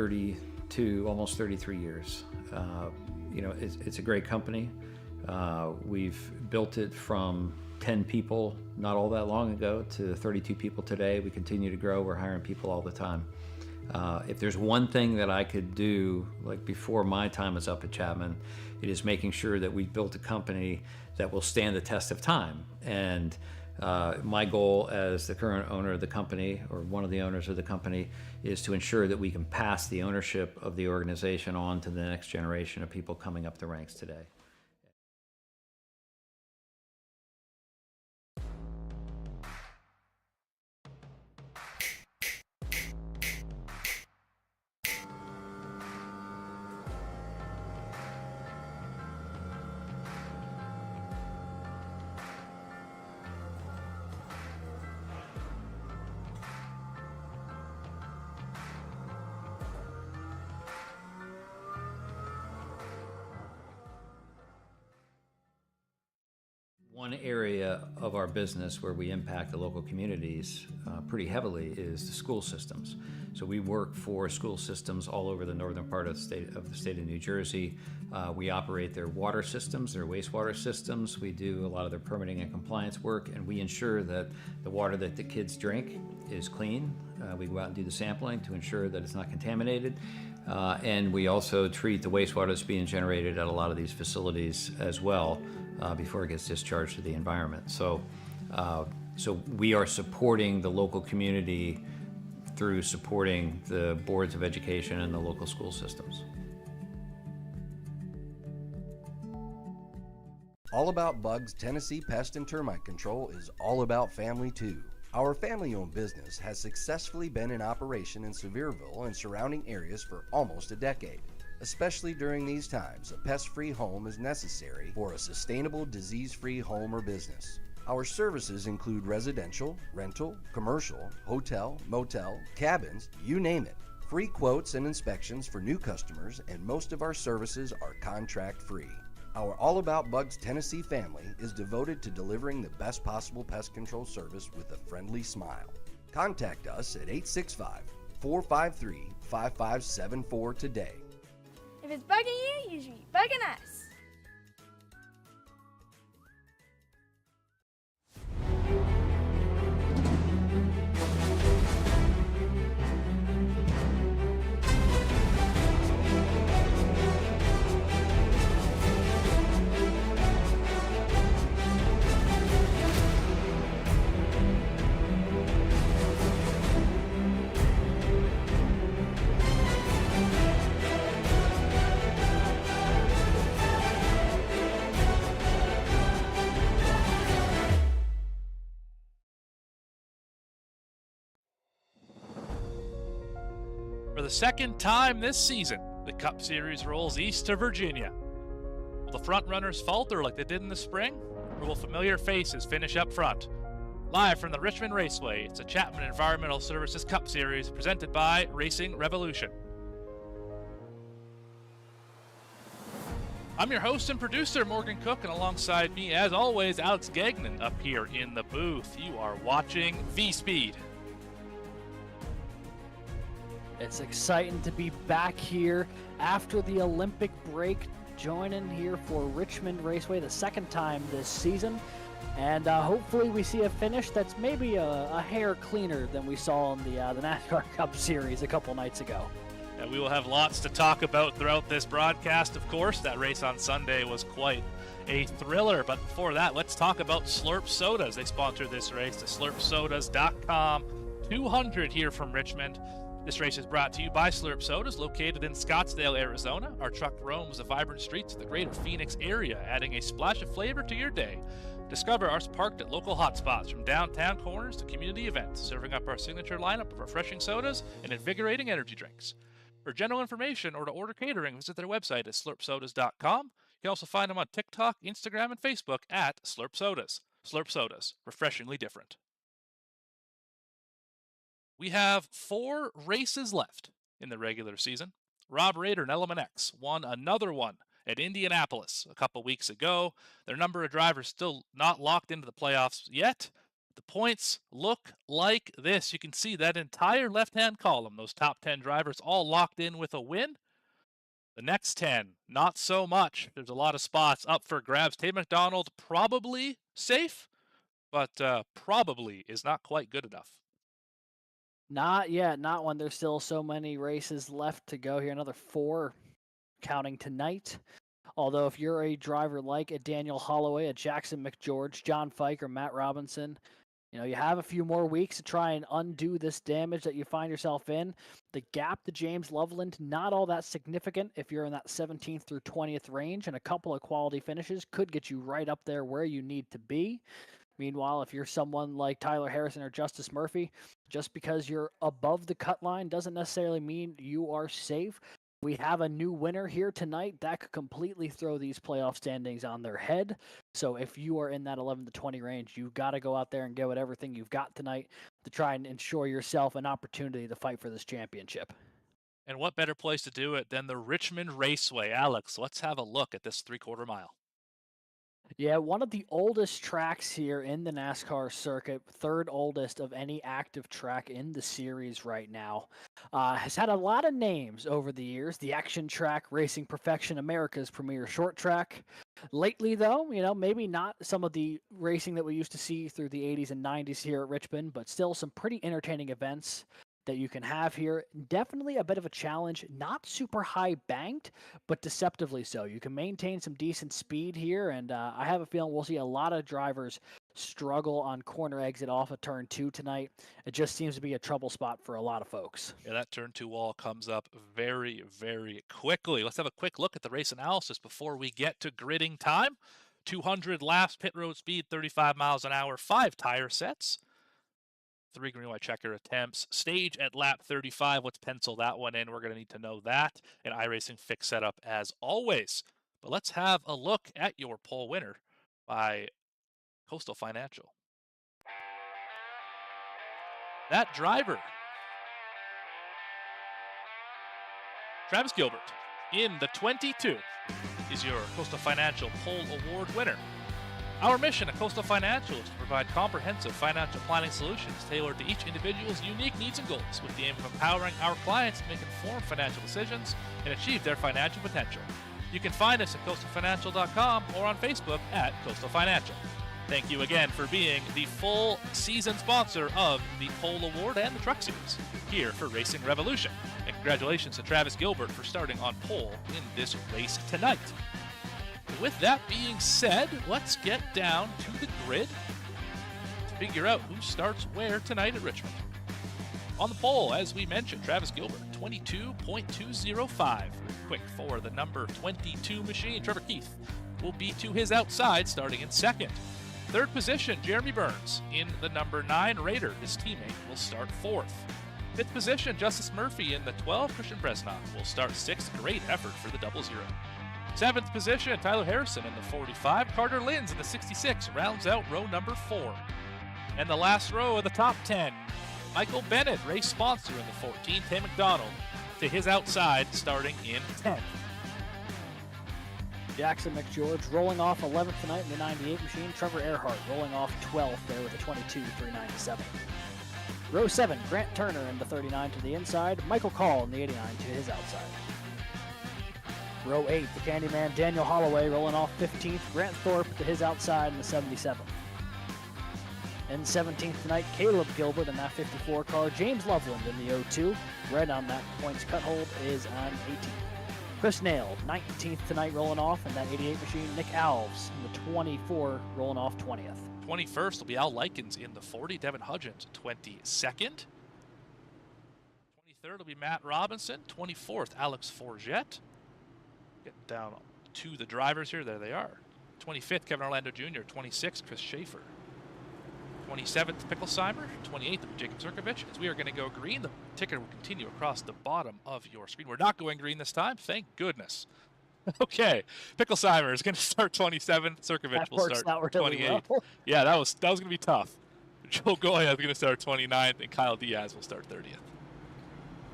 32, almost 33 years. It's a great company. We've built it from 10 people not all that long ago to 32 people today. We continue to grow. We're hiring people all the time. If there's one thing that I could do, like before my time is up at Chapman, it is making sure that we've built a company that will stand the test of time. And my goal as the current owner of the company, or one of the owners of the company, is to ensure that we can pass the ownership of the organization on to the next generation of people coming up the ranks today. One area of our business where we impact the local communities pretty heavily is the school systems. So we work for school systems all over the northern part of the state of New Jersey. We operate their water systems, their wastewater systems. We do a lot of their permitting and compliance work, and we ensure that the water that the kids drink is clean. We go out and do the sampling to ensure that it's not contaminated. And we also treat the wastewater that's being generated at a lot of these facilities as well before it gets discharged to the environment. So we are supporting the local community through supporting the boards of education and the local school systems. All About Bugs Tennessee Pest and Termite Control is all about family too. Our family-owned business has successfully been in operation in Sevierville and surrounding areas for almost a decade. Especially during these times, a pest-free home is necessary for a sustainable, disease-free home or business. Our services include residential, rental, commercial, hotel, motel, cabins, you name it. Free quotes and inspections for new customers, and most of our services are contract-free. Our All About Bugs Tennessee family is devoted to delivering the best possible pest control service with a friendly smile. Contact us at 865-453-5574 today. If it's bugging you, you should be bugging us. For the second time this season, the Cup Series rolls east to Virginia. Will the front-runners falter like they did in the spring, or will familiar faces finish up front? Live from the Richmond Raceway, it's a Chapman Environmental Services Cup Series presented by Racing Revolution. I'm your host and producer, Morgan Cook, and alongside me, as always, Alex Gagnon up here in the booth. You are watching V-Speed. It's exciting to be back here after the Olympic break, joining here for Richmond Raceway the second time this season. And hopefully we see a finish that's maybe a hair cleaner than we saw in the NASCAR Cup Series a couple nights ago. And we will have lots to talk about throughout this broadcast, of course. That race on Sunday was quite a thriller. But before that, let's talk about Slurp Sodas. They sponsor this race, the slurpsodas.com. 200 here from Richmond. This race is brought to you by Slurp Sodas, located in Scottsdale, Arizona. Our truck roams the vibrant streets of the greater Phoenix area, adding a splash of flavor to your day. Discover ours parked at local hotspots, from downtown corners to community events, serving up our signature lineup of refreshing sodas and invigorating energy drinks. For general information or to order catering, visit their website at slurpsodas.com. You can also find them on TikTok, Instagram, and Facebook at Slurp Sodas. Slurp Sodas, refreshingly different. We have 4 races left in the regular season. Rob Rader and Element X won another one at Indianapolis a couple weeks ago. Their number of drivers still not locked into the playoffs yet, The points look like this. You can see that entire left-hand column, those top 10 drivers all locked in with a win. The next 10, not so much. There's a lot of spots up for grabs. Tate McDonald probably safe, but probably is not quite good enough. Not yet, not when there's still so many races left to go here. Another 4 counting tonight. Although if you're a driver like a Daniel Holloway, a Jackson McGeorge, John Fike, or Matt Robinson, you have a few more weeks to try and undo this damage that you find yourself in. The gap to James Loveland, not all that significant if you're in that 17th through 20th range, and a couple of quality finishes could get you right up there where you need to be. Meanwhile, if you're someone like Tyler Harrison or Justice Murphy, just because you're above the cut line doesn't necessarily mean you are safe. We have a new winner here tonight that could completely throw these playoff standings on their head. So if you are in that 11 to 20 range, you've got to go out there and give it everything you've got tonight to try and ensure yourself an opportunity to fight for this championship. And what better place to do it than the Richmond Raceway? Alex, let's have a look at this 3/4 mile. Yeah, one of the oldest tracks here in the NASCAR circuit, third oldest of any active track in the series right now. Has had a lot of names over the years. The Action Track, Racing Perfection, America's premier short track. Lately, though, maybe not some of the racing that we used to see through the 80s and 90s here at Richmond, but still some pretty entertaining events that you can have here. Definitely a bit of a challenge, not super high banked, but deceptively so. You can maintain some decent speed here, and I have a feeling we'll see a lot of drivers struggle on corner exit off of turn 2 tonight. It just seems to be a trouble spot for a lot of folks. Yeah, that turn 2 wall comes up very, very quickly. Let's have a quick look at the race analysis before we get to gridding time. 200 laps, pit road speed, 35 miles an hour, 5 tire sets. 3 green white checker attempts. Stage at lap 35. Let's pencil that one in. We're going to need to know that. And iRacing fix setup as always. But let's have a look at your poll winner by Coastal Financial. That driver, Travis Gilbert, in the 22, is your Coastal Financial Poll Award winner. Our mission at Coastal Financial is to provide comprehensive financial planning solutions tailored to each individual's unique needs and goals, with the aim of empowering our clients to make informed financial decisions and achieve their financial potential. You can find us at coastalfinancial.com or on Facebook at Coastal Financial. Thank you again for being the full season sponsor of the Poll Award and the Truck Series here for Racing Revolution. And congratulations to Travis Gilbert for starting on pole in this race tonight. With that being said, let's get down to the grid to figure out who starts where tonight at Richmond. On the pole, as we mentioned, Travis Gilbert, 22.205. Quick for the number 22 machine. Trevor Keith will be to his outside, starting in second. Third position, Jeremy Burns in the number 9 Raider. His teammate will start fourth. Fifth position, Justice Murphy in the 12. Christian Bresnok will start sixth. Great effort for the 00. Seventh position, Tyler Harrison in the 45. Carter Linz in the 66 rounds out row number 4. And the last row of the top 10, Michael Bennett, race sponsor in the 14. Tate McDonald to his outside, starting in 10th. Jackson McGeorge rolling off 11th tonight in the 98 machine. Trevor Erhardt rolling off 12th there with a 22.397. Row 7, Grant Turner in the 39 to the inside. Michael Call in the 89 to his outside. Row 8, the Candyman Daniel Holloway rolling off 15th. Grant Thorpe to his outside in the 77. And 17th tonight, Caleb Gilbert in that 54 car. James Loveland in the 02. Red on that points cut hold is on 18th. Chris Nail, 19th tonight rolling off in that 88 machine. Nick Alves in the 24 rolling off 20th. 21st will be Al Likens in the 40. Devin Hudgens, 22nd. 23rd will be Matt Robinson. 24th, Alex Forget. Getting down to the drivers here. There they are. 25th, Kevin Orlando Jr. 26th, Chris Schaefer. 27th, Picklesheimer. 28th, Jacob Zirkovich. As we are going to go green, the ticker will continue across the bottom of your screen. We're not going green this time. Thank goodness. Okay, Picklesheimer is going to start 27th. Zirkovich will start 28th. Well. Yeah, that was going to be tough. Joe Goya is going to start 29th, and Kyle Diaz will start 30th.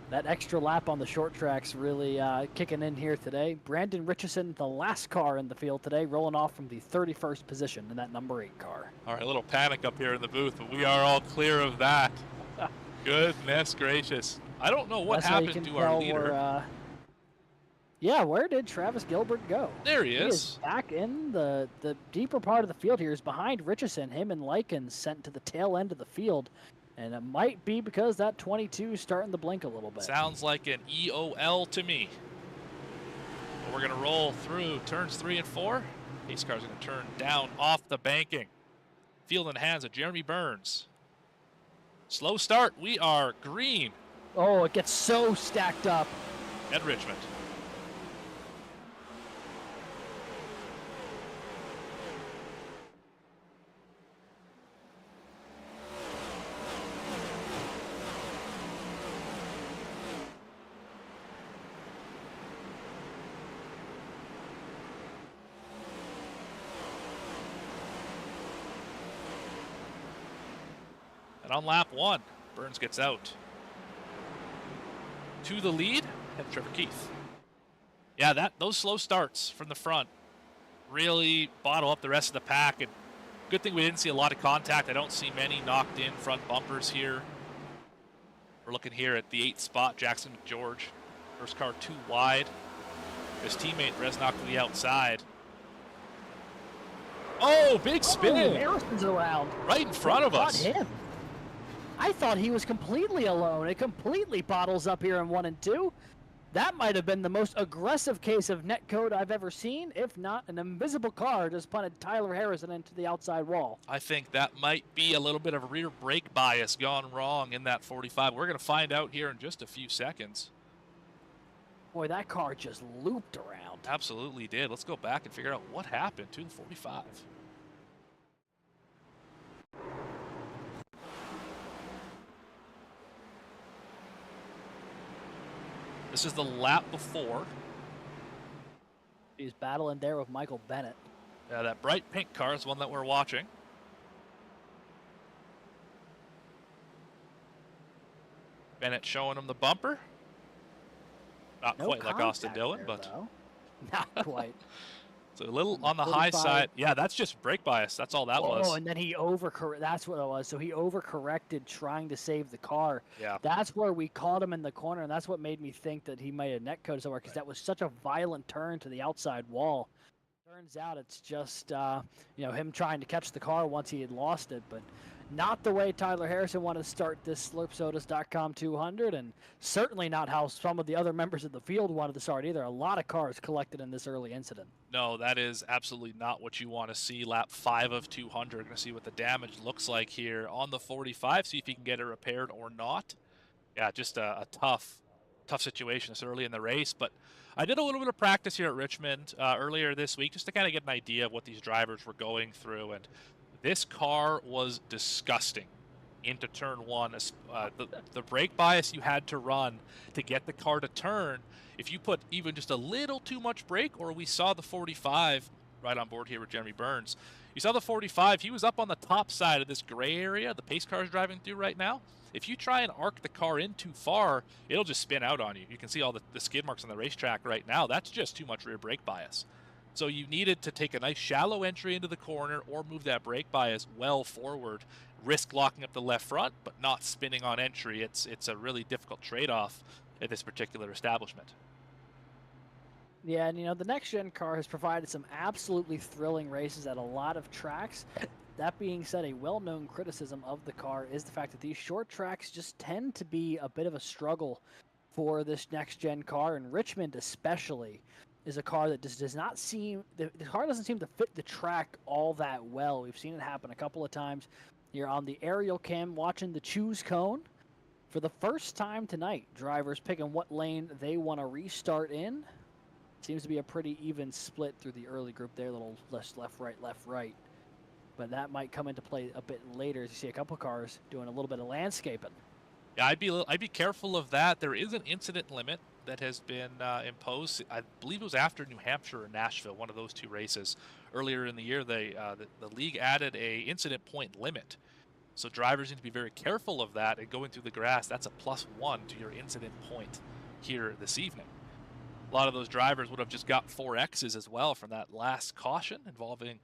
That extra lap on the short tracks really kicking in here today. Brandon Richardson, the last car in the field today, rolling off from the 31st position in that number 8 car. All right, a little panic up here in the booth, but we are all clear of that. Goodness gracious. I don't know what happened to our leader. Yeah, where did Travis Gilbert go? There he is. Is back in the deeper part of the field here. He's behind Richardson. Him and Likens sent to the tail end of the field. And it might be because that 22 is starting to blink a little bit. Sounds like an EOL to me. But we're going to roll through turns 3 and 4. Pace car's going to turn down off the banking. Field in the hands of Jeremy Burns. Slow start. We are green. Oh, it gets so stacked up. At Richmond. And on lap 1, Burns gets out. To the lead, and Trevor Keith. Yeah, those slow starts from the front really bottle up the rest of the pack. And good thing we didn't see a lot of contact. I don't see many knocked in front bumpers here. We're looking here at the 8th spot, Jackson McGeorge. First car too wide. His teammate Resnock to the outside. Oh, big spin. Harrison's around. Right in front of us. Him. I thought he was completely alone. It completely bottles up here in 1 and 2. That might have been the most aggressive case of netcode I've ever seen. If not, an invisible car just punted Tyler Harrison into the outside wall. I think that might be a little bit of a rear brake bias gone wrong in that 45. We're going to find out here in just a few seconds. Boy, that car just looped around. Absolutely did. Let's go back and figure out what happened to the 45. This is the lap before. He's battling there with Michael Bennett. Yeah, that bright pink car is one that we're watching. Bennett showing him the bumper. Not quite like Austin Dillon, but though. Not quite. It's a little on the high side. Yeah, that's just brake bias. That's all that was. Oh, and then he overcorrected. That's what it was. So he overcorrected trying to save the car. Yeah. That's where we caught him in the corner, and that's what made me think that he might have netcoded somewhere, because that was such a violent turn to the outside wall. Turns out it's just him trying to catch the car once he had lost it, but not the way Tyler Harrison wanted to start this slurpsodas.com 200, and certainly not how some of the other members of the field wanted to start either. A lot of cars collected in this early incident. No, that is absolutely not what you want to see. Lap 5 of 200. Going to see what the damage looks like here on the 45, see if he can get it repaired or not. Yeah, just a tough situation this early in the race, but I did a little bit of practice here at Richmond earlier this week just to kind of get an idea of what these drivers were going through, and this car was disgusting into turn 1. The brake bias you had to run to get the car to turn, if you put even just a little too much brake, or we saw the 45 right on board here with Jeremy Burns. You saw the 45, he was up on the top side of this gray area the pace car is driving through right now. If you try and arc the car in too far, it'll just spin out on you. You can see all the skid marks on the racetrack right now. That's just too much rear brake bias. So you needed to take a nice shallow entry into the corner or move that brake bias well forward, risk locking up the left front, but not spinning on entry. It's a really difficult trade-off at this particular establishment. Yeah, and the next-gen car has provided some absolutely thrilling races at a lot of tracks. That being said, a well-known criticism of the car is the fact that these short tracks just tend to be a bit of a struggle for this next-gen car, and Richmond especially is a car that just does not seem, the car doesn't seem to fit the track all that well. We've seen it happen a couple of times. You're on the aerial cam watching the choose cone. For the first time tonight, drivers picking what lane they want to restart in. Seems to be a pretty even split through the early group there, little left, right. But that might come into play a bit later as you see a couple cars doing a little bit of landscaping. Yeah, I'd be careful of that. There is an incident limit that has been imposed. I believe it was after New Hampshire or Nashville, one of those two races. Earlier in the year, the league added a incident point limit. So drivers need to be very careful of that, and going through the grass, that's a +1 to your incident point here this evening. A lot of those drivers would have just got 4 X's as well from that last caution involving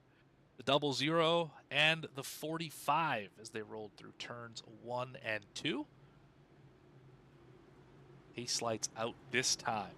the 00 and the 45 as they rolled through turns 1 and 2. Pace lights out this time.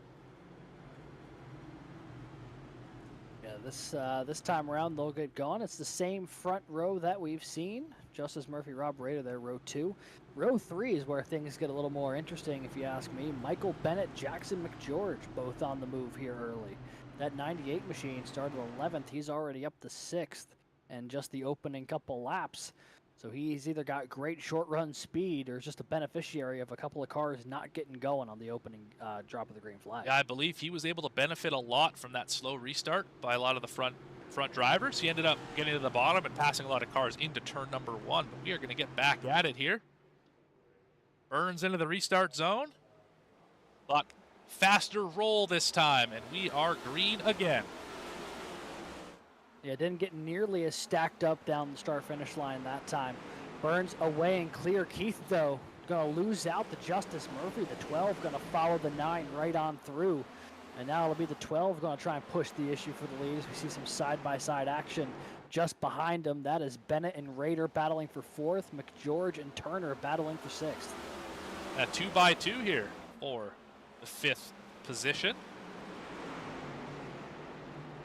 Yeah, this time around they'll get going. It's the same front row that we've seen. Justice Murphy, Rob Rader there, row 2. Row 3 is where things get a little more interesting, if you ask me. Michael Bennett, Jackson McGeorge, both on the move here early. That 98 machine started 11th. He's already up to 6th, and just the opening couple laps. So he's either got great short run speed or is just a beneficiary of a couple of cars not getting going on the opening drop of the green flag. Yeah, I believe he was able to benefit a lot from that slow restart by a lot of the front drivers. He ended up getting to the bottom and passing a lot of cars into turn number 1. But we are going to get back at it here. Burns into the restart zone. But faster roll this time, and we are green again. Yeah, didn't get nearly as stacked up down the start-finish line that time. Burns away and clear. Keith, though, going to lose out to Justice Murphy. The 12 going to follow the 9 right on through. And now it'll be the 12 going to try and push the issue for the lead. We see some side-by-side action just behind them. That is Bennett and Rader battling for 4th. McGeorge and Turner battling for 6th. A 2x2 here for the 5th position.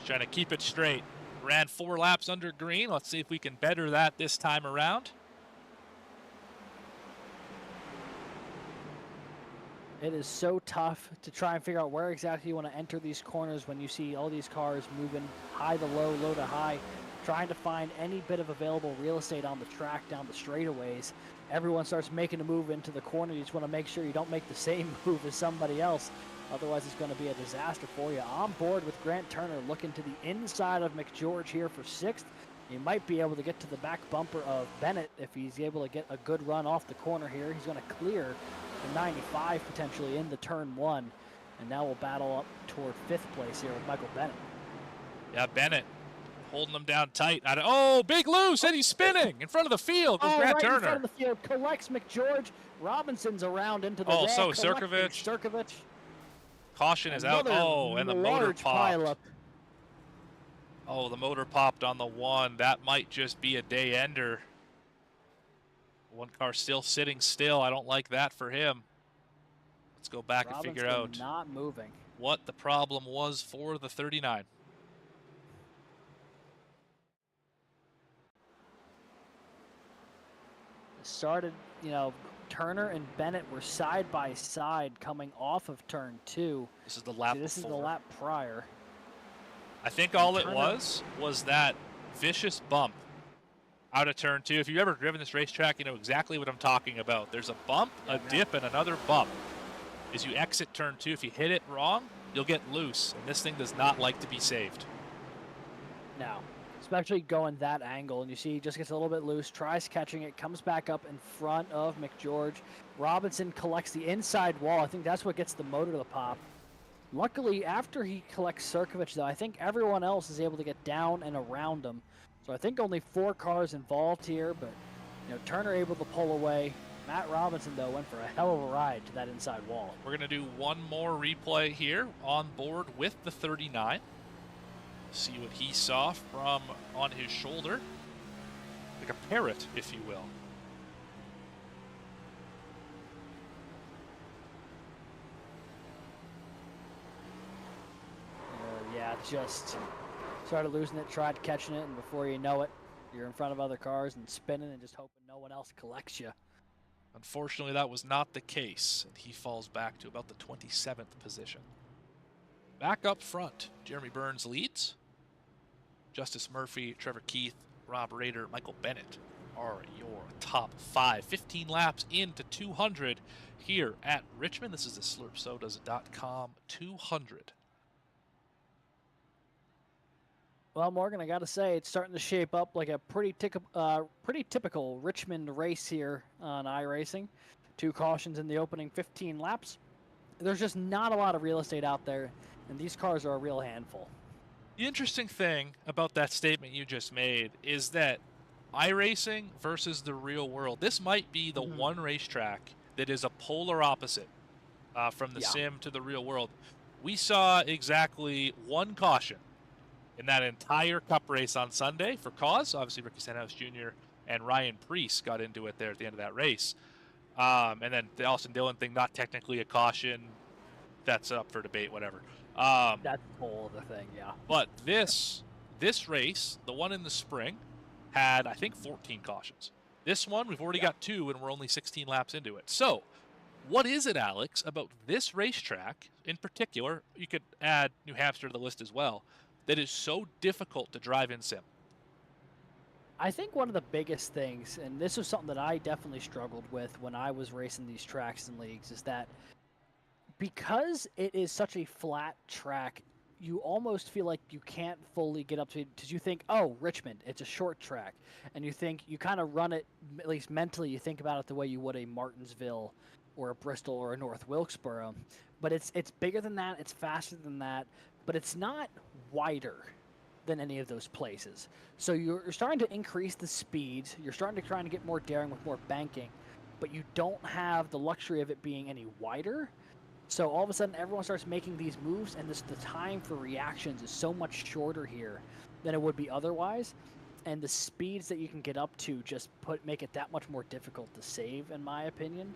Trying to keep it straight. Ran 4 laps under green. Let's see if we can better that this time around. It is so tough to try and figure out where exactly you want to enter these corners when you see all these cars moving high to low, low to high, trying to find any bit of available real estate on the track down the straightaways. Everyone starts making a move into the corner. You just want to make sure you don't make the same move as somebody else. Otherwise, it's going to be a disaster for you. On board with Grant Turner, looking to the inside of McGeorge here for 6th. He might be able to get to the back bumper of Bennett if he's able to get a good run off the corner here. He's going to clear the 95 potentially into turn 1. And now we'll battle up toward 5th place here with Michael Bennett. Yeah, Bennett holding them down tight. Oh, big loose, and he's spinning in front of the field. Goes Grant right Turner. in front of the field. Collects McGeorge. Robinson's around into the Oh, red. so Sirkovich. Caution is out. Oh, and the motor popped. Pileup. Oh, the motor popped on the 1. That might just be a day ender. One car still sitting still. I don't like that for him. Let's go back and figure out not moving. what the problem was for the 39. It started, Turner and Bennett were side by side coming off of turn 2. This is the lap This is the before. lap prior. I think all it Turner- was that vicious bump out of turn 2. If you've ever driven this racetrack, you know exactly what I'm talking about. There's a bump, a dip, and another bump. As you exit turn 2, if you hit it wrong, you'll get loose, and this thing does not like to be saved. Now, especially going that angle, and you see he just gets a little bit loose, tries catching it, comes back up in front of McGeorge. Robinson collects the inside wall. I think that's what gets the motor to pop. Luckily, after he collects Sirkovich, though, I think everyone else is able to get down and around him. So I think only 4 cars involved here, but Turner able to pull away. Matt Robinson, though, went for a hell of a ride to that inside wall. We're going to do one more replay here on board with the 39. See what he saw from on his shoulder. Like a parrot, if you will. Yeah, just started losing it, tried catching it, and before you know it, you're in front of other cars and spinning and just hoping no one else collects you. Unfortunately, that was not the case, and he falls back to about the 27th position. Back up front, Jeremy Burns leads. Justice Murphy, Trevor Keith, Rob Rader, Michael Bennett are your top 5. 15 laps into 200 here at Richmond. This is the slurpsodas.com 200. Well, Morgan, I got to say, it's starting to shape up like a pretty typical Richmond race here on iRacing. 2 cautions in the opening 15 laps. There's just not a lot of real estate out there, and these cars are a real handful. The interesting thing about that statement you just made is that iRacing versus the real world. This might be the one racetrack that is a polar opposite from the sim to the real world. We saw exactly one caution in that entire Cup race on Sunday for cause. Obviously, Ricky Stenhouse Jr. and Ryan Preece got into it there at the end of that race. And then the Austin Dillon thing, not technically a caution. That's up for debate, whatever. That's the whole other thing, yeah. But this race, the one in the spring, had, I think, 14 cautions. This one, we've already got 2, and we're only 16 laps into it. So, what is it, Alex, about this racetrack in particular, you could add New Hampshire to the list as well, that is so difficult to drive in sim? I think one of the biggest things, and this was something that I definitely struggled with when I was racing these tracks and leagues, is that because it is such a flat track, you almost feel like you can't fully get up to it because you think, oh, Richmond, it's a short track. And you think, you kind of run it, at least mentally, you think about it the way you would a Martinsville or a Bristol or a North Wilkesboro. But it's bigger than that, it's faster than that, but it's not wider than any of those places. So you're starting to increase the speeds, you're starting to try to get more daring with more banking, but you don't have the luxury of it being any wider. So all of a sudden, everyone starts making these moves, and the time for reactions is so much shorter here than it would be otherwise. And the speeds that you can get up to just make it that much more difficult to save, in my opinion.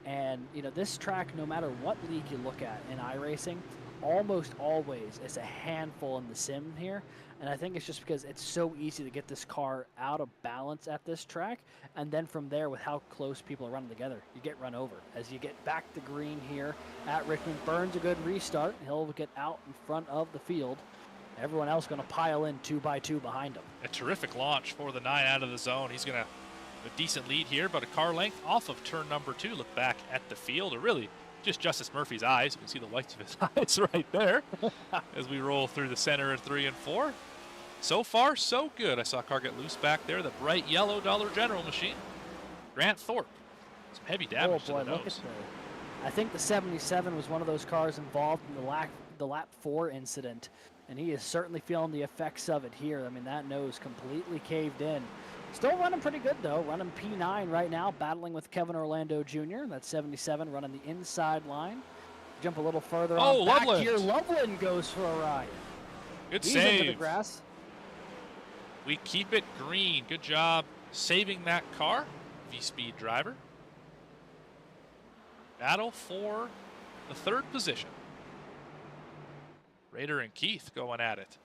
And this track, no matter what league you look at in iRacing, almost always is a handful in the sim here. And I think it's just because it's so easy to get this car out of balance at this track. And then from there, with how close people are running together, you get run over. As you get back to green here at Richmond, Burns a good restart. He'll get out in front of the field. Everyone else going to pile in 2 by 2 behind him. A terrific launch for the 9 out of the zone. He's going to a decent lead here, but a car length off of turn number 2. Look back at the field, or really just Justice Murphy's eyes. You can see the whites of his eyes right there as we roll through the center of 3 and 4. So far, so good. I saw a car get loose back there, the bright yellow Dollar General machine. Grant Thorpe. Some heavy damage to the nose. I think the 77 was one of those cars involved in the lap 4 incident, and he is certainly feeling the effects of it here. I mean, that nose completely caved in. Still running pretty good, though. Running P9 right now, battling with Kevin Orlando Jr. That's 77, running the inside line. Jump a little further on back here. Loveland goes for a ride. Good He's save. into the grass. We keep it green. Good job saving that car, V-Speed driver. Battle for the 3rd position. Rader and Keith going at it.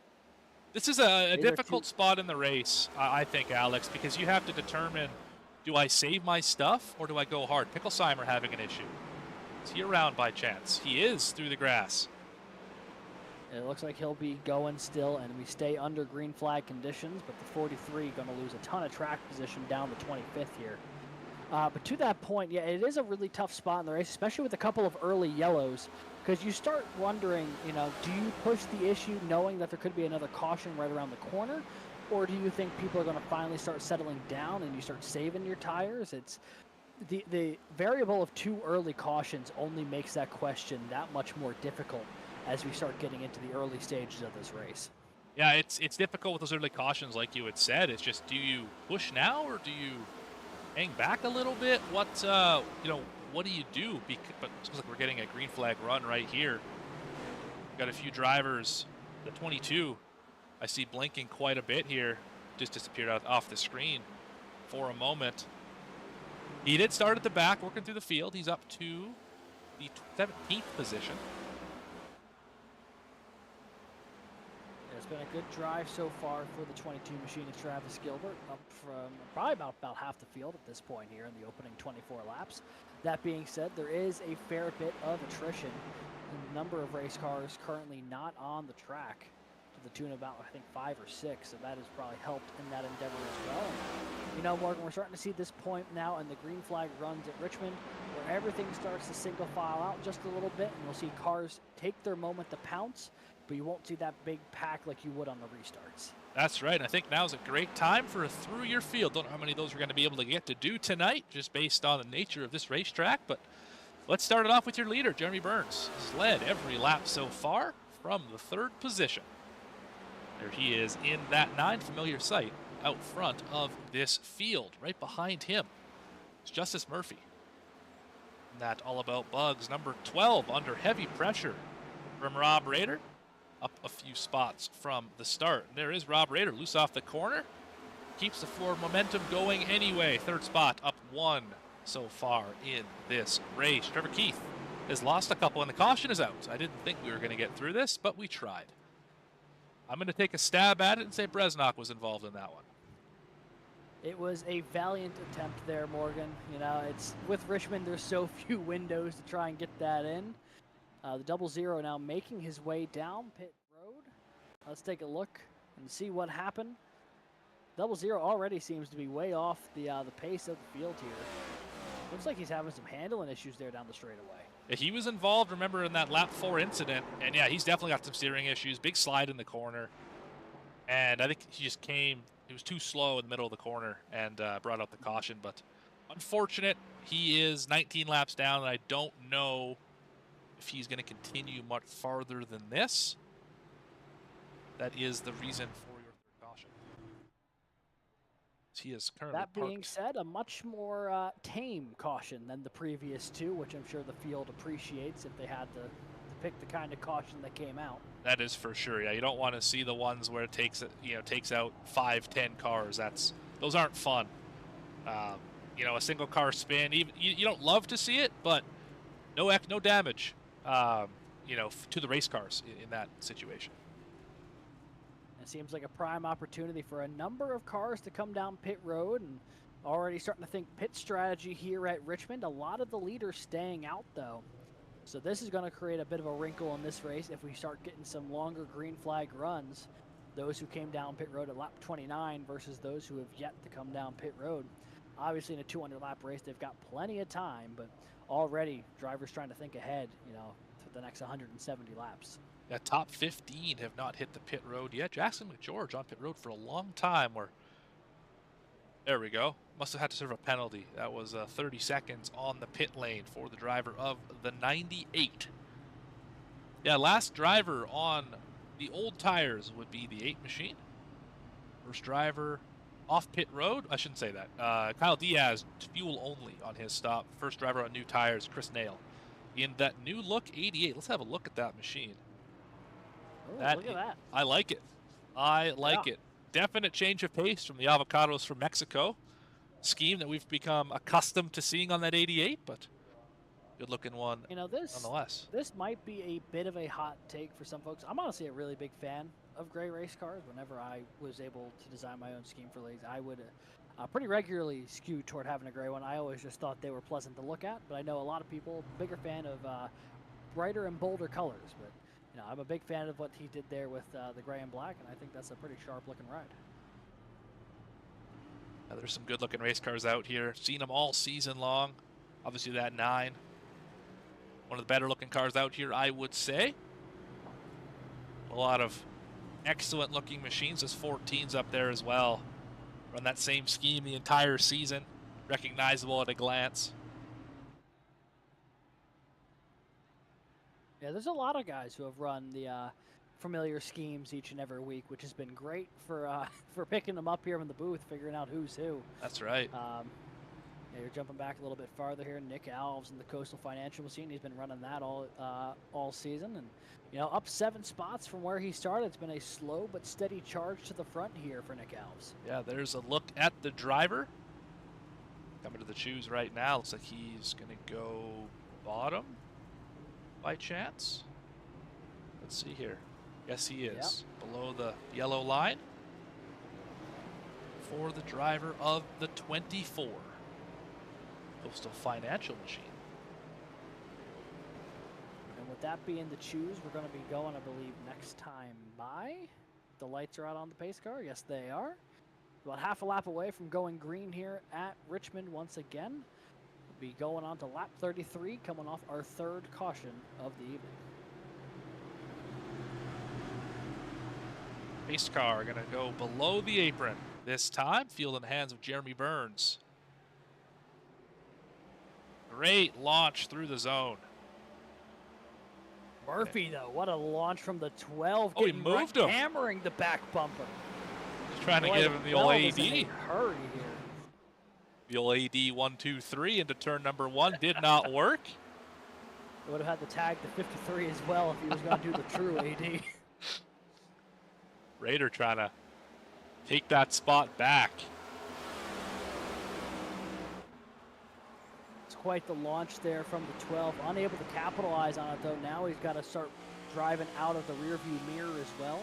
This is a difficult spot in the race, I think, Alex, because you have to determine, do I save my stuff or do I go hard? Picklesheimer having an issue. Is he around by chance? He is through the grass. It looks like he'll be going still, and we stay under green flag conditions, but the 43 going to lose a ton of track position down to 25th here. But to that point, yeah, it is a really tough spot in the race, especially with a couple of early yellows, because you start wondering, do you push the issue knowing that there could be another caution right around the corner, or do you think people are going to finally start settling down and you start saving your tires? It's the variable of 2 early cautions only makes that question that much more difficult as we start getting into the early stages of this race. Yeah, it's difficult with those early cautions, like you had said. It's just, do you push now or do you hang back a little bit? What do you do? But it looks like we're getting a green flag run right here. Got a few drivers. The 22, I see blinking quite a bit here. Just disappeared off the screen for a moment. He did start at the back, working through the field. He's up to the 17th position. It's been a good drive so far for the 22 machinist Travis Gilbert, up from probably about half the field at this point here in the opening 24 laps. That being said, there is a fair bit of attrition. The number of race cars currently not on the track to the tune of about, I think, 5 or 6, so that has probably helped in that endeavor as well. Morgan, we're starting to see this point now in the green flag runs at Richmond, where everything starts to single file out just a little bit, and you'll see cars take their moment to pounce, but you won't see that big pack like you would on the restarts. That's right. I think now's a great time for a through your field. Don't know how many of those we're going to be able to get to do tonight, just based on the nature of this racetrack. But let's start it off with your leader, Jeremy Burns. He's led every lap so far from the 3rd position. There he is in that 9, familiar sight out front of this field. Right behind him is Justice Murphy. And that All About Bugs, number 12, under heavy pressure from Rob Rader. Up a few spots from the start. And there is Rob Rader, loose off the corner. Keeps the forward momentum going anyway. Third spot, up 1 so far in this race. Trevor Keith has lost a couple, and the caution is out. I didn't think we were going to get through this, but we tried. I'm going to take a stab at it and say Bresnock was involved in that one. It was a valiant attempt there, Morgan. You know, it's with Richmond, there's so few windows to try and get that in. The 00 now making his way down pit road. Let's take a look and see what happened. 00 already seems to be way off the pace of the field here. Looks like he's having some handling issues there down the straightaway. He was involved, remember, in that lap 4 incident, and yeah, he's definitely got some steering issues. Big slide in the corner, and I think he just came. He was too slow in the middle of the corner and brought out the caution. But unfortunate, he is 19 laps down, and I don't know if he's going to continue much farther than this. That is the reason for your third caution. He is currently That being parked. said, a much more tame caution than the previous two, which I'm sure the field appreciates if they had to pick the kind of caution that came out. That is for sure. Yeah, you don't want to see the ones where it takes out 5-10 cars. Those aren't fun. A single car spin. Even you don't love to see it, but no damage. To the race cars in that situation. It seems like a prime opportunity for a number of cars to come down pit road, and already starting to think pit strategy here at Richmond. A lot of the leaders staying out though. So this is going to create a bit of a wrinkle in this race if we start getting some longer green flag runs. Those who came down pit road at lap 29 versus those who have yet to come down pit road. Obviously in a 200 lap race, they've got plenty of time, but already drivers trying to think ahead, to the next 170 laps. Yeah, top 15 have not hit the pit road yet. Jackson McGeorge on pit road for a long time. There we go. Must have had to serve a penalty. That was 30 seconds on the pit lane for the driver of the 98. Yeah, last driver on the old tires would be the 8 machine. First driver off pit road. I shouldn't say that. Kyle Diaz, fuel only on his stop. First driver on new tires, Chris Nail. In that new look 88. Let's have a look at that machine. Oh, look at that. I like it. I like it. Definite change of pace from the Avocados from Mexico scheme that we've become accustomed to seeing on that 88, but good looking one nonetheless. This might be a bit of a hot take for some folks. I'm honestly a really big fan of gray race cars. Whenever I was able to design my own scheme for leagues, I would pretty regularly skew toward having a gray one. I always just thought they were pleasant to look at, but I know a lot of people, bigger fan of brighter and bolder colors, but I'm a big fan of what he did there with the gray and black, and I think that's a pretty sharp-looking ride. Yeah, there's some good-looking race cars out here. Seen them all season long. Obviously, that 9. One of the better-looking cars out here, I would say. A lot of excellent-looking machines. There's 14s up there as well. Run that same scheme the entire season. Recognizable at a glance. Yeah, there's a lot of guys who have run the familiar schemes each and every week, which has been great for picking them up here in the booth, figuring out who's who. That's right. You're jumping back a little bit farther here. Nick Alves in the Coastal Financial Machine. He's been running that all season, and up 7 spots from where he started. It's been a slow but steady charge to the front here for Nick Alves. Yeah, there's a look at the driver. Coming to the choose right now. Looks like he's going to go bottom. By chance? Let's see here. Yes, he is. Yep. Below the yellow line. For the driver of the 24. Coastal Financial Machine. And with that being the choose, we're going to be going, I believe, next time by. The lights are out on the pace car. Yes, they are. About half a lap away from going green here at Richmond once again. Be going on to lap 33, coming off our 3rd caution of the evening. Pace car going to go below the apron this time. Field in the hands of Jeremy Burns. Great launch through the zone. Murphy, though, what a launch from the 12. Oh, he moved him. Hammering the back bumper. Just Trying to Boy, give him the Bell old is in a AD. hurry here. The old AD 1, 2, 3 into turn number 1 did not work. He would have had to tag the 53 as well if he was going to do the true AD. Raider trying to take that spot back. It's quite the launch there from the 12. Unable to capitalize on it, though. Now he's got to start driving out of the rearview mirror as well.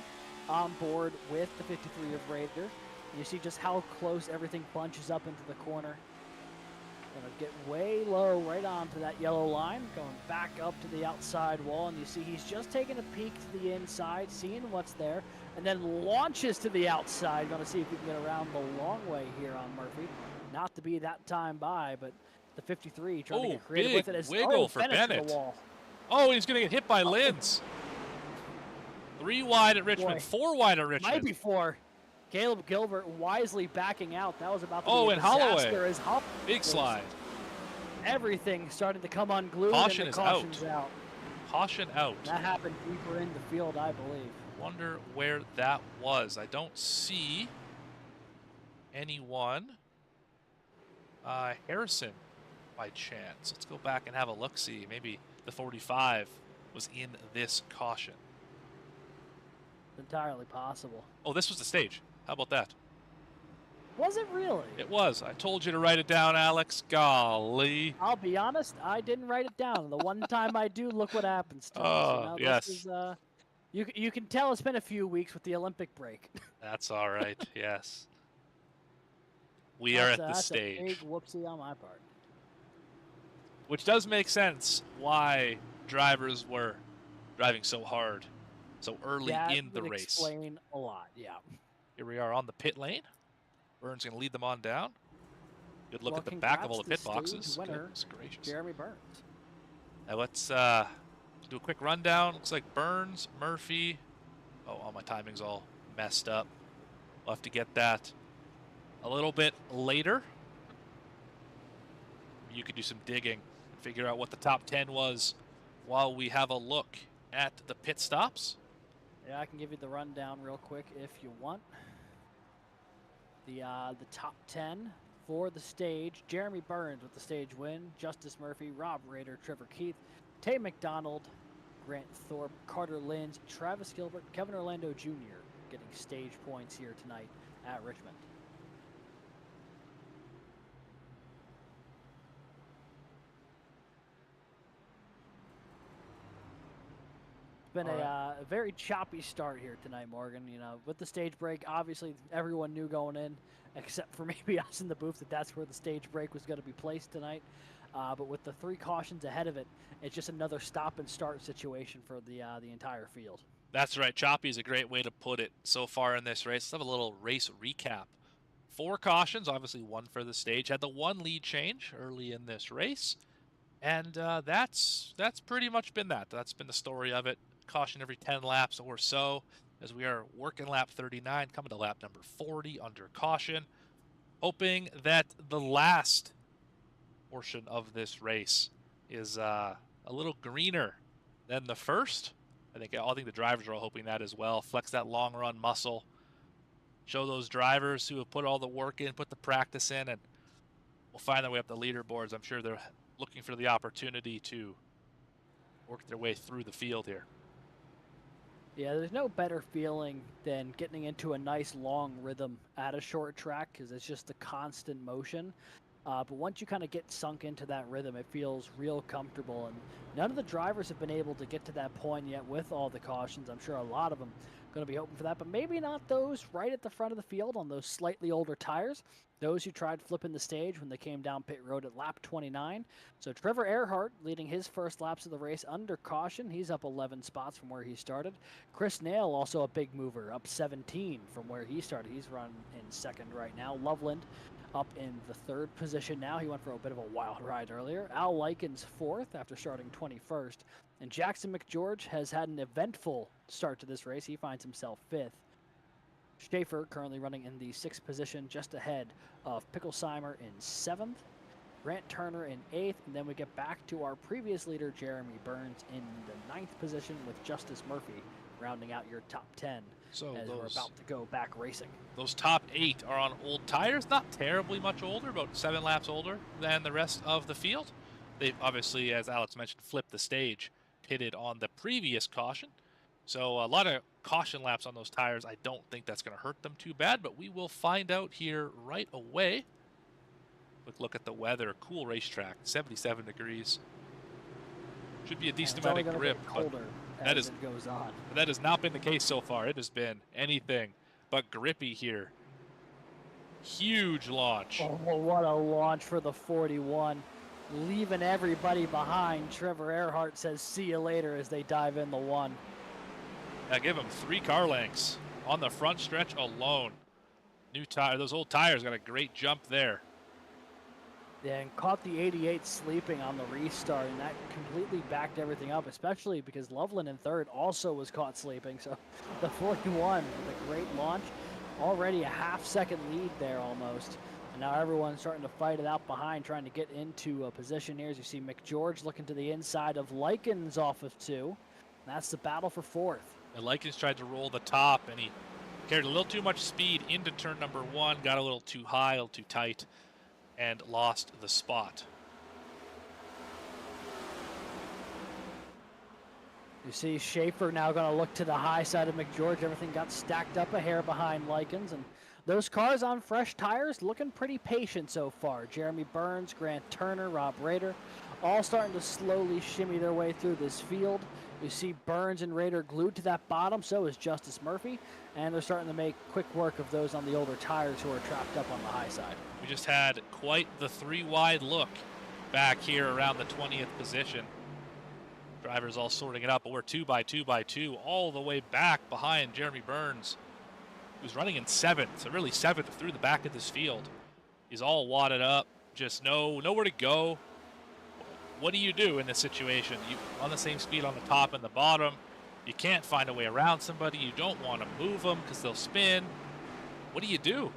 On board with the 53 of Raider. You see just how close everything bunches up into the corner. Gonna get way low right onto that yellow line, going back up to the outside wall, and you see he's just taking a peek to the inside, seeing what's there, and then launches to the outside. Gonna see if he can get around the long way here on Murphy. Not to be that time by, but the 53 trying to get creative with it as wiggle for Bennett. To the wall. Oh, he's gonna get hit by Linz. 3 wide at Richmond, Boy. 4 wide at Richmond. Might be 4. Caleb Gilbert wisely backing out. That was about to Oh, be a and Holloway. disaster as Holloway Big slide. Everything started to come unglued. Caution and is the caution's out. Caution out. That happened deeper in the field, I believe. Wonder where that was. I don't see anyone. Harrison, by chance. Let's go back and have a look-see. Maybe the 45 was in this caution. Entirely possible. Oh, this was the stage. How about that? Was it really? It was. I told you to write it down, Alex. Golly. I'll be honest, I didn't write it down. The one time I do, look what happens to Oh, us. yes. This is, you can tell it's been a few weeks with the Olympic break. That's all right. Yes. We are at the that's stage. a big whoopsie on my part. Which does make sense why drivers were driving so hard so early Yeah, in the would race. Explain a lot, yeah. Here we are on the pit lane. Burns going to lead them on down. Good look Well, at the back of all the congrats pit to boxes. stage winner, Goodness gracious. Jeremy Burns. Now let's do a quick rundown. Looks like Burns, Murphy. Oh, all my timing's all messed up. We'll have to get that a little bit later. You could do some digging and figure out what the top 10 was while we have a look at the pit stops. Yeah, I can give you the rundown real quick if you want. The top 10 for the stage: Jeremy Burns with the stage win, Justice Murphy, Rob Rader, Trevor Keith, Tay McDonald, Grant Thorpe, Carter Linz, Travis Gilbert, Kevin Orlando Jr. getting stage points here tonight at Richmond. Been a very choppy start here tonight, Morgan. You know, with the stage break, obviously everyone knew going in, except for maybe us in the booth, that that's where the stage break was going to be placed tonight. But with the 3 cautions ahead of it, it's just another stop and start situation for the entire field. That's right. Choppy is a great way to put it so far in this race. Let's have a little race recap. 4 cautions, obviously 1 for the stage. Had the 1 lead change early in this race. And that's pretty much been that. That's been the story of it. Caution every 10 laps or so, as we are working lap 39, coming to lap number 40 under caution. Hoping that the last portion of this race is a little greener than the first. I think the drivers are all hoping that as well. Flex that long run muscle. Show those drivers who have put all the work in, put the practice in, and we'll find their way up the leaderboards. I'm sure they're looking for the opportunity to work their way through the field here. Yeah, there's no better feeling than getting into a nice long rhythm at a short track, because it's just the constant motion. But once you kind of get sunk into that rhythm, it feels real comfortable. And none of the drivers have been able to get to that point yet with all the cautions. I'm sure a lot of them going to be hoping for that, but maybe not those right at the front of the field on those slightly older tires. Those who tried flipping the stage when they came down pit road at lap 29. So Trevor Erhardt leading his first laps of the race under caution. He's up 11 spots from where he started. Chris Nail, also a big mover, up 17 from where he started. He's run in second right now. Loveland up in the 3rd position now. He went for a bit of a wild ride earlier. Al Likens 4th after starting 21st. And Jackson McGeorge has had an eventful start to this race. He finds himself 5th. Schaefer currently running in the 6th position, just ahead of Picklesheimer in 7th. Grant Turner in 8th, and then we get back to our previous leader, Jeremy Burns, in the 9th position with Justice Murphy rounding out your top 10. So as we're about to go back racing. those top 8 are on old tires, not terribly much older, about 7 laps older than the rest of the field. They've obviously, as Alex mentioned, flipped the stage, pitted on the previous caution. So a lot of caution laps on those tires. I don't think that's going to hurt them too bad, but we will find out here right away. Quick look at the weather. Cool racetrack, 77 degrees. Should be a decent amount of grip, but that is, it goes on. that has not been the case so far. It has been anything but grippy here. Huge launch. Oh, what a launch for the 41. Leaving everybody behind. Trevor Erhardt says see you later as they dive in the 1. Now give him 3 car lengths on the front stretch alone. New tire, those old tires got a great jump there. Yeah, and caught the 88 sleeping on the restart, and that completely backed everything up, especially because Loveland in third also was caught sleeping. So the 41 with a great launch, already a half-second lead there almost. And now everyone's starting to fight it out behind, trying to get into a position here. As you see McGeorge looking to the inside of Likens off of 2. And that's the battle for 4th. And Likens tried to roll the top, and he carried a little too much speed into turn number 1, got a little too high, a little too tight, and lost the spot. You see Schaefer now going to look to the high side of McGeorge. Everything got stacked up a hair behind Likens, and those cars on fresh tires looking pretty patient so far. Jeremy Burns, Grant Turner, Rob Rader, all starting to slowly shimmy their way through this field. You see Burns and Rader glued to that bottom, so is Justice Murphy, and they're starting to make quick work of those on the older tires who are trapped up on the high side. We just had quite the 3-wide look back here around the 20th position. Drivers all sorting it up, but we're 2 by 2 by 2 all the way back behind Jeremy Burns, who's running in 7th, so really 7th through the back of this field. He's all wadded up, just nowhere to go. What do you do in this situation? You on the same speed on the top and the bottom. You can't find a way around somebody. You don't want to move them because they'll spin. What do you do?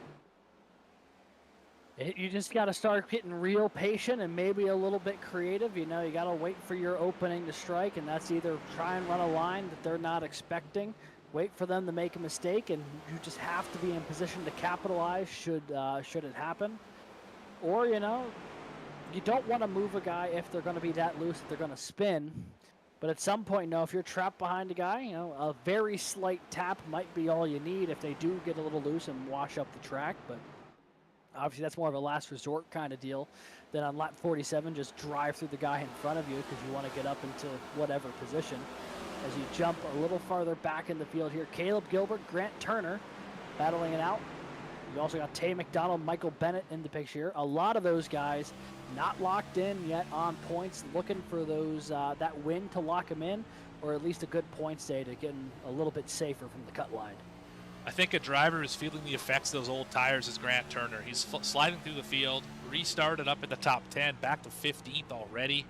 You just got to start getting real patient and maybe a little bit creative. You know, you got to wait for your opening to strike, and that's either try and run a line that they're not expecting, wait for them to make a mistake, and you just have to be in position to capitalize should it happen. Or, you know, you don't want to move a guy if they're going to be that loose that they're going to spin. But at some point, you know, if you're trapped behind a guy, you know, a very slight tap might be all you need if they do get a little loose and wash up the track. But obviously that's more of a last resort kind of deal than on lap 47, just drive through the guy in front of you because you want to get up into whatever position. As you jump a little farther back in the field here, Caleb Gilbert, Grant Turner battling it out. You also got Tay McDonald, Michael Bennett in the picture. A lot of those guys not locked in yet on points, looking for those that win to lock them in, or at least a good points day to get a little bit safer from the cut line. I think a driver is feeling the effects of those old tires is Grant Turner. He's sliding through the field, restarted up in the top 10, back to 15th already.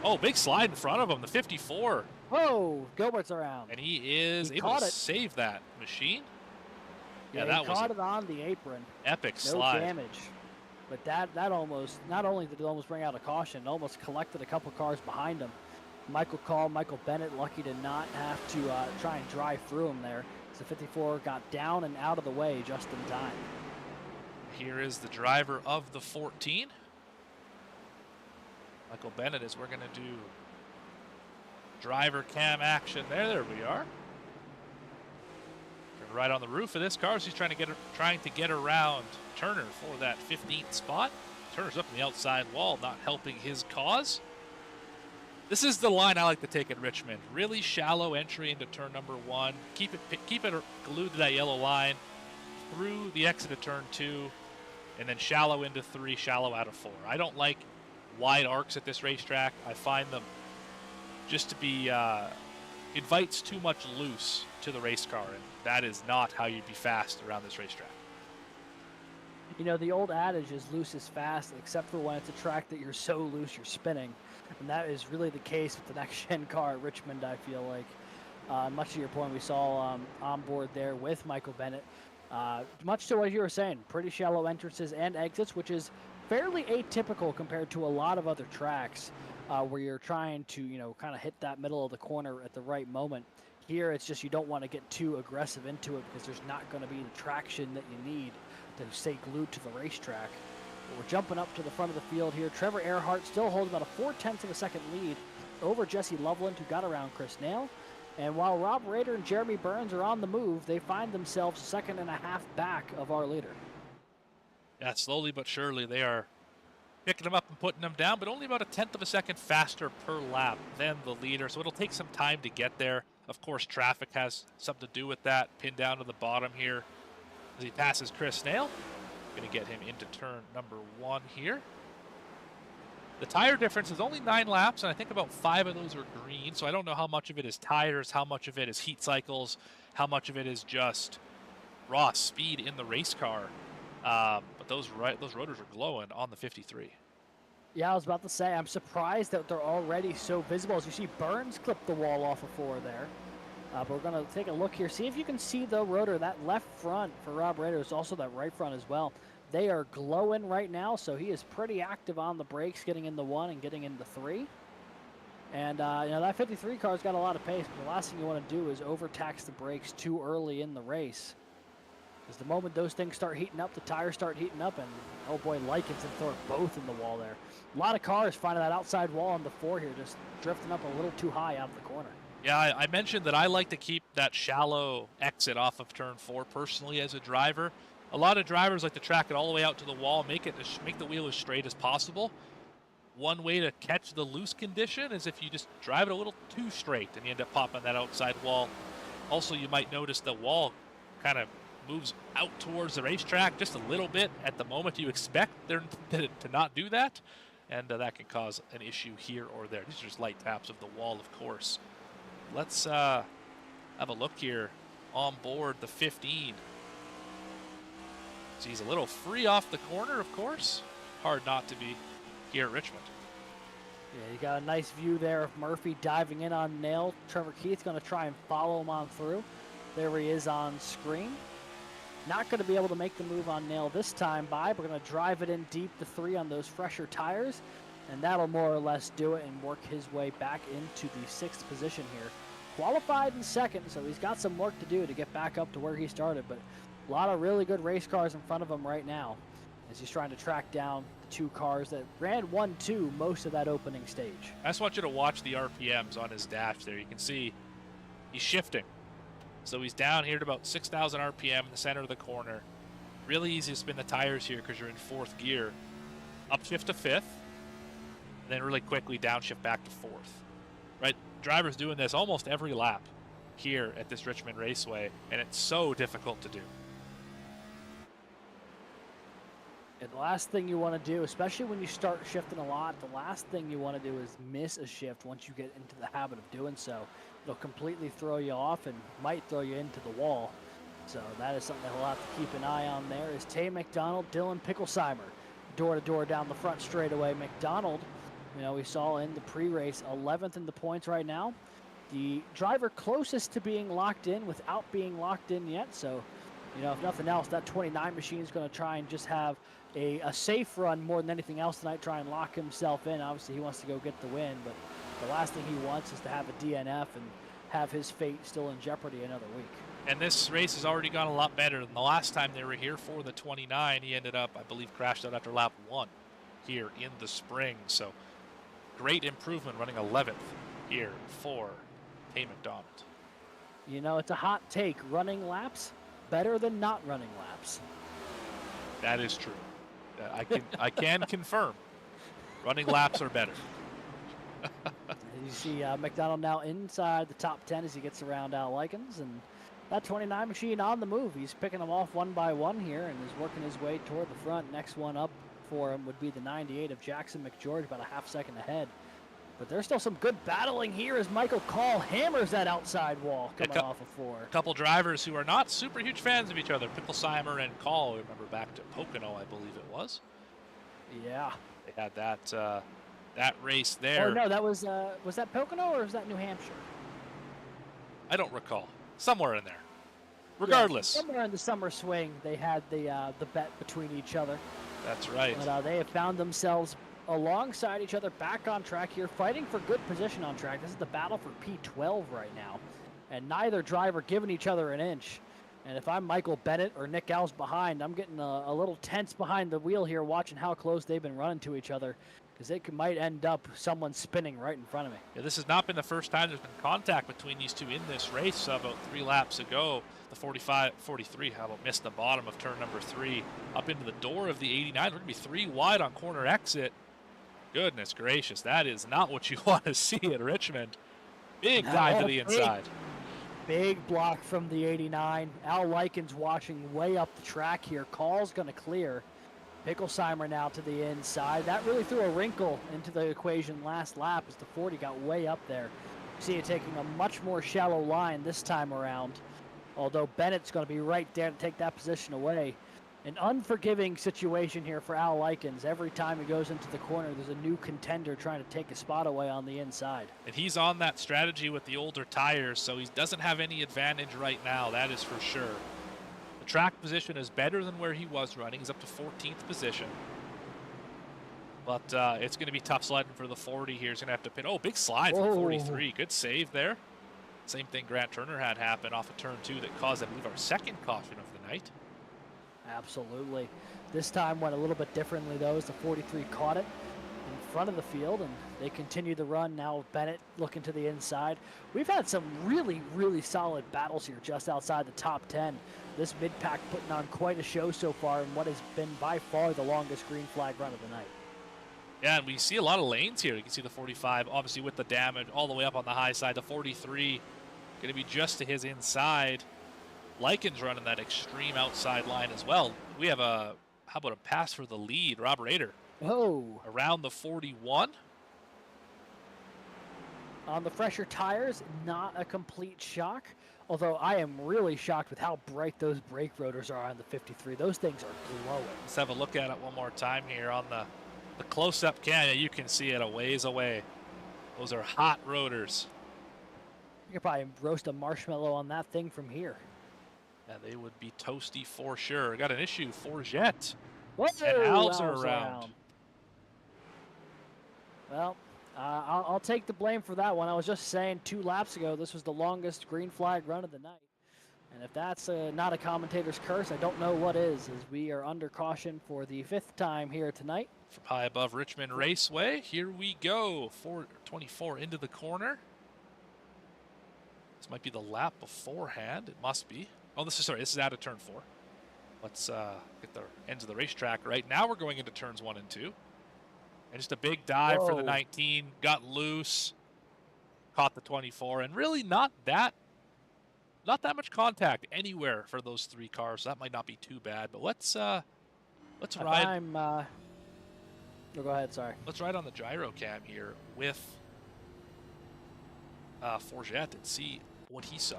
Oh, big slide in front of him, the 54. Whoa, Gilbert's around. And he is able to save that machine. Yeah, that he was caught it on the apron. Epic no slide. Damage. But that almost, not only did it almost bring out a caution, it almost collected a couple cars behind him. Michael Call, Michael Bennett, lucky to not have to try and drive through him there. So 54 got down and out of the way just in time. Here is the driver of the 14. Michael Bennett is we're going to do driver cam action there. There we are. Right on the roof of this car, so he's trying to get around Turner for that 15th spot. Turner's up in the outside wall, not helping his cause. This is the line I like to take at Richmond. Really shallow entry into turn number 1. Keep it glued to that yellow line through the exit of turn 2, and then shallow into 3, shallow out of 4. I don't like wide arcs at this racetrack. I find them just to be invites too much loose to the race car, and that is not how you'd be fast around this racetrack. You know, the old adage is loose is fast, except for when it's a track that you're so loose you're spinning. And that is really the case with the next-gen car at Richmond, I feel like. Much to your point, we saw on board there with Michael Bennett. Much to what you were saying, pretty shallow entrances and exits, which is fairly atypical compared to a lot of other tracks where you're trying to, you know, kind of hit that middle of the corner at the right moment. Here, it's just you don't want to get too aggressive into it because there's not going to be the traction that you need to stay glued to the racetrack. But we're jumping up to the front of the field here. Trevor Erhardt still holding about a 0.4 of a second lead over Jesse Loveland, who got around Chris Nail. And while Rob Rader and Jeremy Burns are on the move, they find themselves 1.5 seconds back of our leader. Yeah, slowly but surely they are picking them up and putting them down, but only about 1/10 of a second faster per lap than the leader. So it'll take some time to get there. Of course, traffic has something to do with that. Pinned down to the bottom here as he passes Chris Nail. Going to get him into turn number 1 here. The tire difference is only 9 laps, and I think about 5 of those are green. So I don't know how much of it is tires, how much of it is heat cycles, how much of it is just raw speed in the race car. But those rotors are glowing on the 53. Yeah, I was about to say, I'm surprised that they're already so visible. As you see, Burns clipped the wall off of 4 there. But we're going to take a look here. See if you can see the rotor. That left front for Rob Rader is also that right front as well. They are glowing right now, so he is pretty active on the brakes, getting into 1 and getting into 3. And, that 53 car's got a lot of pace, but the last thing you want to do is overtax the brakes too early in the race. Because the moment those things start heating up, the tires start heating up, and oh boy, Likens and Thorpe both in the wall there. A lot of cars finding that outside wall on the 4 here, just drifting up a little too high out of the corner. Yeah, I mentioned that I like to keep that shallow exit off of turn 4 personally as a driver. A lot of drivers like to track it all the way out to the wall, make the wheel as straight as possible. One way to catch the loose condition is if you just drive it a little too straight and you end up popping that outside wall. Also, you might notice the wall kind of moves out towards the racetrack just a little bit at the moment you expect them to not do that, and that can cause an issue here or there. These are just light taps of the wall, of course. Let's have a look here on board the 15. So he's a little free off the corner, of course. Hard not to be here at Richmond. Yeah, you got a nice view there of Murphy diving in on Nail. Trevor Keith's going to try and follow him on through. There he is on screen. Not going to be able to make the move on Nail this time by. We're going to drive it in deep to 3 on those fresher tires, and that'll more or less do it and work his way back into the 6th position here. Qualified in 2nd, so he's got some work to do to get back up to where he started, but a lot of really good race cars in front of him right now as he's trying to track down the 2 cars that ran 1-2 most of that opening stage. I just want you to watch the RPMs on his dash there. You can see he's shifting. So he's down here at about 6,000 RPM in the center of the corner. Really easy to spin the tires here because you're in 4th gear. Upshift to 5th, and then really quickly downshift back to 4th. Right? Drivers doing this almost every lap here at this Richmond Raceway, and it's so difficult to do. And the last thing you want to do, especially when you start shifting a lot, the last thing you want to do is miss a shift once you get into the habit of doing so. It'll completely throw you off and might throw you into the wall. So that is something that we'll have to keep an eye on there is Tay McDonald, Dylan Picklesheimer. Door-to-door down the front straightaway. McDonald, we saw in the pre-race, 11th in the points right now. The driver closest to being locked in without being locked in yet. So, if nothing else, that 29 machine is going to try and just have a safe run more than anything else tonight, try and lock himself in. Obviously, he wants to go get the win, but the last thing he wants is to have a DNF and have his fate still in jeopardy another week. And this race has already gone a lot better than the last time they were here for the 29. He ended up, I believe, crashed out after lap 1 here in the spring. So great improvement running 11th here for Tay McDonald. It's a hot take. Running laps better than not running laps. That is true. I can confirm. Running laps are better. You see McDonald now inside the top 10 as he gets around Al Likens, and that 29 machine on the move. He's picking them off one by one here and is working his way toward the front. Next one up for him would be the 98 of Jackson McGeorge, about a half second ahead. But there's still some good battling here as Michael Call hammers that outside wall coming off of 4. A couple drivers who are not super huge fans of each other, Picklesheimer and Call. Remember back to Pocono, I believe it was. Yeah. They had that race there. Oh, no, that was that Pocono or was that New Hampshire? I don't recall. Somewhere in there. Regardless. Yeah, somewhere in the summer swing, they had the bet between each other. That's right. But they have found themselves alongside each other, back on track here, fighting for good position on track. This is the battle for P12 right now. and neither driver giving each other an inch. And if I'm Michael Bennett or Nick Alves behind, I'm getting a little tense behind the wheel here watching how close they've been running to each other, because it might end up someone spinning right in front of me. Yeah, this has not been the first time there's been contact between these two in this race. About 3 laps ago, the 43, how about missed the bottom of turn number 3 up into the door of the 89. We're going to be 3 wide on corner exit. Goodness gracious, that is not what you want to see at Richmond. Big dive to the inside. Big block from the 89. Al Likens watching way up the track here. Call's going to clear. Picklesheimer now to the inside. That really threw a wrinkle into the equation last lap as the 40 got way up there. See it taking a much more shallow line this time around, although Bennett's going to be right there to take that position away. An unforgiving situation here for Al Likens. Every time he goes into the corner, there's a new contender trying to take a spot away on the inside. And he's on that strategy with the older tires, so he doesn't have any advantage right now, that is for sure. The track position is better than where he was running. He's up to 14th position. But it's going to be tough sledding for the 40 here. He's going to have to pit. Oh, big slide from 43. Good save there. Same thing Grant Turner had happen off of turn 2 that caused, I believe, our second caution of the night. Absolutely. This time went a little bit differently, though, as the 43 caught it in front of the field, and they continue the run. Now Bennett looking to the inside. We've had some really, really solid battles here just outside the top 10. This mid-pack putting on quite a show so far in what has been by far the longest green flag run of the night. Yeah, and we see a lot of lanes here. You can see the 45, obviously with the damage, all the way up on the high side. The 43 going to be just to his inside. Likens running that extreme outside line as well. We have how about a pass for the lead, Rob Rader. Oh. Around the 41. On the fresher tires, not a complete shock. Although I am really shocked with how bright those brake rotors are on the 53. Those things are glowing. Let's have a look at it one more time here on the close-up camera. You can see it a ways away. Those are hot rotors. You could probably roast a marshmallow on that thing from here. Yeah, they would be toasty for sure. Got an issue for Jet. Whoa, and Alves are around. Well, I'll take the blame for that one. I was just saying 2 laps ago this was the longest green flag run of the night. And if that's not a commentator's curse, I don't know what is, as we are under caution for the 5th time here tonight. From high above Richmond Raceway, here we go. 424 into the corner. This might be the lap beforehand. It must be. Oh, this is out of turn 4. Let's get the ends of the racetrack right. Now we're going into turns 1 and 2. And just a big dive for the 19. Got loose. Caught the 24. And really not that much contact anywhere for those 3 cars. So that might not be too bad. But let's ride. Go ahead, sorry. Let's ride on the gyro cam here with Forget and see what he saw.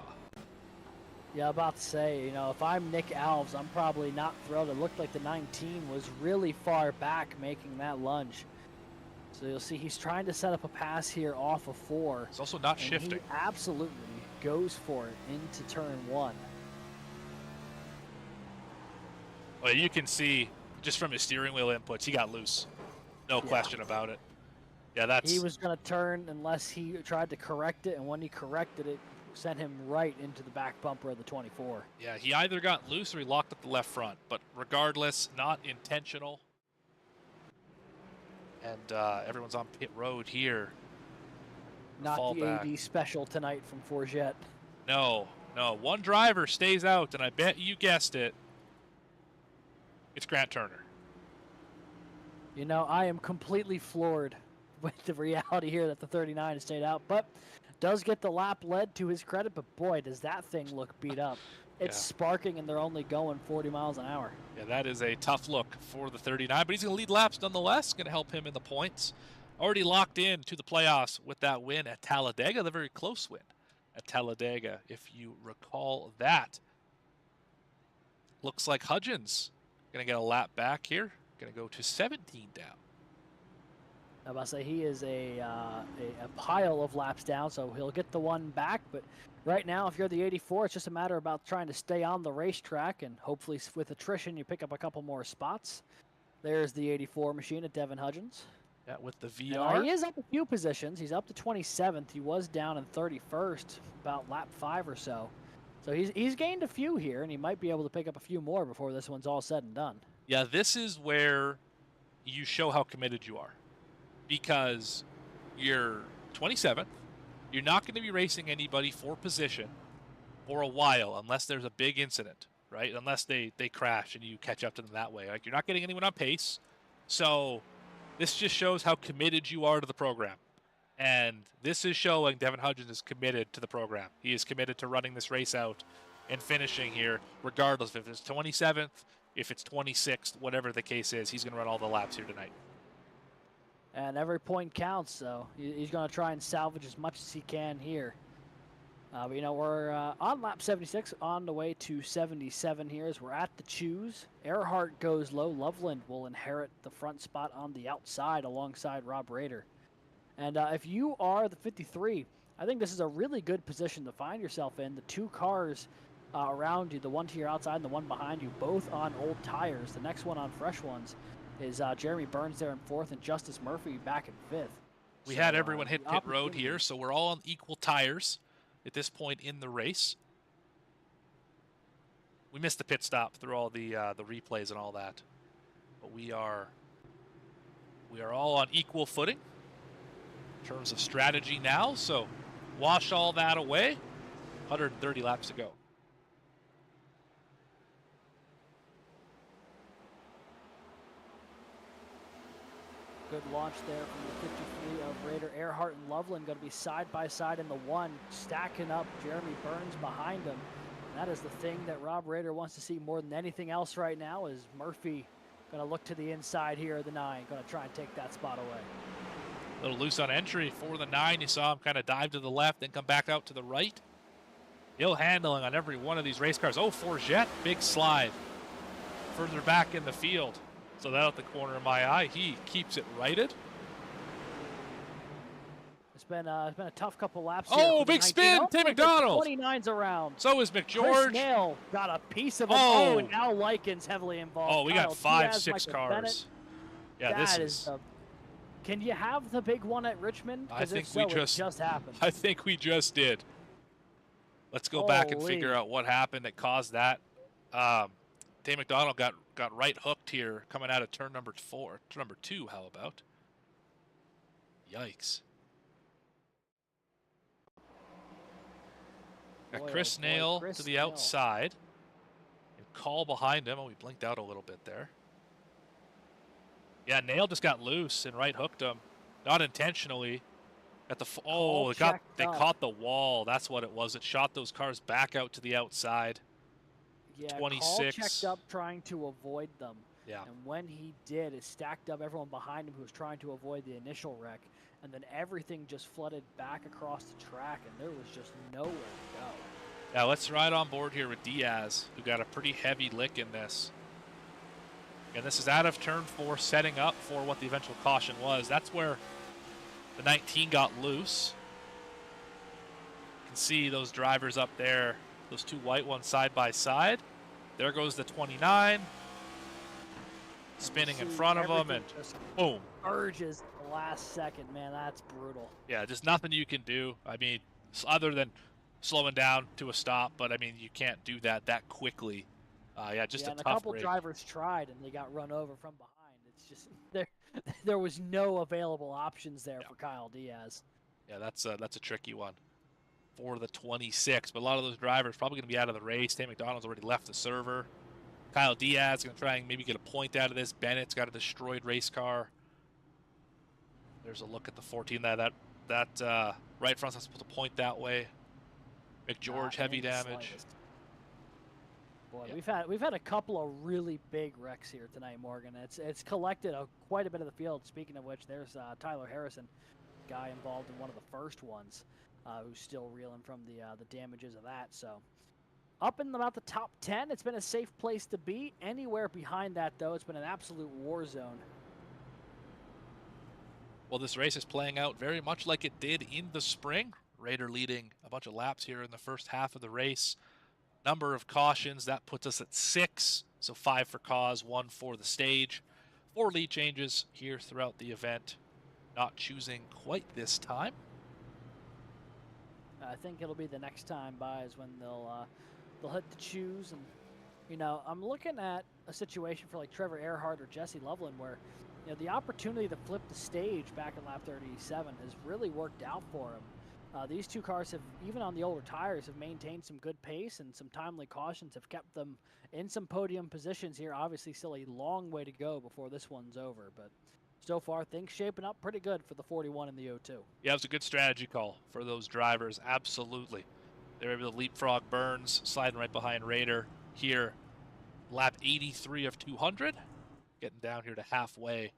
Yeah, about to say, if I'm Nick Alves, I'm probably not thrilled. It looked like the 19 was really far back making that lunge. So you'll see he's trying to set up a pass here off of 4. It's also not shifting. He absolutely goes for it into turn 1. Well, you can see just from his steering wheel inputs, he got loose. No question about it. Yeah, He was going to turn unless he tried to correct it, and when he corrected it, sent him right into the back bumper of the 24. Yeah, he either got loose or he locked up the left front, but regardless, not intentional. And everyone's on pit road here. Not the AD special tonight from Forget. No. One driver stays out, and I bet you guessed it. It's Grant Turner. I am completely floored with the reality here that the 39 has stayed out, but does get the lap led to his credit, but boy, does that thing look beat up. It's sparking, and they're only going 40 miles an hour. Yeah, that is a tough look for the 39, but he's going to lead laps nonetheless. Going to help him in the points. Already locked in to the playoffs with that win at Talladega, the very close win at Talladega, if you recall that. Looks like Hudgens going to get a lap back here. Going to go to 17 down. I was about to say he is a pile of laps down, so he'll get the one back. But right now, if you're the 84, it's just a matter about trying to stay on the racetrack, and hopefully with attrition, you pick up a couple more spots. There's the 84 machine at Devin Hudgens. Yeah, with the And, VR. he is up a few positions. He's up to 27th. He was down in 31st about lap 5 or so. So he's gained a few here, and he might be able to pick up a few more before this one's all said and done. Yeah, this is where you show how committed you are, because you're 27th. You're not going to be racing anybody for position for a while unless there's a big incident, right? Unless they crash and you catch up to them that way. Like, you're not getting anyone on pace. So this just shows how committed you are to the program. And this is showing Devin Hudgens is committed to the program. He is committed to running this race out and finishing here, regardless if it's 27th, if it's 26th, whatever the case is. He's going to run all the laps here tonight. And every point counts, so he's going to try and salvage as much as he can here. But, you know, we're on lap 76, on the way to 77 here as we're at the choose. Erhardt goes low. Loveland will inherit the front spot on the outside alongside Rob Rader. And if you are the 53, I think this is a really good position to find yourself in. The two cars around you, the one to your outside and the one behind you, both on old tires. The next one on fresh ones is Jeremy Burns there in 4th and Justice Murphy back in 5th. We had everyone hit pit road here, so we're all on equal tires at this point in the race. We missed the pit stop through all the replays and all that, but we are all on equal footing in terms of strategy now. So wash all that away. 130 laps to go. Good launch there from the 53 of Raider. Erhardt and Loveland going to be side by side in the 1, stacking up Jeremy Burns behind him. And that is the thing that Rob Raider wants to see more than anything else right now, is Murphy going to look to the inside here of the 9, going to try and take that spot away. A little loose on entry for the 9. You saw him kind of dive to the left, then come back out to the right. Ill handling on every one of these race cars. Oh, Forget, big slide further back in the field. So that out the corner of my eye. He keeps it righted. It's been a tough couple laps Oh, here for the big 19. spin, Oh, Tim McDonald. 29's around. So is Chris McGeorge. Nail got a piece of him. Oh. Oh, and now Likens heavily involved. Oh, we got Kyle 5, Diaz, 6 Michael cars. Bennett. Yeah, That this is. Can you have the big one at Richmond? I 'Cause think if so, we it just happened. I think we just did. Let's go back and figure Holy. out what happened that caused that. Dave McDonald got right hooked here coming out of turn number 2. How about? Yikes. Got Boy, Chris oh boy, Nail Chris to the Nail. outside. And Call behind him. Oh, we blinked out a little bit there. Yeah, Nail just got loose and right hooked him. Not intentionally. At the Call they checked up. caught the wall. That's what it was. It shot those cars back out to the outside. Yeah, 26. Call checked up trying to avoid them. Yeah. And when he did, it stacked up everyone behind him who was trying to avoid the initial wreck. And then everything just flooded back across the track, and there was just nowhere to go. Now let's ride on board here with Diaz, who got a pretty heavy lick in this. And this is out of turn 4, setting up for what the eventual caution was. That's where the 19 got loose. You can see those drivers up there, those two white ones side by side. There goes the 29, spinning in front of them, and boom. Urges the last second, man, that's brutal. Yeah, just nothing you can do. I mean, other than slowing down to a stop, but I mean, you can't do that quickly. Yeah, just and a a tough couple break. drivers tried, and they got run over from behind. It's just there was no available options there for Kyle Diaz. Yeah, that's a tricky one for the 26. But a lot of those drivers probably going to be out of the race. Tim McDonald's already left the server. Kyle Diaz going to try and maybe get a point out of this. Bennett's got a destroyed race car. There's a look at the 14. That right front's not supposed to point that way. McGeorge Not heavy in the damage. slightest. Boy, Yeah. we've had a couple of really big wrecks here tonight, Morgan. It's collected quite a bit of the field. Speaking of which, there's Tyler Harrison, guy involved in one of the first ones, who's still reeling from the damages of that. So up in about the top 10, it's been a safe place to be. Anywhere behind that, though, it's been an absolute war zone. Well, this race is playing out very much like it did in the spring. Raider leading a bunch of laps here in the first half of the race. Number of cautions, that puts us at 6. So 5 for cause, 1 for the stage. 4 lead changes here throughout the event. not choosing quite this time. I think it'll be the next time by is when they'll hit the choose. And I'm looking at a situation for like Trevor Erhardt or Jesse Loveland where the opportunity to flip the stage back in lap 37 has really worked out for him. These two cars have, even on the older tires, have maintained some good pace, and some timely cautions have kept them in some podium positions here. Obviously still a long way to go before this one's over, but so far things shaping up pretty good for the 41 and the 02. Yeah, it was a good strategy call for those drivers, absolutely. They were able to leapfrog Burns, sliding right behind Rader here. Lap 83 of 200, getting down here to halfway.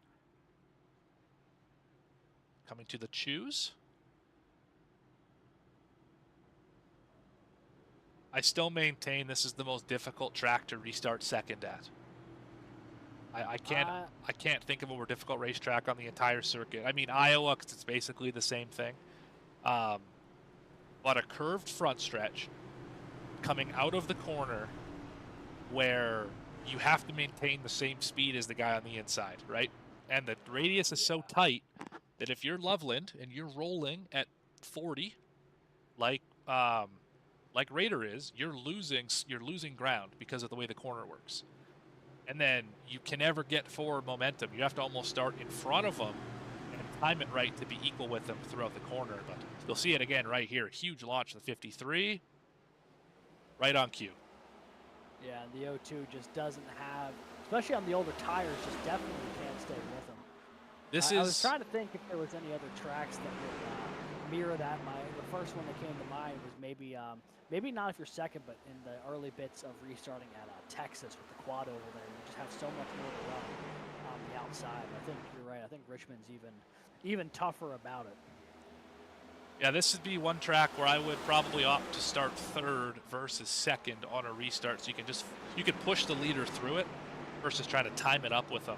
Coming to the choose. I still maintain this is the most difficult track to restart second at. I can't think of a more difficult racetrack on the entire circuit. I mean, Iowa, because it's basically the same thing. But a curved front stretch coming out of the corner where you have to maintain the same speed as the guy on the inside, right? And the radius is so tight that if you're Loveland and you're rolling at 40, like Rader is, you're losing ground because of the way the corner works. And then you can never get forward momentum. You have to almost start in front of them and time it right to be equal with them throughout the corner. But you'll see it again right here. Huge launch, the 53, right on cue. Yeah, and the 02 just doesn't have, especially on the older tires, just definitely can't stay with them. I was trying to think if there was any other tracks that would mirror that. The first one that came to mind was maybe not if you're second, but in the early bits of restarting at Texas with the quad over there. You just have so much more to run on the outside. I think you're right. I think Richmond's even tougher about it. Yeah, this would be one track where I would probably opt to start third versus second on a restart, so you can push the leader through it versus trying to time it up with them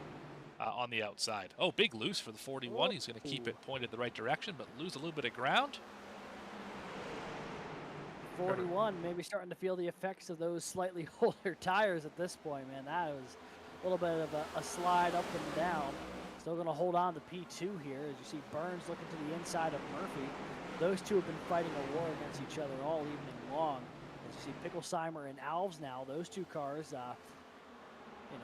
on the outside. Oh, big loose for the 41. He's going to keep it pointed the right direction, but lose a little bit of ground. 41 maybe starting to feel the effects of those slightly older tires at this point, man. That was a little bit of a slide up and down. Still going to hold on to P2 here as you see Burns looking to the inside of Murphy. Those two have been fighting a war against each other all evening long. As you see Picklesheimer and Alves now, those two cars,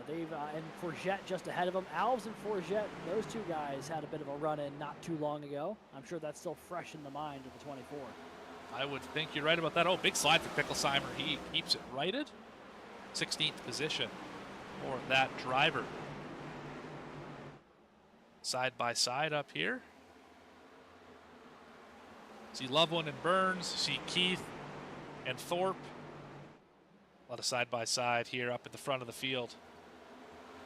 they've, and Forget just ahead of them. Alves and Forget, those two guys had a bit of a run-in not too long ago. I'm sure that's still fresh in the mind of the 24. I would think you're right about that. Oh, big slide for Picklesheimer. He keeps it righted. 16th position for that driver. Side by side up here. See Loveland and Burns. See Keith and Thorpe. A lot of side by side here up at the front of the field.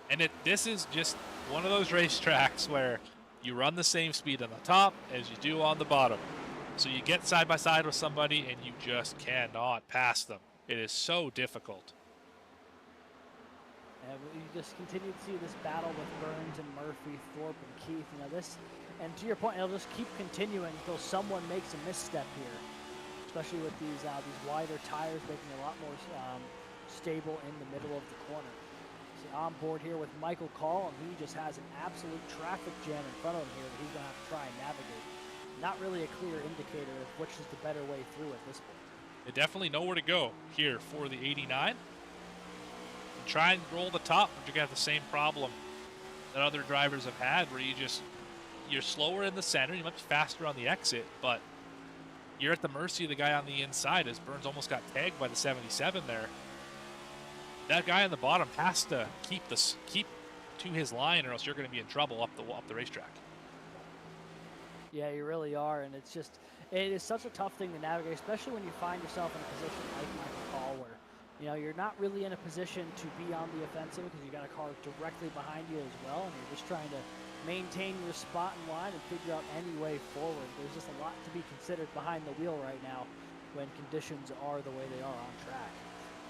And this is just one of those racetracks where you run the same speed on the top as you do on the bottom. So you get side by side with somebody and you just cannot pass them. It is so difficult. And you just continue to see this battle with Burns and Murphy, Thorpe and Keith. And to your point, it'll just keep continuing until someone makes a misstep here, especially with these wider tires making it a lot more stable in the middle of the corner. See on board here with Michael Call, and he just has an absolute traffic jam in front of him here that he's going to have to try and navigate. Not really a clear indicator of which is the better way through at this point. They definitely know where to go here for the 89. And try and roll the top, but you're going to have the same problem that other drivers have had, where you're slower in the center, you're much faster on the exit, but you're at the mercy of the guy on the inside, as Burns almost got tagged by the 77 there. That guy on the bottom has to keep to his line, or else you're going to be in trouble up the racetrack. Yeah, you really are, and it is such a tough thing to navigate, especially when you find yourself in a position like Michael Call, where you're not really in a position to be on the offensive because you got a car directly behind you as well, and you're just trying to maintain your spot in line and figure out any way forward. There's just a lot to be considered behind the wheel right now when conditions are the way they are on track.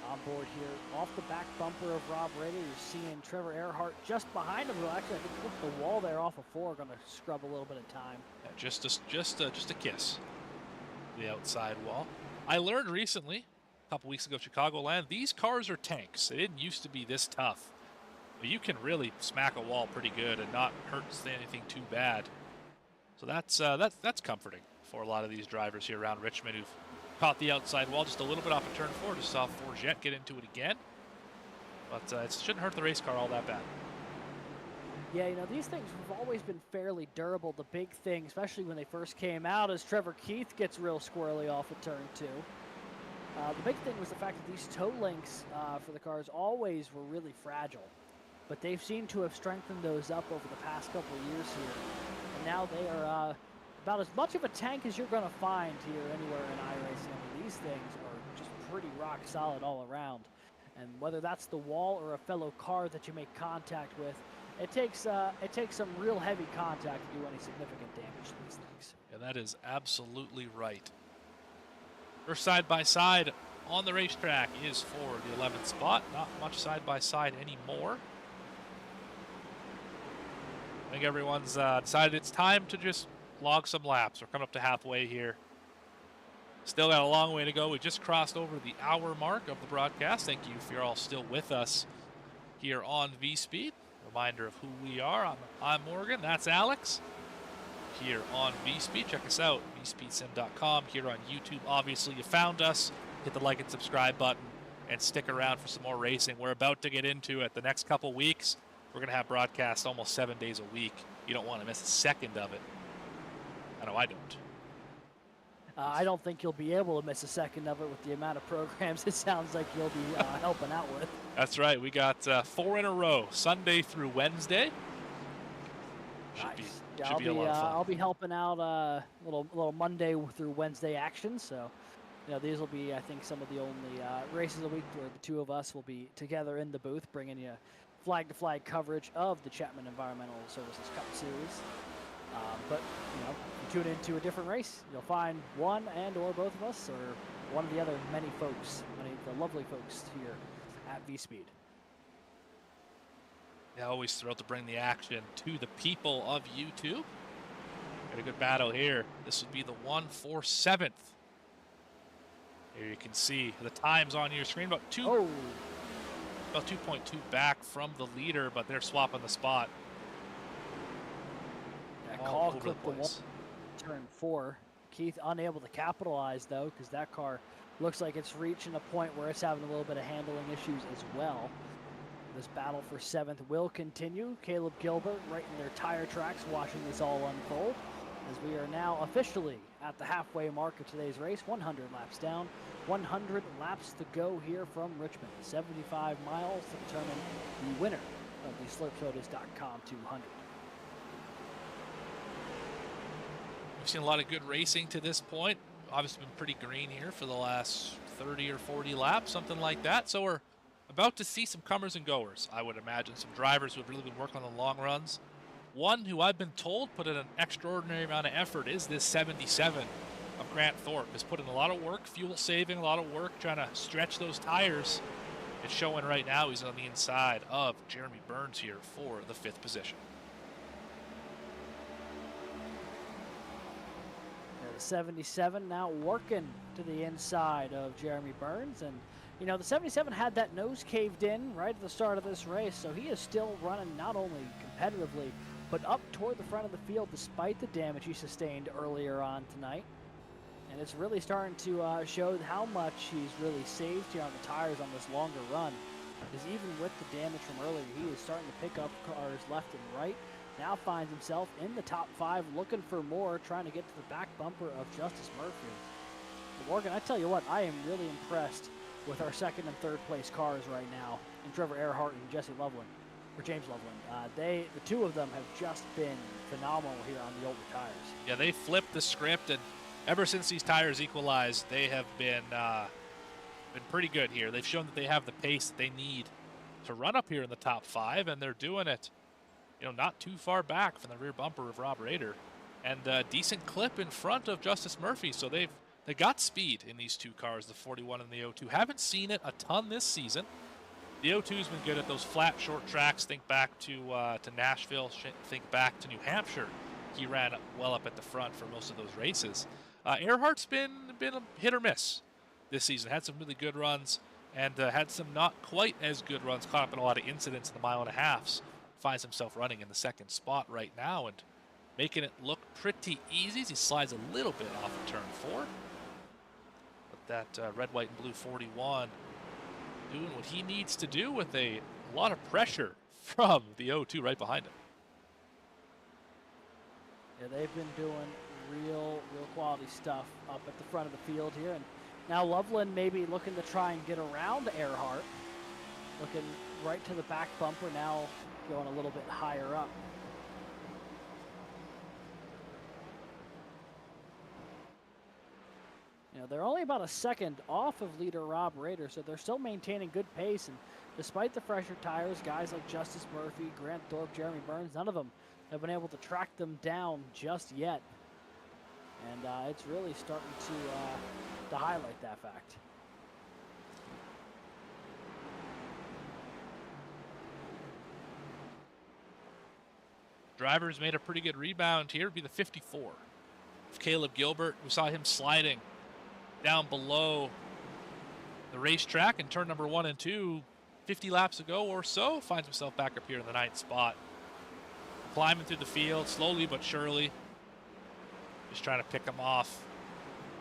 On board here, off the back bumper of Rob Rader, you're seeing Trevor Erhardt just behind him. Who actually, I think, the wall there off of 4 going to scrub a little bit of time. Yeah, just a kiss. The outside wall. I learned recently, a couple weeks ago, Chicagoland, these cars are tanks. They didn't used to be this tough. But you can really smack a wall pretty good and not hurt anything too bad. So that's comforting for a lot of these drivers here around Richmond who've caught the outside wall just a little bit off of turn 4. Just saw Forget get into it again. But it shouldn't hurt the race car all that bad. Yeah, these things have always been fairly durable. The big thing, especially when they first came out, is Trevor Keith gets real squirrely off of turn 2. The big thing was the fact that these toe links for the cars always were really fragile. But they've seemed to have strengthened those up over the past couple of years here. And now they are about as much of a tank as you're going to find here anywhere in iRacing. I mean, these things are just pretty rock solid all around. And whether that's the wall or a fellow car that you make contact with, it takes some real heavy contact to do any significant damage to these things. Yeah, that is absolutely right. First side-by-side on the racetrack is for the 11th spot. Not much side-by-side anymore. I think everyone's decided it's time to just log some laps. We're coming up to halfway here. Still got a long way to go. We just crossed over the hour mark of the broadcast. Thank you if you're all still with us here on V-Speed. Reminder of who we are. I'm Morgan. That's Alex. Here on V-Speed. Check us out, vspeedsim.com. Here on YouTube. Obviously, you found us. Hit the like and subscribe button and stick around for some more racing. We're about to get into it the next couple weeks. We're going to have broadcasts almost 7 days a week. You don't want to miss a second of it. I know I don't. I don't think you'll be able to miss a second of it with the amount of programs it sounds like you'll be helping out with. That's right. We got 4 in a row, Sunday through Wednesday. Should be a lot of fun. I'll be helping out little Monday through Wednesday action. So, these will be, I think, some of the only races a week where the two of us will be together in the booth, bringing you flag-to-flag coverage of the Chapman Environmental Services Cup Series. But, if you tune into a different race, you'll find one and or both of us or one of the other many of the lovely folks here at V-Speed. Yeah, always thrilled to bring the action to the people of YouTube. Got a good battle here. This would be the 1-4-7th. Here you can see the times on your screen. About 2.2 back from the leader, but they're swapping the spot. Call clipped the one turn 4. Keith unable to capitalize though, because that car looks like it's reaching a point where it's having a little bit of handling issues as well. This battle for 7th will continue. Caleb Gilbert right in their tire tracks watching this all unfold as we are now officially at the halfway mark of today's race. 100 laps down, 100 laps to go here from Richmond. 75 miles to determine the winner of the slurpsodas.com 200. We've seen a lot of good racing to this point. Obviously been pretty green here for the last 30 or 40 laps, something like that. So we're about to see some comers and goers, I would imagine. Some drivers who have really been working on the long runs. One who I've been told put in an extraordinary amount of effort is this 77 of Grant Thorpe. Has put in a lot of work, fuel saving, a lot of work, trying to stretch those tires. It's showing right now he's on the inside of Jeremy Burns here for the 5th position. 77 now working to the inside of Jeremy Burns, and the 77 had that nose caved in right at the start of this race, so he is still running not only competitively but up toward the front of the field despite the damage he sustained earlier on tonight. And it's really starting to show how much he's really saved here on the tires on this longer run, because even with the damage from earlier, he is starting to pick up cars left and right. Now finds himself in the top 5, looking for more, trying to get to the back bumper of Justice Murphy. But Morgan, I tell you what, I am really impressed with our 2nd and 3rd place cars right now, in Trevor Erhardt and James Loveland. The two of them have just been phenomenal here on the older tires. Yeah, they flipped the script, and ever since these tires equalized, they have been pretty good here. They've shown that they have the pace that they need to run up here in the top 5, and they're doing it not too far back from the rear bumper of Rob Rader, and a decent clip in front of Justice Murphy. So they got speed in these two cars, the 41 and the 02. Haven't seen it a ton this season. The 02's been good at those flat, short tracks. Think back to Nashville. Think back to New Hampshire. He ran well up at the front for most of those races. Erhardt's been a hit or miss this season. Had some really good runs and had some not quite as good runs. Caught up in a lot of incidents in the 1.5 miles. Finds himself running in the 2nd spot right now, and making it look pretty easy as he slides a little bit off of turn 4. But that red, white, and blue 41 doing what he needs to do with a lot of pressure from the 0-2 right behind him. Yeah, they've been doing real quality stuff up at the front of the field here. And now Loveland maybe looking to try and get around Erhardt. Looking right to the back bumper, now going a little bit higher up. You know, they're only about a second off of leader Rob Rader, so they're still maintaining good pace. And despite the fresher tires, guys like Justice Murphy, Grant Thorpe, Jeremy Burns, none of them have been able to track them down just yet. And it's really starting to highlight that fact. Drivers made a pretty good rebound here. It'd be the 54 of Caleb Gilbert. We saw him sliding down below the racetrack in turn number 1 and 2 50 laps ago or so. Finds himself back up here in the 9th spot. Climbing through the field slowly but surely. Just trying to pick them off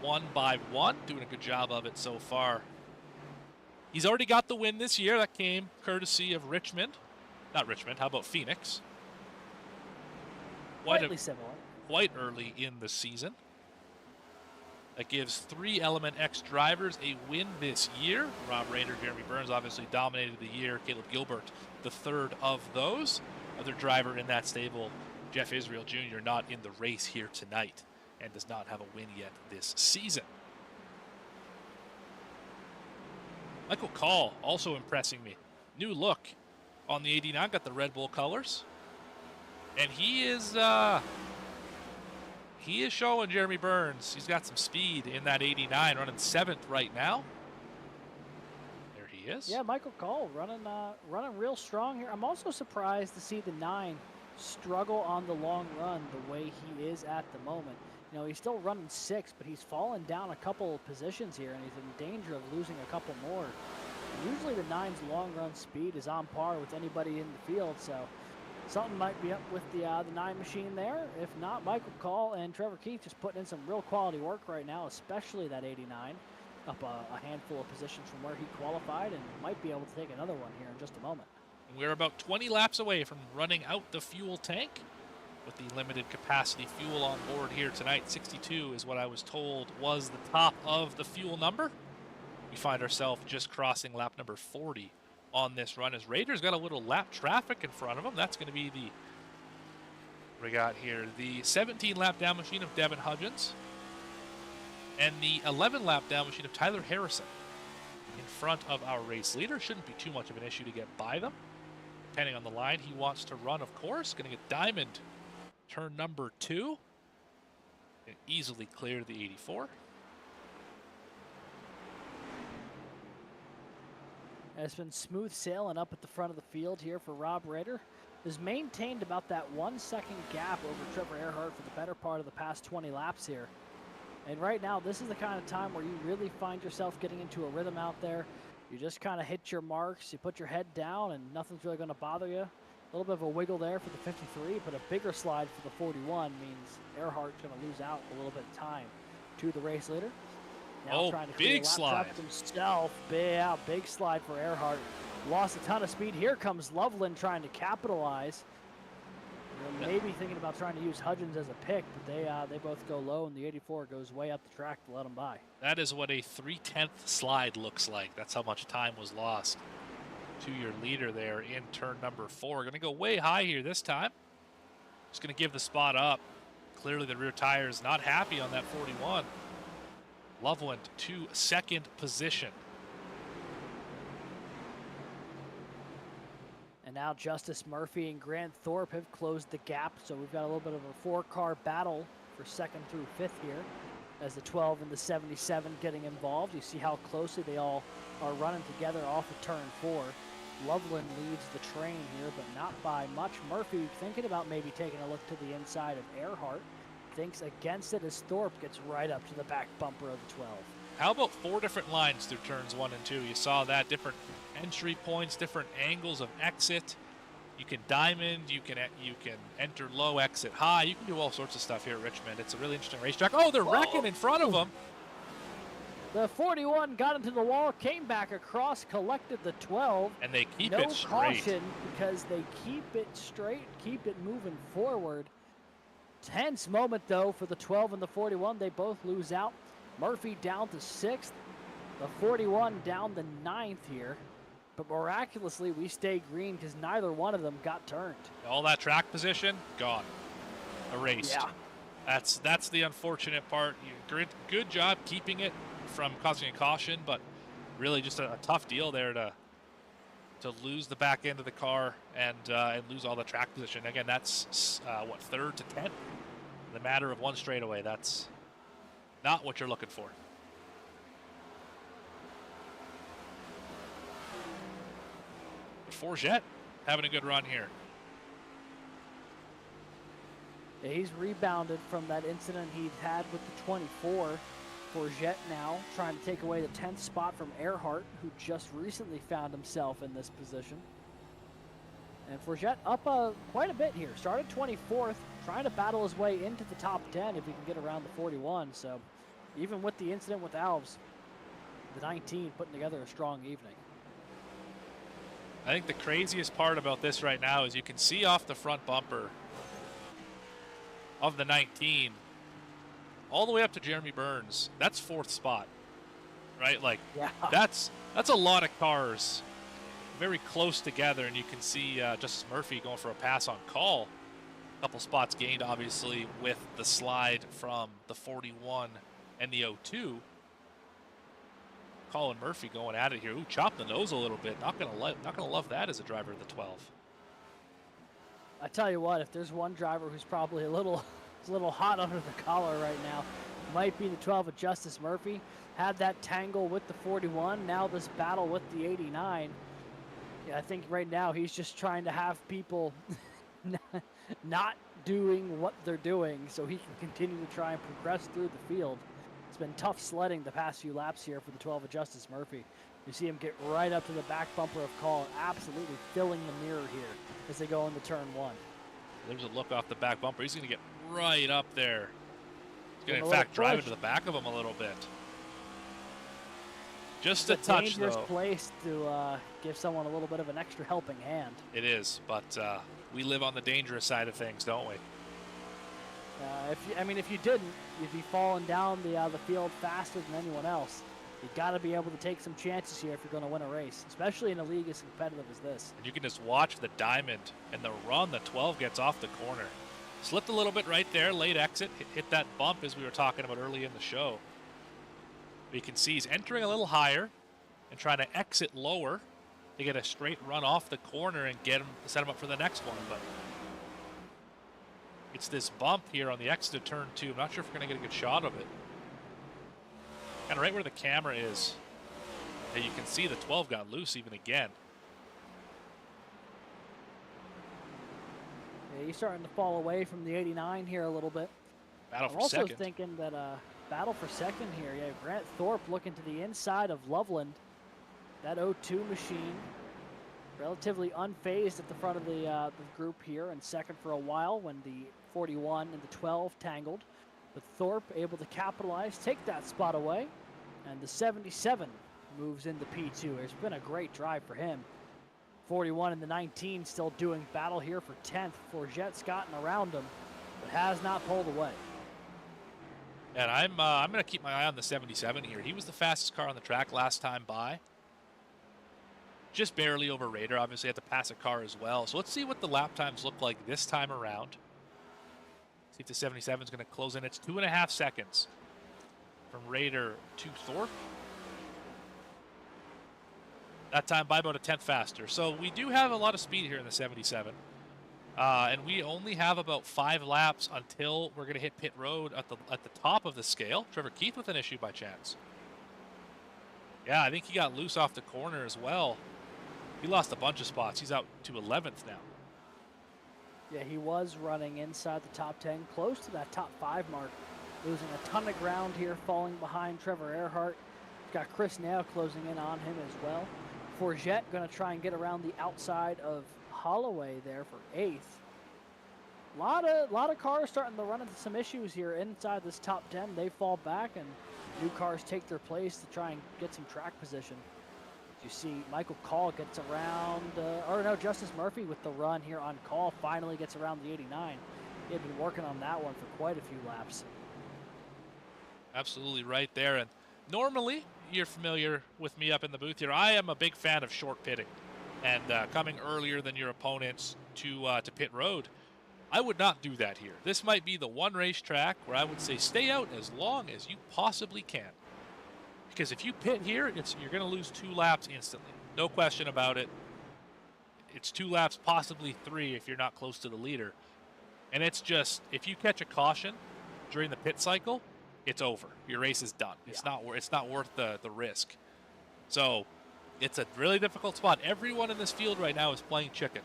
one by one. Doing a good job of it so far. He's already got the win this year. That came courtesy of Richmond. Not Richmond, how about Phoenix? Slightly similar. Quite early in the season. That gives 3 Element X drivers a win this year. Rob Rader, Jeremy Burns obviously dominated the year. Caleb Gilbert, the third of those. Other driver in that stable, Jeff Israel Jr., not in the race here tonight and does not have a win yet this season. Michael Call also impressing me. New look on the 89, got the Red Bull colors. And he is showing Jeremy Burns. He's got some speed in that 89, running 7th right now. There he is. Yeah, Michael Cole running real strong here. I'm also surprised to see the 9 struggle on the long run the way he is at the moment. You know, he's still running 6, but he's fallen down a couple of positions here, and he's in danger of losing a couple more. And usually the 9's long run speed is on par with anybody in the field, so something might be up with the 9 machine there. If not, Michael Call and Trevor Keith just putting in some real quality work right now, especially that 89, up a handful of positions from where he qualified, and might be able to take another one here in just a moment. We're about 20 laps away from running out the fuel tank with the limited capacity fuel on board here tonight. 62 is what I was told was the top of the fuel number. We find ourselves just crossing lap number 40 on this run as Raiders got a little lap traffic in front of them. That's going to be we got here the 17 lap down machine of Devin Hudgens and the 11 lap down machine of Tyler Harrison in front of our race leader. Shouldn't be too much of an issue to get by them, depending on the line he wants to run, of course. Going to get diamond turn number 2 and easily clear the 84. And it's been smooth sailing up at the front of the field here for Rob Rader. Has maintained about that 1 second gap over Trevor Erhardt for the better part of the past 20 laps here. And right now, this is the kind of time where you really find yourself getting into a rhythm out there. You just kind of hit your marks, you put your head down, and nothing's really going to bother you. A little bit of a wiggle there for the 53, but a bigger slide for the 41 means Erhardt's going to lose out a little bit of time to the race leader. Now trying to big slide himself. Big slide for Erhardt. Lost a ton of speed. Here comes Loveland trying to capitalize. They're maybe thinking about trying to use Hudgens as a pick, but they both go low, and the 84 goes way up the track to let them by. That is what a 3/10 slide looks like. That's how much time was lost to your leader there in turn number 4. Going to go way high here this time. Just going to give the spot up. Clearly the rear tire is not happy on that 41. Loveland to 2nd position. And now Justice Murphy and Grant Thorpe have closed the gap, so we've got a little bit of a 4-car battle for 2nd through 5th here as the 12 and the 77 getting involved. You see how closely they all are running together off of turn 4. Loveland leads the train here, but not by much. Murphy thinking about maybe taking a look to the inside of Erhardt. Thinks against it as Thorpe gets right up to the back bumper of the 12. How about 4 different lines through turns 1 and 2? You saw that, different entry points, different angles of exit. You can diamond, you can enter low, exit high. You can do all sorts of stuff here at Richmond. It's a really interesting racetrack. Oh, they're wrecking in front of them. The 41 got into the wall, came back across, collected the 12. And they keep no it straight. caution because they keep it straight, keep it moving forward. Tense moment, though, for the 12 and the 41. They both lose out. Murphy down to 6th. The 41 down to 9th here. But miraculously, we stay green because neither one of them got turned. All that track position, gone. Erased. Yeah. That's the unfortunate part. Good job keeping it from causing a caution, but really just a tough deal there to lose the back end of the car and lose all the track position. Again, that's what, 3rd to 10th? In the matter of one straightaway. That's not what you're looking for. Forget having a good run here. Yeah, he's rebounded from that incident he had with the 24. Forget now trying to take away the 10th spot from Erhardt, who just recently found himself in this position. And Forget up quite a bit here. Started 24th, trying to battle his way into the top 10 if he can get around the 41. So even with the incident with Alves, the 19 putting together a strong evening. I think the craziest part about this right now is you can see off the front bumper of the 19 all the way up to Jeremy Burns. That's 4th spot, right? Like, yeah. that's a lot of cars very close together, and you can see Justice Murphy going for a pass on call. A couple spots gained, obviously, with the slide from the 41 and the 02. Colin Murphy going at it here. Ooh, chopped the nose a little bit. Not gonna love that as a driver of the 12. I tell you what, if there's one driver who's probably a little hot under the collar right now, it might be the 12 of Justice Murphy. Had that tangle with the 41, now this battle with the 89. Yeah, I think right now he's just trying to have people not doing what they're doing so he can continue to try and progress through the field. It's been tough sledding the past few laps here for the 12 of Justice Murphy. You see him get right up to the back bumper of call, absolutely filling the mirror here as they go into turn 1. There's a look off the back bumper. He's going to get right up there. He's going to, in fact, push. drive into the back of him a little bit. Just It's a touch, dangerous though. place to give someone a little bit of an extra helping hand. It is, but we live on the dangerous side of things, don't we? If you didn't, you'd be falling down the field faster than anyone else. You've got to be able to take some chances here if you're going to win a race, especially in a league as competitive as this. And you can just watch the diamond and the run the 12 gets off the corner. Slipped a little bit right there, late exit, hit that bump as we were talking about early in the show. But you can see he's entering a little higher and trying to exit lower to get a straight run off the corner and set him up for the next one. But it's this bump here on the exit of turn 2. I'm not sure if we're going to get a good shot of it. Kind of right where the camera is. And you can see the 12 got loose even again. Yeah, he's starting to fall away from the 89 here a little bit. Battle I'm for also second. thinking that battle for second here. Yeah, Grant Thorpe looking to the inside of Loveland. That 02 machine relatively unfazed at the front of the group here, and second for a while when the 41 and the 12 tangled. But Thorpe able to capitalize, take that spot away, and the 77 moves into P2. It's been a great drive for him. 41 and the 19 still doing battle here for 10th. Forget's gotten around him, but has not pulled away. And I'm going to keep my eye on the 77 here. He was the fastest car on the track last time by. Just barely over Raider. Obviously had to pass a car as well. So let's see what the lap times look like this time around. See if the 77 is going to close in. It's 2.5 seconds from Raider to Thorpe. That time by about a 10th faster. So we do have a lot of speed here in the 77. And we only have about 5 laps until we're going to hit pit road at the top of the scale. Trevor Keith with an issue by chance. Yeah, I think he got loose off the corner as well. He lost a bunch of spots. He's out to 11th now. Yeah, he was running inside the top 10, close to that top 5 mark. Losing a ton of ground here, falling behind Trevor Erhardt. Got Chris Nail closing in on him as well. Forget going to try and get around the outside of Holloway there for 8th. Lot of cars starting to run into some issues here inside this top 10. They fall back and new cars take their place to try and get some track position. You see Michael Call gets around, Justice Murphy with the run here on Call finally gets around the 89. He had been working on that one for quite a few laps. Absolutely right there. And normally, you're familiar with me up in the booth here. I am a big fan of short pitting and coming earlier than your opponents to pit road. I would not do that here. This might be the one racetrack where I would say stay out as long as you possibly can. Because if you pit here, you're going to lose 2 laps instantly. No question about it. It's 2 laps, possibly 3 if you're not close to the leader. And it's just, if you catch a caution during the pit cycle, it's over. Your race is done. It's not worth the risk. So it's a really difficult spot. Everyone in this field right now is playing chicken.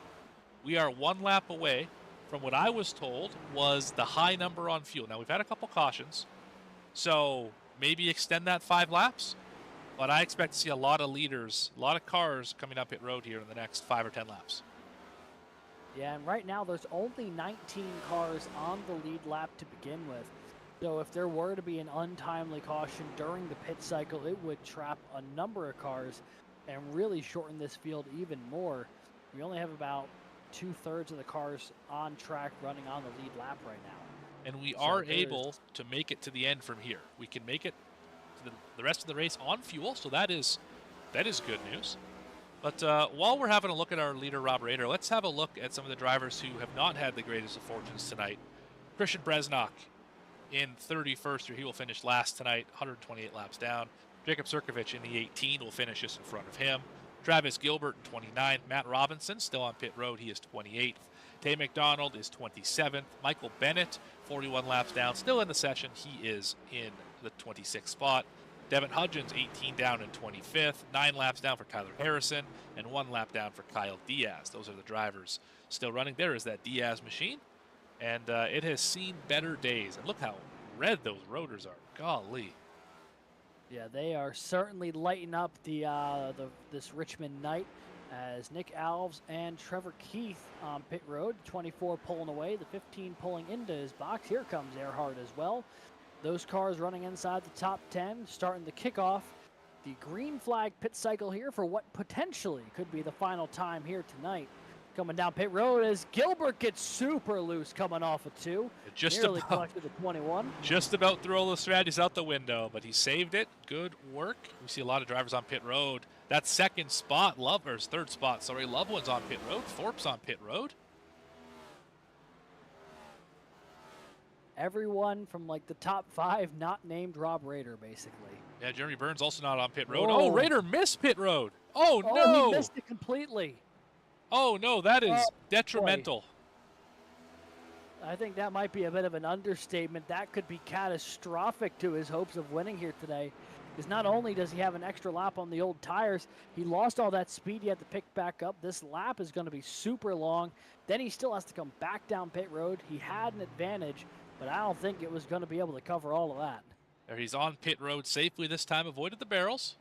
We are 1 lap away from what I was told was the high number on fuel. Now, we've had a couple cautions, so maybe extend that 5 laps, but I expect to see a lot of leaders, a lot of cars coming up pit road here in the next 5 or 10 laps. Yeah, and right now there's only 19 cars on the lead lap to begin with. So if there were to be an untimely caution during the pit cycle, it would trap a number of cars and really shorten this field even more. We only have about 2/3 of the cars on track running on the lead lap right now. And we are able to make it to the end from here. We can make it to the rest of the race on fuel, so that is good news. But while we're having a look at our leader, Rob Rader, let's have a look at some of the drivers who have not had the greatest of fortunes tonight. Christian Bresnock in 31st, or he will finish last tonight, 128 laps down. Jacob Sirkovich in the 18 will finish just in front of him. Travis Gilbert in 29. Matt Robinson still on pit road. He is 28th. Tay McDonald is 27th. Michael Bennett, 41 laps down, still in the session. He is in the 26th spot. Devin Hudgens, 18 down in 25th. 9 laps down for Tyler Harrison, and 1 lap down for Kyle Diaz. Those are the drivers still running. There is that Diaz machine, and it has seen better days. And look how red those rotors are. Golly. Yeah, they are certainly lighting up this Richmond night as Nick Alves and Trevor Keith on pit road. 24 pulling away, the 15 pulling into his box. Here comes Erhardt as well. Those cars running inside the top 10, starting to kick off the green flag pit cycle here for what potentially could be the final time here tonight. Coming down pit road as Gilbert gets super loose coming off of 2. Nearly collected the 21. Just about threw all those strategies out the window, but he saved it. Good work. We see a lot of drivers on pit road. That second spot, third spot, sorry, Loveland's on pit road. Thorpe's on pit road. Everyone from like the top 5 not named Rob Rader, basically. Yeah, Jeremy Burns also not on pit road. Whoa. Oh, Rader missed pit road. Oh, no. He missed it completely. Oh, no, that is detrimental. Boy. I think that might be a bit of an understatement. That could be catastrophic to his hopes of winning here today. Because not only does he have an extra lap on the old tires, he lost all that speed he had to pick back up. This lap is going to be super long. Then he still has to come back down pit road. He had an advantage, but I don't think it was going to be able to cover all of that. There, he's on pit road safely this time, avoided the barrels.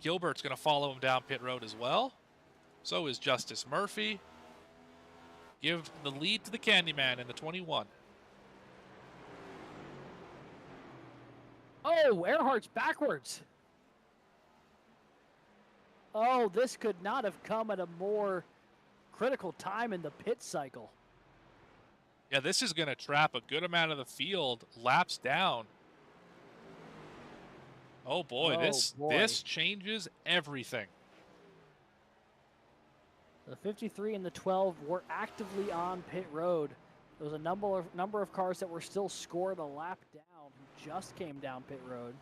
Gilbert's going to follow him down pit road as well. So is Justice Murphy. Give the lead to the Candyman in the 21. Oh, Erhardt's backwards. Oh, this could not have come at a more critical time in the pit cycle. Yeah, this is going to trap a good amount of the field laps down. Oh boy, this changes everything. The 53 and the 12 were actively on pit road. There was a number of cars that were still scored a lap down who just came down pit road.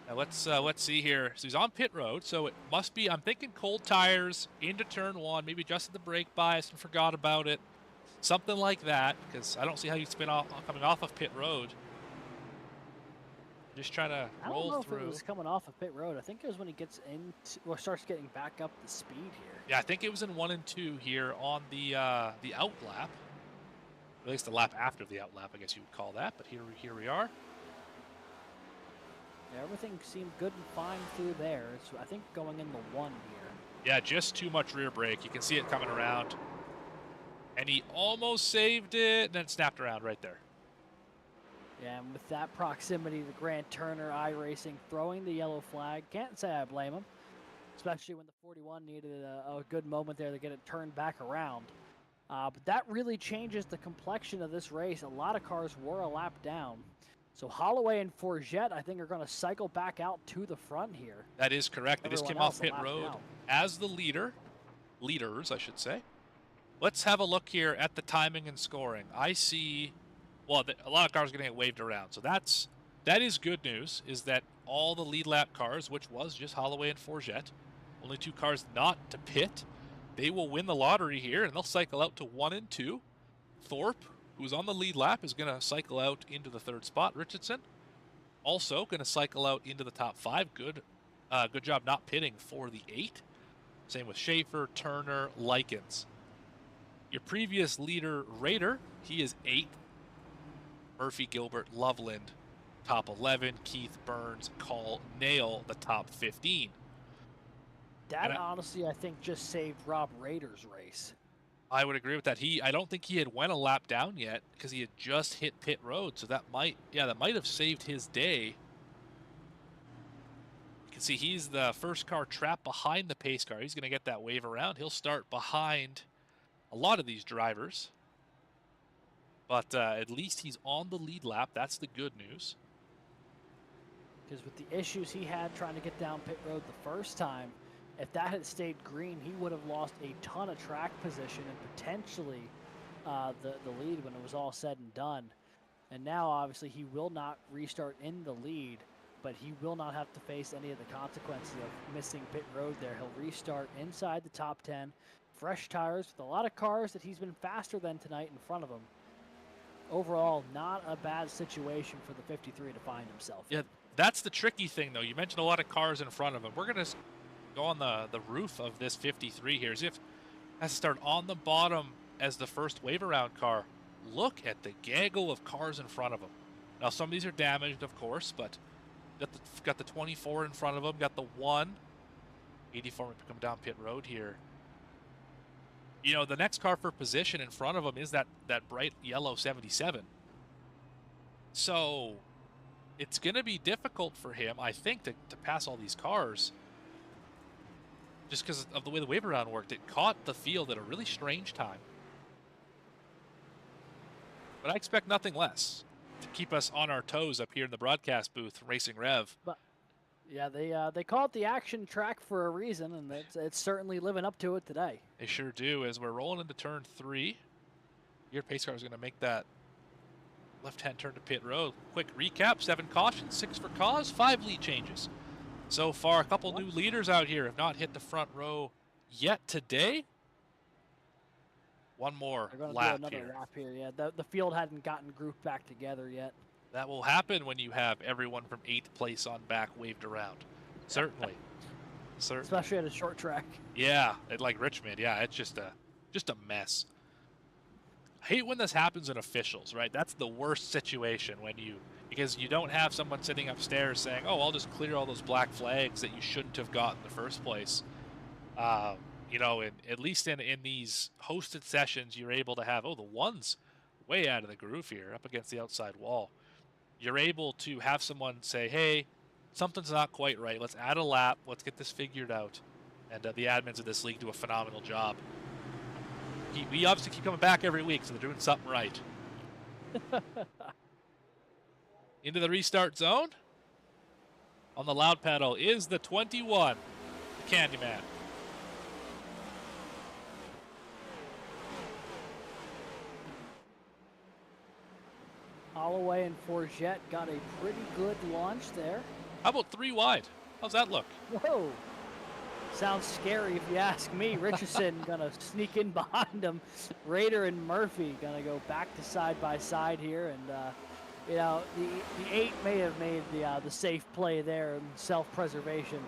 Now let's see here. So he's on pit road, so it must be, I'm thinking cold tires into turn 1, maybe adjusted the brake bias and forgot about it. Something like that, because I don't see how you spin off coming off of pit road. Just trying to roll through. I don't know if it was coming off of pit road. I think it was when he gets into, or starts getting back up the speed here. Yeah, I think it was in 1 and 2 here on the out lap. Or at least the lap after the out lap, I guess you would call that. But here we are. Everything seemed good and fine through there. So I think going in the 1 here. Yeah, just too much rear brake. You can see it coming around. And he almost saved it, and then snapped around right there. Yeah, and with that proximity to Grant Turner, iRacing throwing the yellow flag. Can't say I blame him, especially when the 41 needed a good moment there to get it turned back around. But that really changes the complexion of this race. A lot of cars were a lap down. So Holloway and Forget, I think, are going to cycle back out to the front here. That is correct. They just Everyone came off else a pit lap road down. as the leaders, I should say. Let's have a look here at the timing and scoring. I see, well, a lot of cars are going to get waved around. So that is good news, is that all the lead lap cars, which was just Holloway and Forget, only 2 cars not to pit, they will win the lottery here, and they'll cycle out to 1 and 2. Thorpe, who's on the lead lap, is going to cycle out into the 3rd spot. Richardson also going to cycle out into the top 5. Good job not pitting for the 8. Same with Schaefer, Turner, Likens. Your previous leader, Rader, he is 8th. Murphy, Gilbert, Loveland, top 11. Keith, Burns, Call, Nail, the top 15. That honestly, I think, just saved Rob Rader's race. I would agree with that. I don't think he had went a lap down yet because he had just hit pit road, so that might have saved his day. You can see he's the first car trapped behind the pace car. He's going to get that wave around. He'll start behind a lot of these drivers, but at least he's on the lead lap. That's the good news. Because with the issues he had trying to get down pit road the first time, if that had stayed green, he would have lost a ton of track position and potentially the lead when it was all said and done. And now, obviously, he will not restart in the lead, but he will not have to face any of the consequences of missing pit road there. He'll restart inside the top 10, fresh tires with a lot of cars that he's been faster than tonight in front of him. Overall, not a bad situation for the 53 to find himself in. Yeah, that's the tricky thing, though. You mentioned a lot of cars in front of him. We're going to go on the roof of this 53 here. As if has to start on the bottom as the first wave around car. Look at the gaggle of cars in front of him. Now some of these are damaged, of course, but got the 24 in front of him, got the 1. 84 might come down pit road here. You know, the next car for position in front of him is that bright yellow 77. So it's going to be difficult for him, I think, to pass all these cars. Just because of the way the wave around worked, it caught the field at a really strange time. But I expect nothing less to keep us on our toes up here in the broadcast booth from Racing Rev. But yeah, they call it the action track for a reason, and it's certainly living up to it today. They sure do. As we're rolling into turn 3, your pace car is going to make that left-hand turn to pit road. Quick recap: 7 cautions, 6 for cause, 5 lead changes. So far, a couple new leaders out here have not hit the front row yet today. One more They're going to lap do another here. lap here. Yeah, the field hadn't gotten grouped back together yet. That will happen when you have everyone from 8th place on back waved around. Certainly. Certainly. Especially at a short track. Yeah, like Richmond. Yeah, it's just a mess. I hate when this happens in officials, right? That's the worst situation because you don't have someone sitting upstairs saying, "Oh, I'll just clear all those black flags that you shouldn't have got in the first place." You know, at least in these hosted sessions, you're able to have, the 1's way out of the groove here, up against the outside wall. You're able to have someone say, "Hey, something's not quite right. Let's add a lap. Let's get this figured out." And the admins of this league do a phenomenal job. We obviously keep coming back every week, so they're doing something right. Into the restart zone. On the loud pedal is the 21, the Candyman. Holloway and Forget got a pretty good launch there. How about 3 wide? How's that look? Whoa. Sounds scary if you ask me. Richardson gonna sneak in behind him. Rader and Murphy gonna go back to side by side here, and you know, the 8 may have made the safe play there in self-preservation.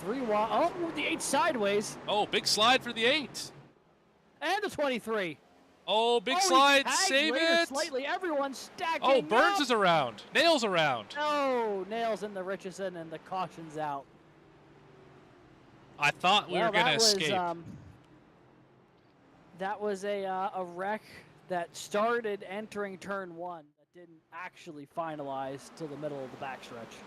3 wide. Oh, the 8 sideways. Oh, big slide for the 8. And the 23. Oh, big he slide, tagged save later it. Slightly, everyone's stacking. Oh, Burns up. is around. Nails around. No, Nails in the Richardson and the caution's out. I thought we were going to escape. That was a wreck that started entering turn 1 that didn't actually finalize till the middle of the backstretch.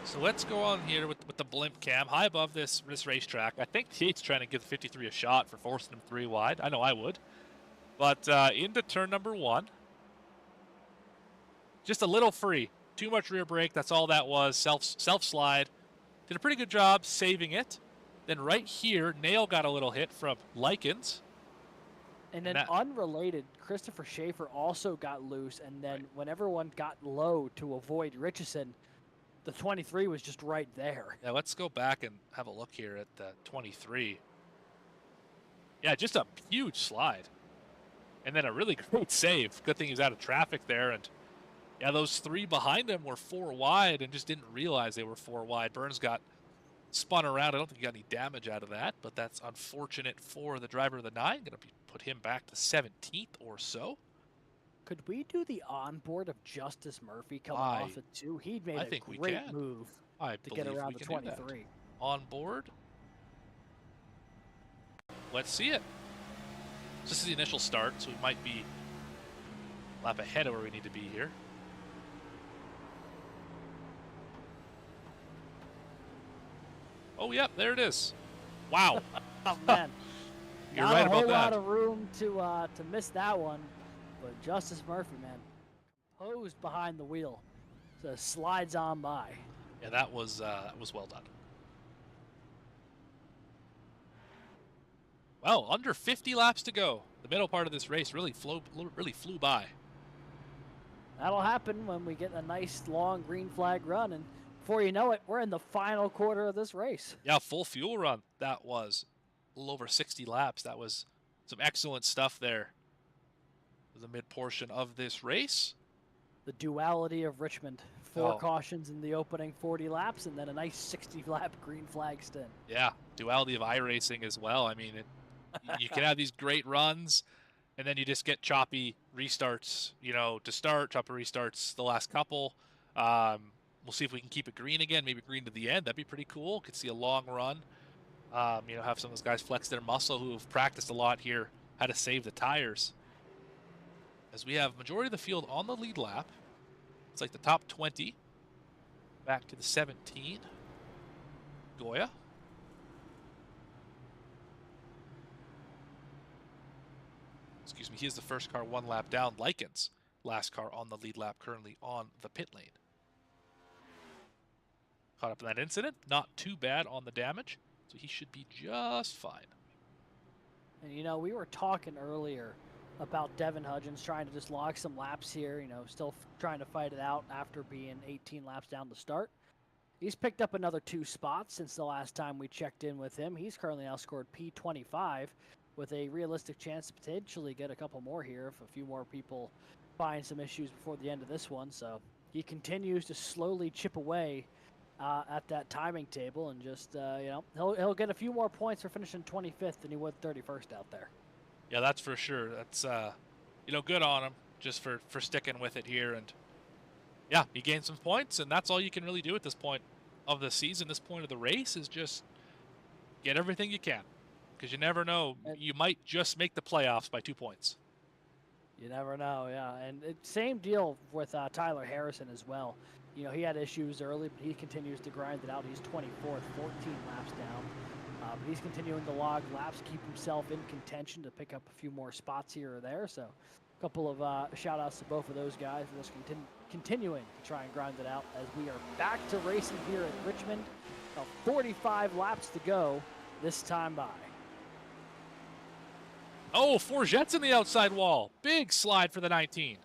So let's go on here with the blimp cam high above this racetrack. I think Tate's trying to give 53 a shot for forcing him 3 wide. I know I would. But into turn number 1. Just a little free. Too much rear brake. That's all that was. Self slide. Did a pretty good job saving it. Then right here, Nail got a little hit from Likens. And then unrelated, Christopher Schaefer also got loose. And then when everyone got low to avoid Richardson, the 23 was just right there. Yeah, let's go back and have a look here at the 23. Yeah, just a huge slide. And then a really great save. Good thing he was out of traffic there. And yeah, those 3 behind him were 4 wide and just didn't realize they were 4 wide. Burns got spun around. I don't think he got any damage out of that, but that's unfortunate for the driver of the 9. Going to put him back to 17th or so. Could we do the onboard of Justice Murphy coming off at 2? He made a great move to get around the 23. On board. Let's see it. This is the initial start, so we might be a lap ahead of where we need to be here. Oh, yep, there it is. Wow. Oh, man. You're right about that. Not a whole lot of room to miss that one, but Justice Murphy, man, posed behind the wheel, so slides on by. Yeah, that was well done. Well, under 50 laps to go. The middle part of this race really flew by. That'll happen when we get a nice long green flag run, and before you know it, we're in the final quarter of this race. Yeah, full fuel run. That was a little over 60 laps. That was some excellent stuff there. The mid portion of this race. The duality of Richmond. 4 cautions in the opening 40 laps, and then a nice 60-lap green flag stint. Yeah, duality of iRacing as well. I mean, you can have these great runs, and then you just get choppy restarts, to start, choppy restarts the last couple. We'll see if we can keep it green again, maybe green to the end. That'd be pretty cool. Could see a long run. Have some of those guys flex their muscle who have practiced a lot here, how to save the tires. As we have majority of the field on the lead lap. It's like the top 20. Back to the 17. Goya. Excuse me, he is the first car 1 lap down. Likens, last car on the lead lap, currently on the pit lane. Caught up in that incident. Not too bad on the damage, so he should be just fine. And, we were talking earlier about Devin Hudgens trying to just log some laps here, still trying to fight it out after being 18 laps down to start. He's picked up another 2 spots since the last time we checked in with him. He's currently now scored P25 with a realistic chance to potentially get a couple more here if a few more people find some issues before the end of this one. So he continues to slowly chip away at that timing table, and just, he'll get a few more points for finishing 25th than he would 31st out there. Yeah, that's for sure. That's, good on him just for sticking with it here. And, yeah, he gained some points, and that's all you can really do at this point of the season, this point of the race, is just get everything you can. Because you never know. You might just make the playoffs by 2 points. You never know, yeah. And same deal with Tyler Harrison as well. He had issues early, but he continues to grind it out. He's 24th, 14 laps down. But he's continuing to log laps, keep himself in contention to pick up a few more spots here or there. So a couple of shout-outs to both of those guys for just continuing to try and grind it out as we are back to racing here at Richmond. 45 laps to go this time by. Oh, Forget's in the outside wall. Big slide for the 19.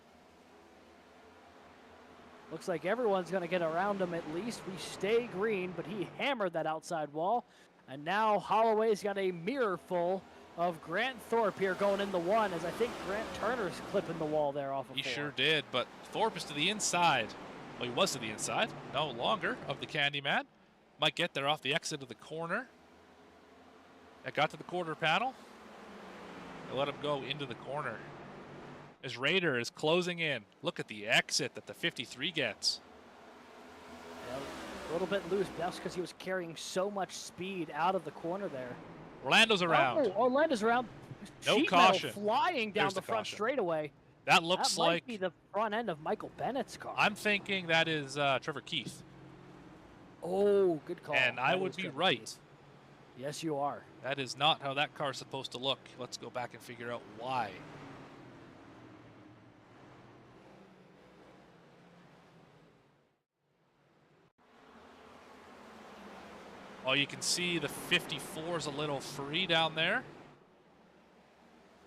Looks like everyone's going to get around him at least. We stay green, but he hammered that outside wall. And now Holloway's got a mirror full of Grant Thorpe here going in the 1, as I think Grant Turner's clipping the wall there off of 4. He sure did, but Thorpe is to the inside. Well, he was to the inside, no longer, of the Candyman. Might get there off the exit of the corner. That got to the quarter panel. They let him go into the corner. as Raider is closing in. Look at the exit that the 53 gets. Yeah, a little bit loose, but that's because he was carrying so much speed out of the corner there. Orlando's around. Oh, Orlando's around. No Sheet caution. metal flying down There's the the front caution. straightaway. That looks That like... might be the front end of Michael Bennett's car. I'm thinking that is Trevor Keith. Oh, good call. And I That would is be Trevor right. Keith. Yes, you are. That is not how that car's supposed to look. Let's go back and figure out why. Oh, you can see the 54 is a little free down there.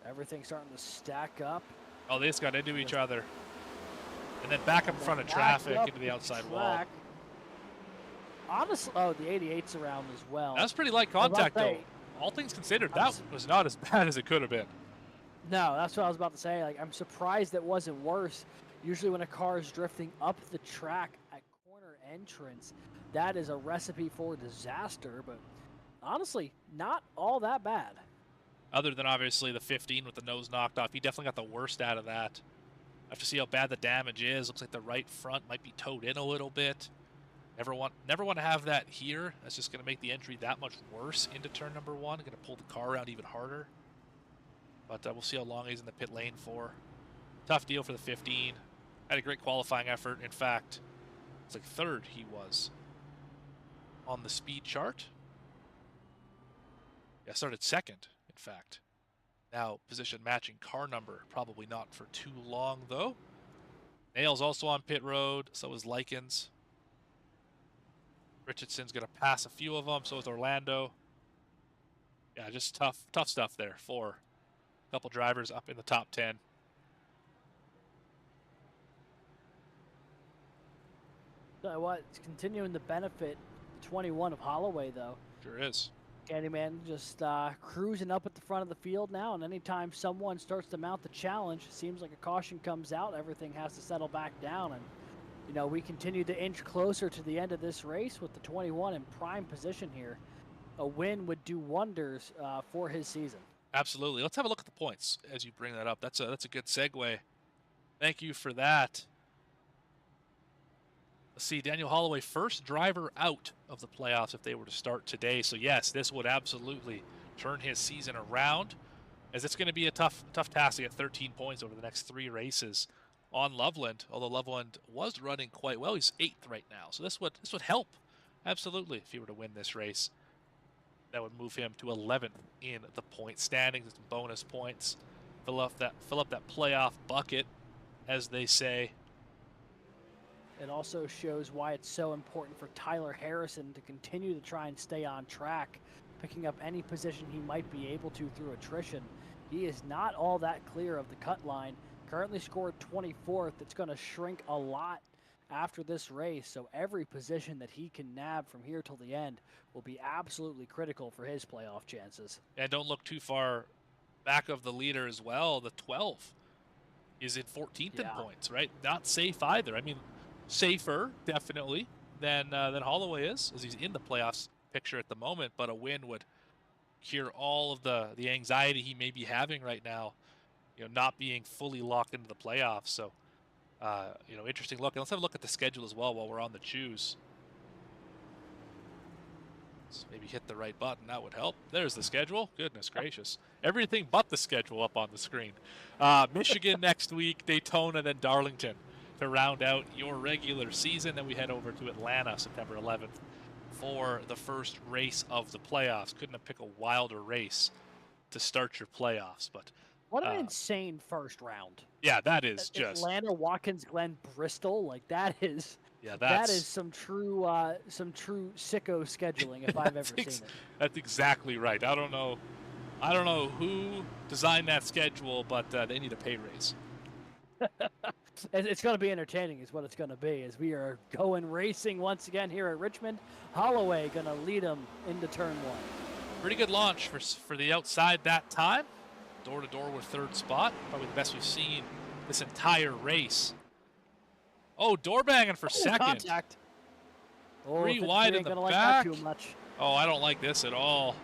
Everything's starting to stack up. Oh, they just got into each other. And then back up in front of Back traffic up into the outside wall. track. Honestly, oh, the 88's around as well. That's pretty light I was about contact, to though. say, All things considered, I'm that was not as bad as it could have been. No, that's what I was about to say. Like, I'm surprised it wasn't worse. Usually when a car is drifting up the track at corner entrance, that is a recipe for disaster. But honestly, not all that bad. Other than obviously the 15 with the nose knocked off. He definitely got the worst out of that. I have to see how bad the damage is. Looks like the right front might be towed in a little bit. Never want to have that here. That's just going to make the entry that much worse into turn number 1. Going to pull the car around even harder. But we'll see how long he's in the pit lane for. Tough deal for the 15. Had a great qualifying effort. In fact, it's like third he was on the speed chart. Yeah, started second, in fact. Now, position matching car number. Probably not for too long, though. Nail's also on pit road. So is Likens. Richardson's going to pass a few of them. So is Orlando. Yeah, just tough stuff there for a couple drivers up in the top 10. So what? It's continuing to benefit 21 of Holloway, though. Sure is. Candyman just cruising up at the front of the field now, and anytime someone starts to mount the challenge, seems like a caution comes out, everything has to settle back down, and you know, we continue to inch closer to the end of this race with the 21 in prime position here. A win would do wonders for his season. Absolutely. Let's have a look at the points as you bring that up. That's a good segue. Thank you for that. Let's see, Daniel Holloway, first driver out of the playoffs if they were to start today. So yes, this would absolutely turn his season around, as it's going to be a tough task to get 13 points over the next 3 races on Loveland. Although Loveland was running quite well, he's 8th right now. So this would help absolutely if he were to win this race. That would move him to 11th in the point standings. Some bonus points, fill up that playoff bucket, as they say. It also shows why it's so important for Tyler Harrison to continue to try and stay on track, picking up any position he might be able to through attrition. He is not all that clear of the cut line. Currently scored 24th. It's going to shrink a lot after this race, so every position that he can nab from here till the end will be absolutely critical for his playoff chances. And don't look too far back of the leader as well. The 12 is in 14th in points, right? Not safe either. I mean, safer definitely than Holloway is, as he's in the playoffs picture at the moment, but a win would cure all of the anxiety he may be having right now, you know, not being fully locked into the playoffs. So you know, interesting look. And let's have a look at the schedule as well while we're on the choose. Let's maybe hit the right button. That would help. There's the schedule. Goodness gracious. Everything but the schedule up on the screen. Michigan next week, Daytona, then Darlington to round out your regular season. Then we head over to Atlanta September 11th for the first race of the playoffs. Couldn't have picked a wilder race to start your playoffs, but what an insane first round. Yeah, that is just Atlanta, Watkins, Glen, Bristol. Like that is some true sicko scheduling if I've ever seen it. That's exactly right. I don't know who designed that schedule, but they need a pay raise. It's going to be entertaining is what it's going to be, as we are going racing once again here at Richmond. Holloway going to lead them into turn 1. Pretty good launch for the outside that time. Door to door with third spot. Probably the best we've seen this entire race. Oh, door banging for second. Contact. Oh, 3 wide in the back. like that too much. Oh, I don't like this at all.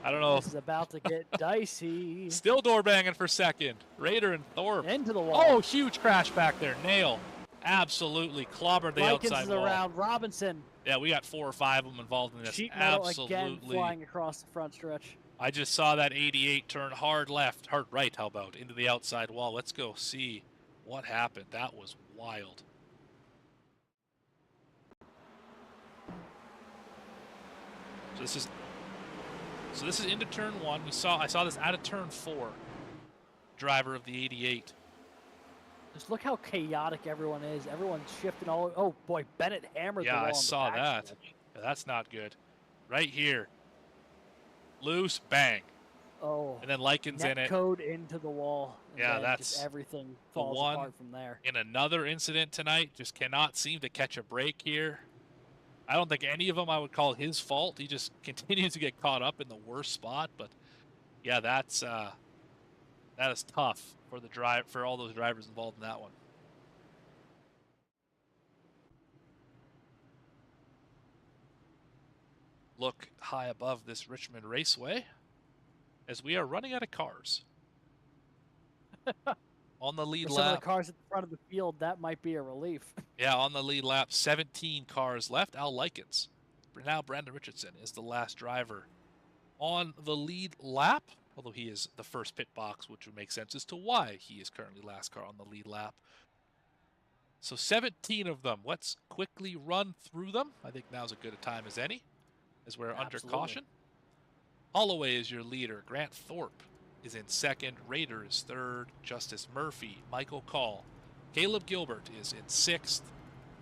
I don't know. This is about to get dicey. Still door banging for second. Raider and Thorpe. Into the wall. Oh, huge crash back there. Nail. Absolutely clobbered the Likens outside is wall. around. Robinson. Yeah, we got 4 or 5 of them involved in this. Sheet metal Absolutely. again flying across the front stretch. I just saw that 88 turn hard left, hard right, how about, into the outside wall. Let's go see what happened. That was wild. So this is into turn 1. I saw this out of turn 4. Driver of the 88. Just look how chaotic everyone is. Everyone's shifting all. Oh boy, Bennett hammered the wall. Yeah, I on the saw that. backstretch. Yeah, that's not good. Right here. Loose, bang. Oh. And then Likens in it. Code into the wall. And Yeah, then that's just everything falls one apart from there. in another incident tonight. Just cannot seem to catch a break here. I don't think any of them I would call his fault. He just continues to get caught up in the worst spot. But yeah, that is tough for all those drivers involved in that one. Look high above this Richmond Raceway as we are running out of cars. On the lead For some of lap. the cars at the front of the field, that might be a relief. Yeah, on the lead lap, 17 cars left. Al Likens. Now Brandon Richardson is the last driver on the lead lap, although he is the first pit box, which would make sense as to why he is currently last car on the lead lap. So 17 of them. Let's quickly run through them. I think now's as good a time as any, as we're under caution. Holloway is your leader. Grant Thorpe is in second. Raider is third. Justice Murphy, Michael Call. Caleb Gilbert is in sixth.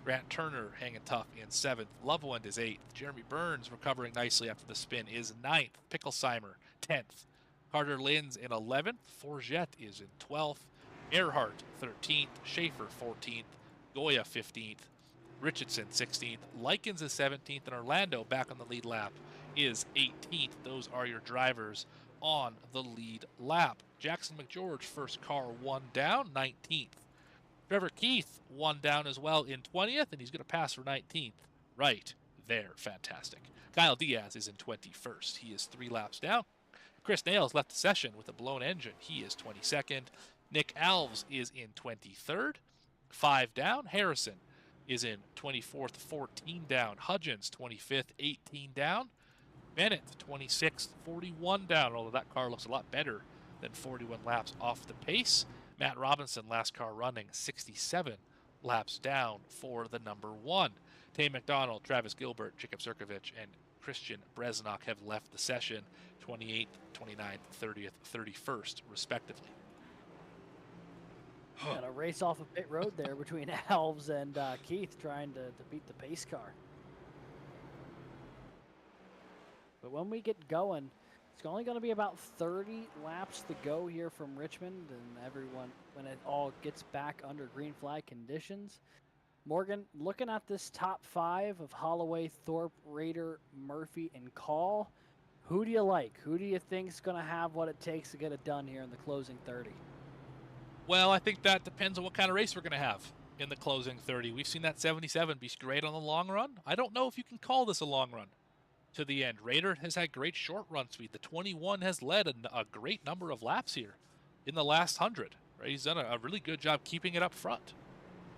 Grant Turner hanging tough in seventh. Loveland is eighth. Jeremy Burns recovering nicely after the spin is ninth. Picklesheimer 10th. Carter Linz in 11th. Forget is in 12th. Erhardt 13th. Schaefer 14th. Goya 15th. Richardson 16th. Likens is 17th. And Orlando back on the lead lap is 18th. Those are your drivers on the lead lap. Jackson McGeorge, first car, 1 down, 19th. Trevor Keith, 1 down as well in 20th, and he's going to pass for 19th. Right there. Fantastic. Kyle Diaz is in 21st. He is 3 laps down. Chris Nails left the session with a blown engine. He is 22nd. Nick Alves is in 23rd. 5 down. Harrison is in 24th, 14 down. Hudgens, 25th, 18 down. Bennett, 26th, 41 down, although that car looks a lot better than 41 laps off the pace. Matt Robinson, last car running, 67 laps down for the number 1. Tay McDonald, Travis Gilbert, Jacob Sirkovich, and Christian Bresnok have left the session, 28th, 29th, 30th, 31st, respectively. Got a race off of pit road there between Alves and Keith trying to beat the pace car. But when we get going, it's only going to be about 30 laps to go here from Richmond, and everyone, when it all gets back under green flag conditions. Morgan, looking at this top 5 of Holloway, Thorpe, Raider, Murphy, and Call, who do you like? Who do you think is going to have what it takes to get it done here in the closing 30? Well, I think that depends on what kind of race we're going to have in the closing 30. We've seen that 77 be great on the long run. I don't know if you can call this a long run to the end. Raider has had great short run speed. The 21 has led a great number of laps here in the last 100. Right? He's done a really good job keeping it up front.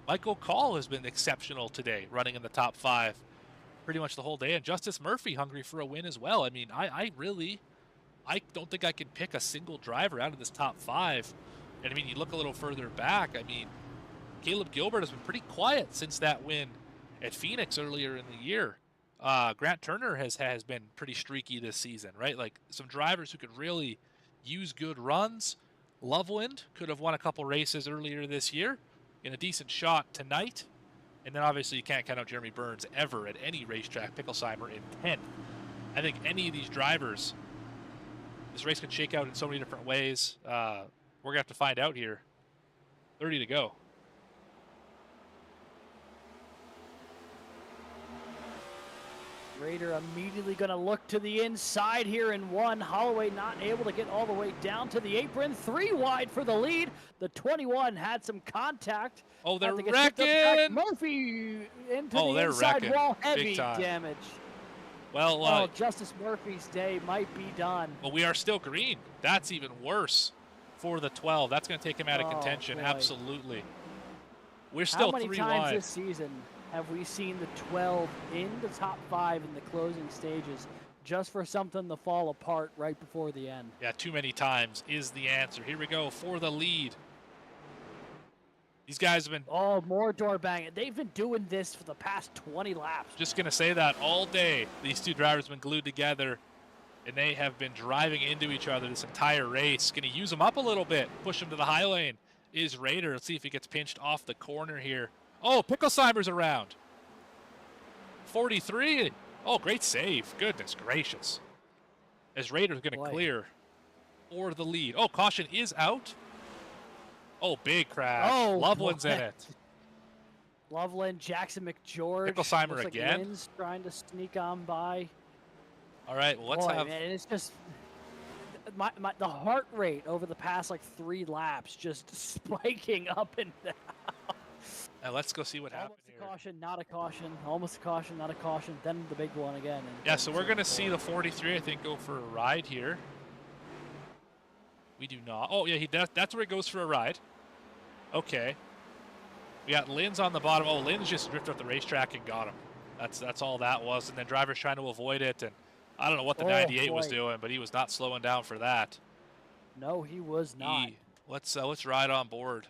Michael Call has been exceptional today, running in the top 5 pretty much the whole day. And Justice Murphy hungry for a win as well. I mean, I don't think I can pick a single driver out of this top 5. And I mean, you look a little further back, I mean, Caleb Gilbert has been pretty quiet since that win at Phoenix earlier in the year. Grant Turner has been pretty streaky this season, right? Like some drivers who could really use good runs. Loveland could have won a couple races earlier this year in a decent shot tonight. And then obviously you can't count out Jeremy Burns ever at any racetrack. Picklesheimer in 10th. I think any of these drivers, this race could shake out in so many different ways. We're going to have to find out here. 30 to go. Raider immediately going to look to the inside here in 1. Holloway not able to get all the way down to the apron. 3 wide for the lead. The 21 had some contact. Oh, they're wrecking. wrecking. Murphy into the they're inside wrecking. wall. Big Heavy time. damage. Well, Oh, Justice Murphy's day might be done. well, we are still green. That's even worse for the 12. That's going to take him out of contention. Boy. Absolutely. We're How still many 3 times wide. this season have we seen the 12 in the top 5 in the closing stages just for something to fall apart right before the end? Yeah, too many times is the answer. Here we go for the lead. These guys have been Oh, more door banging. They've been doing this for the past 20 laps. just going to say that all day. These two drivers have been glued together, and they have been driving into each other this entire race. Going to use them up a little bit, push them to the high lane. Is Raider. Let's see if he gets pinched off the corner here. Oh, Picklesheimer's around. 43. Oh, great save. Goodness gracious. As Raider's going to clear for the lead. Oh, caution is out. Oh, big crash. Oh, Loveland's boy. in it. Loveland, Jackson McGeorge. Picklesheimer Looks like again. Lynn's trying to sneak on by. All right, well, let's Boy, have... man, it's just the heart rate over the past like 3 laps just spiking up and down. Now let's go see what happened Almost here. a caution, not a caution. Almost a caution, not a caution. Then the big one again. And Yeah, so we're going to see the 43, I think, go for a ride here. We do not. Oh, yeah, that's where he goes for a ride. Okay. We got Lynn's on the bottom. Oh, Lynn's just drifted off the racetrack and got him. That's all that was. And then drivers trying to avoid it. And I don't know what the 98 was doing, but he was not slowing down for that. No, he was not. Let's ride on board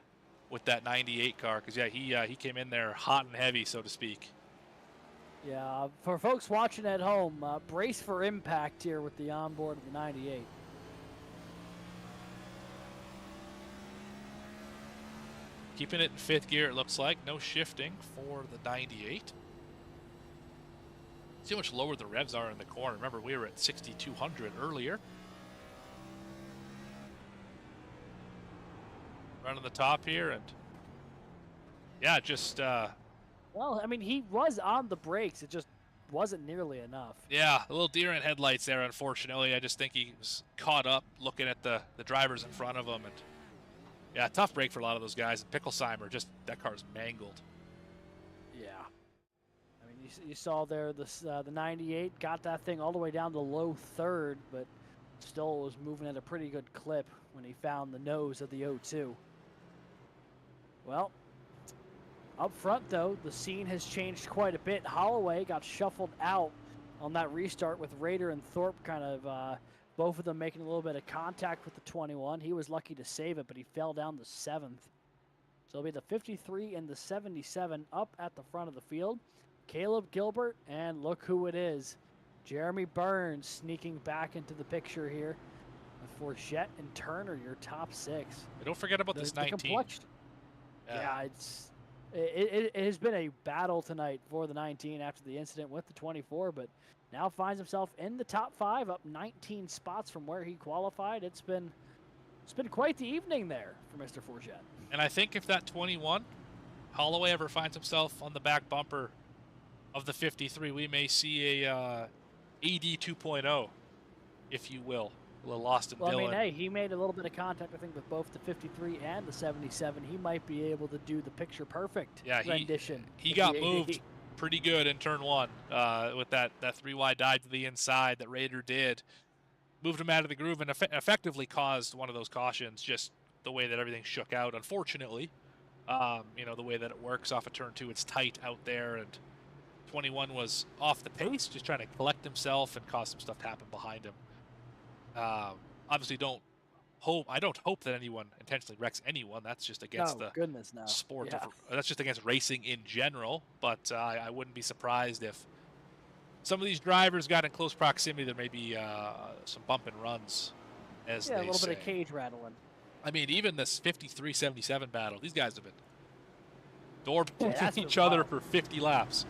with that 98 car because, yeah, he came in there hot and heavy, so to speak. Yeah, for folks watching at home, brace for impact here with the onboard of the 98. Keeping it in 5th gear, it looks like. No shifting for the 98. See how much lower the revs are in the corner. Remember, we were at 6,200 earlier. Running the top here, and yeah, just Well, I mean, he was on the brakes. It just wasn't nearly enough. yeah, a little deer in headlights there. Unfortunately, I just think he was caught up looking at the drivers in front of him, and yeah, tough break for a lot of those guys. And Picklesheimer, just that car's mangled. Yeah. I mean, you saw there the 98 got that thing all the way down to low 3rd, but still was moving at a pretty good clip when he found the nose of the 02. Well, up front, though, the scene has changed quite a bit. Holloway got shuffled out on that restart with Raider and Thorpe kind of both of them making a little bit of contact with the 21. He was lucky to save it, but he fell down to 7th. So it'll be the 53 and the 77 up at the front of the field. Caleb Gilbert, and look who it is. Jeremy Burns sneaking back into the picture here. For Jett and Turner, your top 6. And don't forget about this 19. Yeah, it has been a battle tonight for the 19 after the incident with the 24, but now finds himself in the top 5, up 19 spots from where he qualified. It's been quite the evening there for Mr. Forget. And I think if that 21, Holloway, ever finds himself on the back bumper of the 53, we may see a AD 2.0, if you will. A little lost in Well, Dillon. I mean, hey, he made a little bit of contact, I think, with both the 53 and the 77. He might be able to do the picture-perfect rendition. He got moved pretty good in turn 1 with that 3-wide dive to the inside that Raider did. Moved him out of the groove and effectively caused one of those cautions, just the way that everything shook out, unfortunately. You know, the way that it works off of turn 2, it's tight out there, and 21 was off the pace, just trying to collect himself and cause some stuff to happen behind him. Obviously, I don't hope that anyone intentionally wrecks anyone. That's just against the sport. Yeah. That's just against racing in general. But I wouldn't be surprised if some of these drivers got in close proximity. There may be some bump and runs, as they say. Yeah, a little bit of cage rattling. I mean, even this 53-77 battle, these guys have been door that's each been other wild. for 50 laps.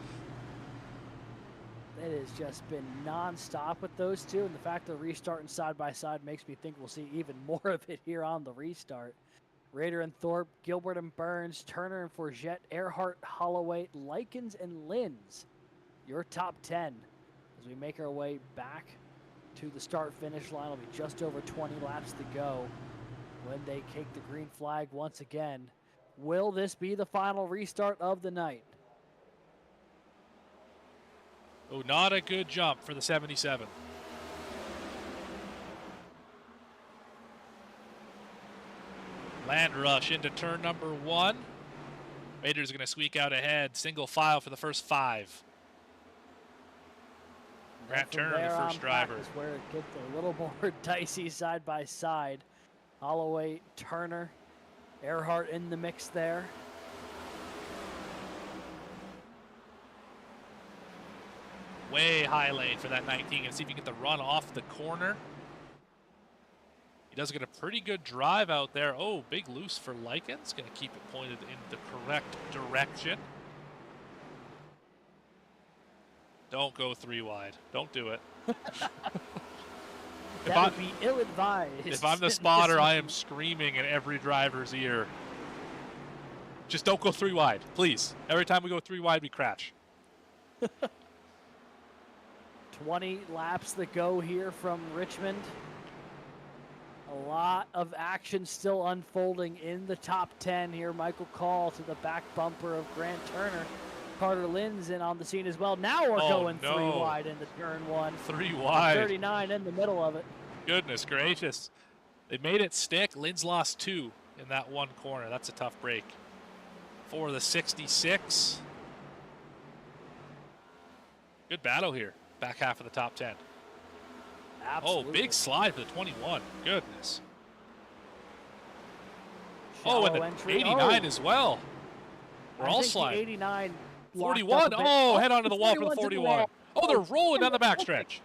It has just been non-stop with those two, and the fact they're restarting side by side makes me think we'll see even more of it here on the restart. Raider and Thorpe, Gilbert and Burns, Turner and Forget, Erhardt, Holloway, Likens, and Linz. Your top 10 as we make our way back to the start-finish line. It'll be just over 20 laps to go when they kick the green flag once again. Will this be the final restart of the night? Oh, not a good jump for the 77. Land rush into turn number 1. Raiders are going to squeak out ahead. Single file for the first 5. Grant Turner, the first driver. Is where it gets a little more dicey side by side. Holloway, Turner, Erhardt in the mix there. Way high lane for that 19. And see if he can get the run off the corner. He does get a pretty good drive out there. Oh, big loose for Likens. Going to keep it pointed in the correct direction. Don't go 3 wide. Don't do it. That would be ill-advised. If I'm the spotter, I am screaming in every driver's ear. Just don't go 3 wide, please. Every time we go 3 wide, we crash. 20 laps to go here from Richmond. A lot of action still unfolding in the top 10 here. Michael Call to the back bumper of Grant Turner. Carter Lynn's in on the scene as well. Now we're going 3 wide into turn 1. 3 wide. 39 in the middle of it. Goodness gracious. They made it stick. Lynn's lost 2 in that one corner. That's a tough break. For the 66. Good battle here. Back half of the top 10. Absolutely. Oh, big slide for the 21. Goodness. Shallow and the entry. 89 as well. We're all the sliding. 89 41. Oh, head onto the wall for the 41. Oh, they're rolling down the backstretch.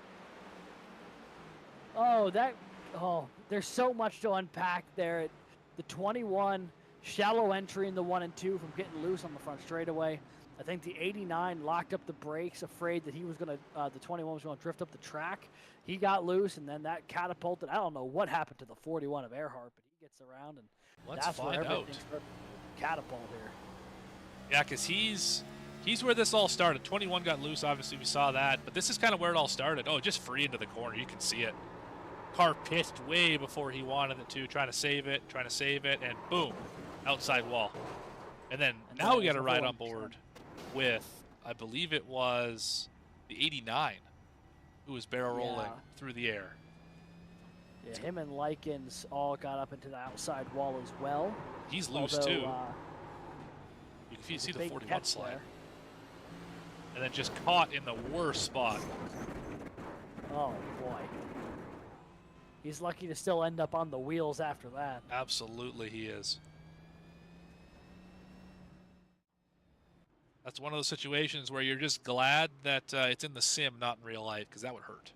There's so much to unpack there. The 21 shallow entry in the 1 and 2 from getting loose on the front straightaway. I think the 89 locked up the brakes, afraid that he was going to, the 21 was going to drift up the track. He got loose, and then that catapulted. I don't know what happened to the 41 of Erhardt, but he gets around, and that's where everything started to catapult here. Yeah, because he's where this all started. 21 got loose, obviously we saw that, but this is kind of where it all started. Oh, just free into the corner, you can see it. Car pitched way before he wanted it to, trying to save it, and boom, outside wall. And then now we got a ride on board with, I believe it was the 89, who was barrel rolling through the air. Yeah, him and Likens all got up into the outside wall as well. He's loose too. You can see the 41 slide. There. And then just caught in the worst spot. Oh boy. He's lucky to still end up on the wheels after that. Absolutely he is. That's one of those situations where you're just glad that it's in the sim, not in real life, because that would hurt.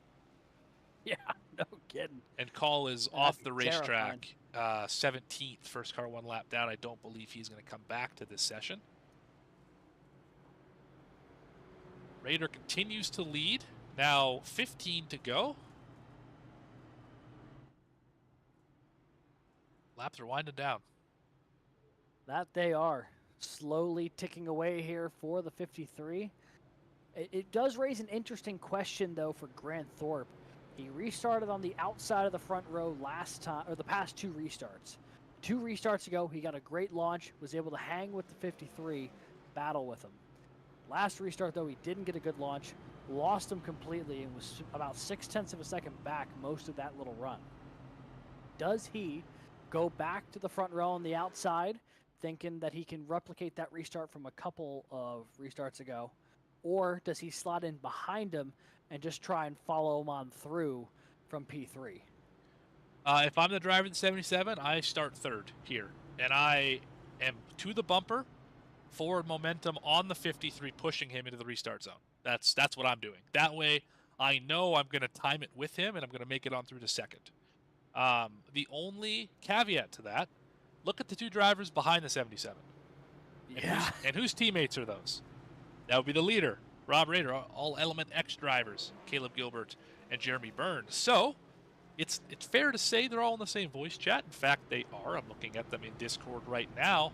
Yeah, no kidding. And Call is off the racetrack, 17th, first car 1 lap down. I don't believe he's going to come back to this session. Raider continues to lead. Now 15 to go. Laps are winding down. That they are. Slowly ticking away here for the 53. It does raise an interesting question, though, for Grant Thorpe. He restarted on the outside of the front row last time, or the past 2 restarts. 2 restarts ago, he got a great launch, was able to hang with the 53, battle with him. Last restart, though, he didn't get a good launch, lost him completely, and was about 0.6 of a second back most of that little run. Does he go back to the front row on the outside, thinking that he can replicate that restart from a couple of restarts ago, or does he slot in behind him and just try and follow him on through from P3? If I'm the driver of the 77, I start 3rd here, and I am to the bumper, forward momentum on the 53, pushing him into the restart zone. That's what I'm doing. That way, I know I'm going to time it with him, and I'm going to make it on through to 2nd. The only caveat to that, look at the 2 drivers behind the 77. Yeah. And whose teammates are those? That would be the leader, Rob Rader, all Element X drivers, Caleb Gilbert and Jeremy Burns. So it's fair to say they're all in the same voice chat. In fact, they are. I'm looking at them in Discord right now.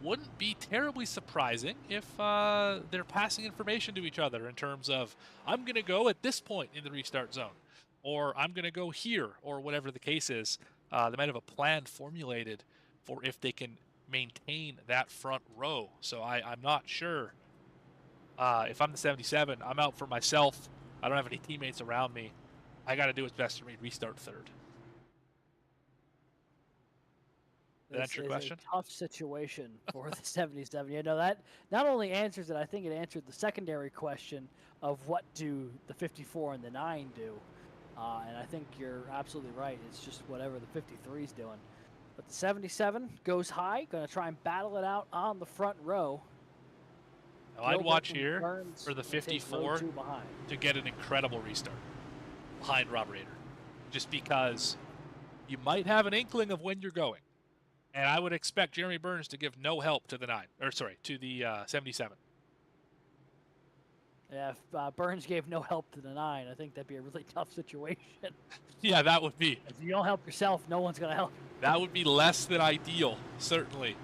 Wouldn't be terribly surprising if they're passing information to each other in terms of, I'm going to go at this point in the restart zone, or I'm going to go here, or whatever the case is. They might have a plan formulated for if they can maintain that front row. So I'm not sure If I'm the 77, I'm out for myself. I don't have any teammates around me. I got to do what's best for me. Restart third. Did that answer your question? A tough situation for the 77. You know, that not only answers it, I think it answered the secondary question of what do the 54 and the 9 do. And I think you're absolutely right. It's just whatever the 53 is doing. But the 77 goes high, going to try and battle it out on the front row. Now, I'd watch here Burns for the will take 54 row 2 behind. to get an incredible restart behind Rob Rader. Just because you might have an inkling of when you're going. And I would expect Jeremy Burns to give no help to the 77. Yeah, if Burns gave no help to the 9, I think that'd be a really tough situation. Yeah, that would be. If you don't help yourself, no one's going to help. That would be less than ideal, certainly.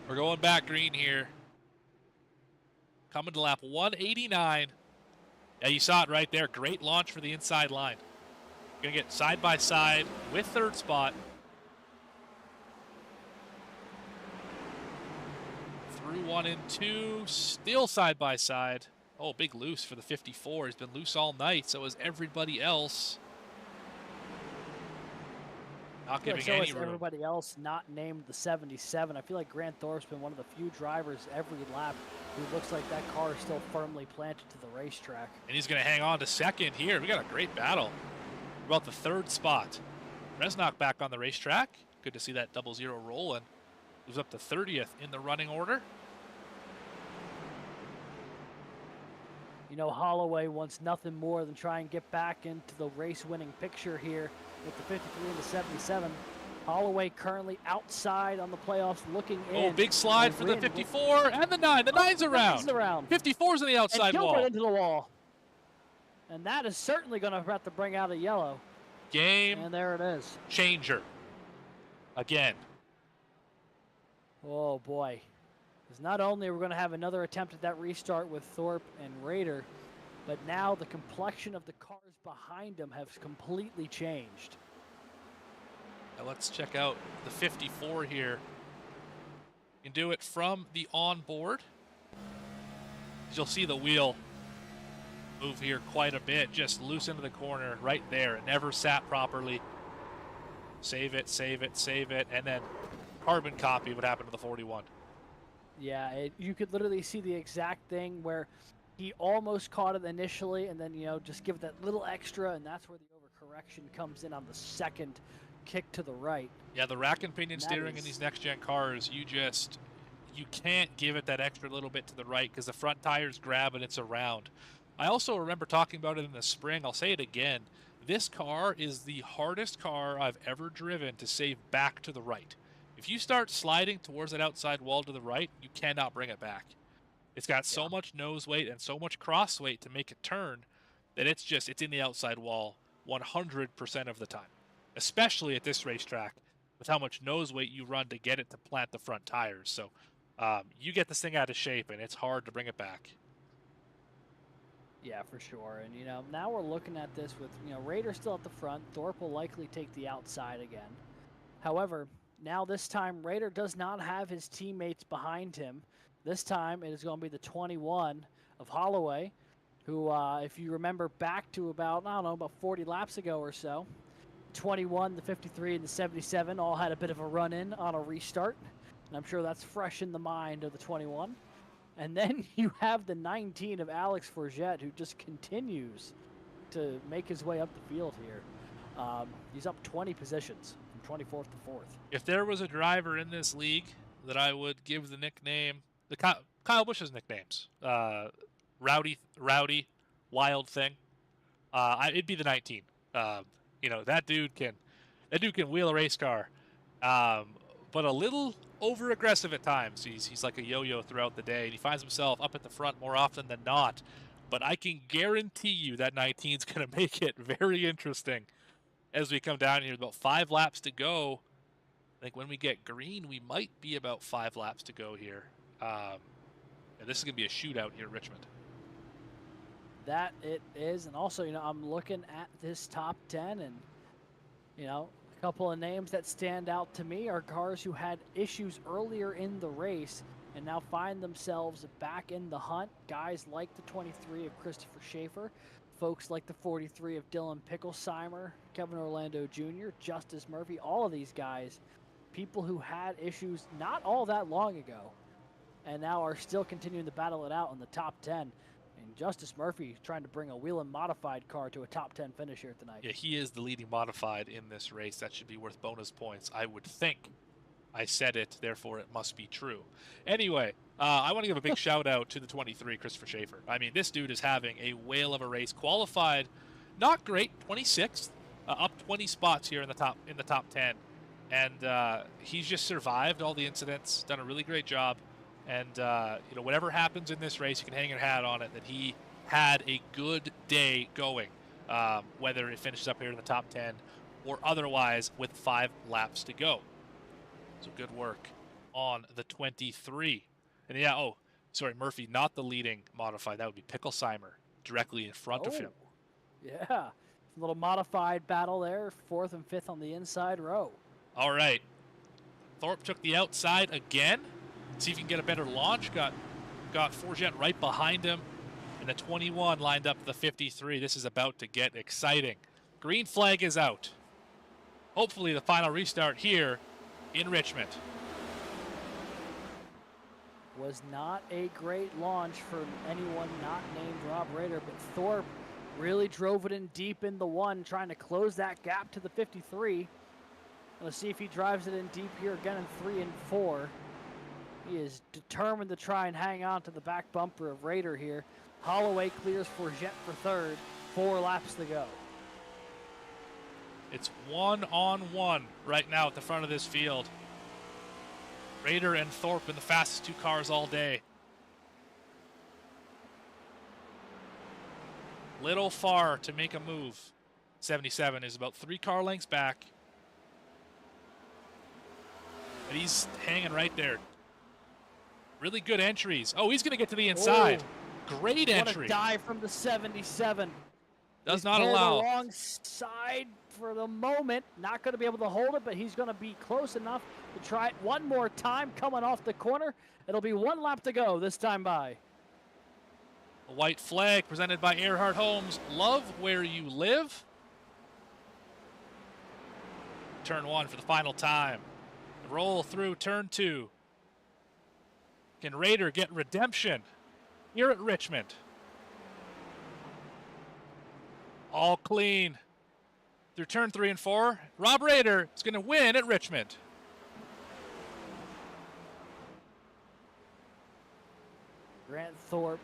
We're going back green here. Coming to lap 189. Yeah, you saw it right there. Great launch for the inside line. Going to get side by side with third spot. Through 1 and 2, still side by side. Oh, big loose for the 54. He's been loose all night, so is everybody else. Not giving so any is room. Everybody else not named the 77. I feel like Grant Thorpe's been one of the few drivers every lap who looks like that car is still firmly planted to the racetrack. And he's going to hang on to second here. We got a great battle about the third spot. Resnock back on the racetrack. Good to see that 00 roll and moves up to 30th in the running order. You know, Holloway wants nothing more than try and get back into the race-winning picture here with the 53 and the 77. Holloway currently outside on the playoffs looking in. Oh, big slide for the 54 and the 9. The 9's around. 54's on the outside and wall. Gilbert into the wall. And that is certainly going to have to bring out a yellow. Game And there it is. changer. Again. Oh, boy. Because not only are we going to have another attempt at that restart with Thorpe and Rader, but now the complexion of the cars behind him has completely changed. Now let's check out the 54 here. You can do it from the onboard. You'll see the wheel move here quite a bit, just loose into the corner right there. It never sat properly. Save it, save it, save it, and then carbon copy what happened to the 41. Yeah, you could literally see the exact thing where he almost caught it initially and then, you know, just give it that little extra, and that's where the overcorrection comes in on the second kick to the right. Yeah, the rack and pinion steering in these next-gen cars, you can't give it that extra little bit to the right because the front tires grab and it's around. I also remember talking about it in the spring. I'll say it again. This car is the hardest car I've ever driven to save back to the right. If you start sliding towards that outside wall to the right, you cannot bring it back. It's got so much nose weight and so much cross weight to make it turn that it's in the outside wall 100% of the time, especially at this racetrack with how much nose weight you run to get it to plant the front tires. So you get this thing out of shape and it's hard to bring it back. Yeah, for sure. And, you know, now we're looking at this with, you know, Rader still at the front. Thorpe will likely take the outside again. However, now this time Rader does not have his teammates behind him. This time it is going to be the 21 of Holloway, who, if you remember back to about 40 laps ago or so, 21, the 53, and the 77 all had a bit of a run-in on a restart. And I'm sure that's fresh in the mind of the 21. And then you have the 19 of Alex Forget, who just continues to make his way up the field here. He's up 20 positions from 24th to 4th. If there was a driver in this league that I would give the nickname, Kyle Busch's nicknames, Rowdy, Wild Thing, it'd be the 19. You know, that dude can wheel a race car, but a little over aggressive at times. He's like a yo-yo throughout the day, and he finds himself up at the front more often than not. But I can guarantee you that 19 is going to make it very interesting as we come down here. About 5 laps to go. I think when we get green, we might be about 5 laps to go here. And this is going to be a shootout here at Richmond. That it is. And also, you know, I'm looking at this top 10, and, you know, a couple of names that stand out to me are cars who had issues earlier in the race and now find themselves back in the hunt. Guys like the 23 of Christopher Schaefer, folks like the 43 of Dylan Picklesheimer, Kevin Orlando Jr., Justice Murphy, all of these guys, people who had issues not all that long ago, and now are still continuing to battle it out in the top 10. And Justice Murphy trying to bring a Whelen modified car to a top 10 finish here tonight. Yeah, he is the leading modified in this race. That should be worth bonus points, I would think. I said it, therefore it must be true. Anyway, I want to give a big shout out to the 23, Christopher Schaefer. I mean, this dude is having a whale of a race. Qualified, not great, 26th, up 20 spots here in the top 10, and he's just survived all the incidents, done a really great job. And you know, whatever happens in this race, you can hang your hat on it that he had a good day going, whether it finishes up here in the top 10 or otherwise with 5 laps to go. So good work on the 23. And yeah, oh, sorry, Murphy, not the leading modified. That would be Picklesheimer directly in front of him. Yeah, a little modified battle there, 4th and 5th on the inside row. All right, Thorpe took the outside again. See if he can get a better launch. Got Forget right behind him. And the 21 lined up the 53. This is about to get exciting. Green flag is out. Hopefully the final restart here in Richmond. Was not a great launch for anyone not named Rob Rader, but Thorpe really drove it in deep in the 1, trying to close that gap to the 53. Let's see if he drives it in deep here again in 3 and 4. He is determined to try and hang on to the back bumper of Rader here. Holloway clears Forget for 3rd. 4 laps to go. It's 1-on-1 right now at the front of this field. Rader and Thorpe in the fastest 2 cars all day. Little far to make a move. 77 is about 3 car lengths back. But he's hanging right there. Really good entries. Oh, he's going to get to the inside. Oh, great entry. What a dive from the 77. Does not allow. The wrong side for the moment. Not going to be able to hold it, but he's going to be close enough to try it one more time coming off the corner. It'll be 1 lap to go this time by. A white flag presented by Erhardt Homes. Love where you live. Turn 1 for the final time. Roll through turn 2. Can Rader get redemption here at Richmond? All clean through turn 3 and 4. Rob Rader is going to win at Richmond. Grant Thorpe,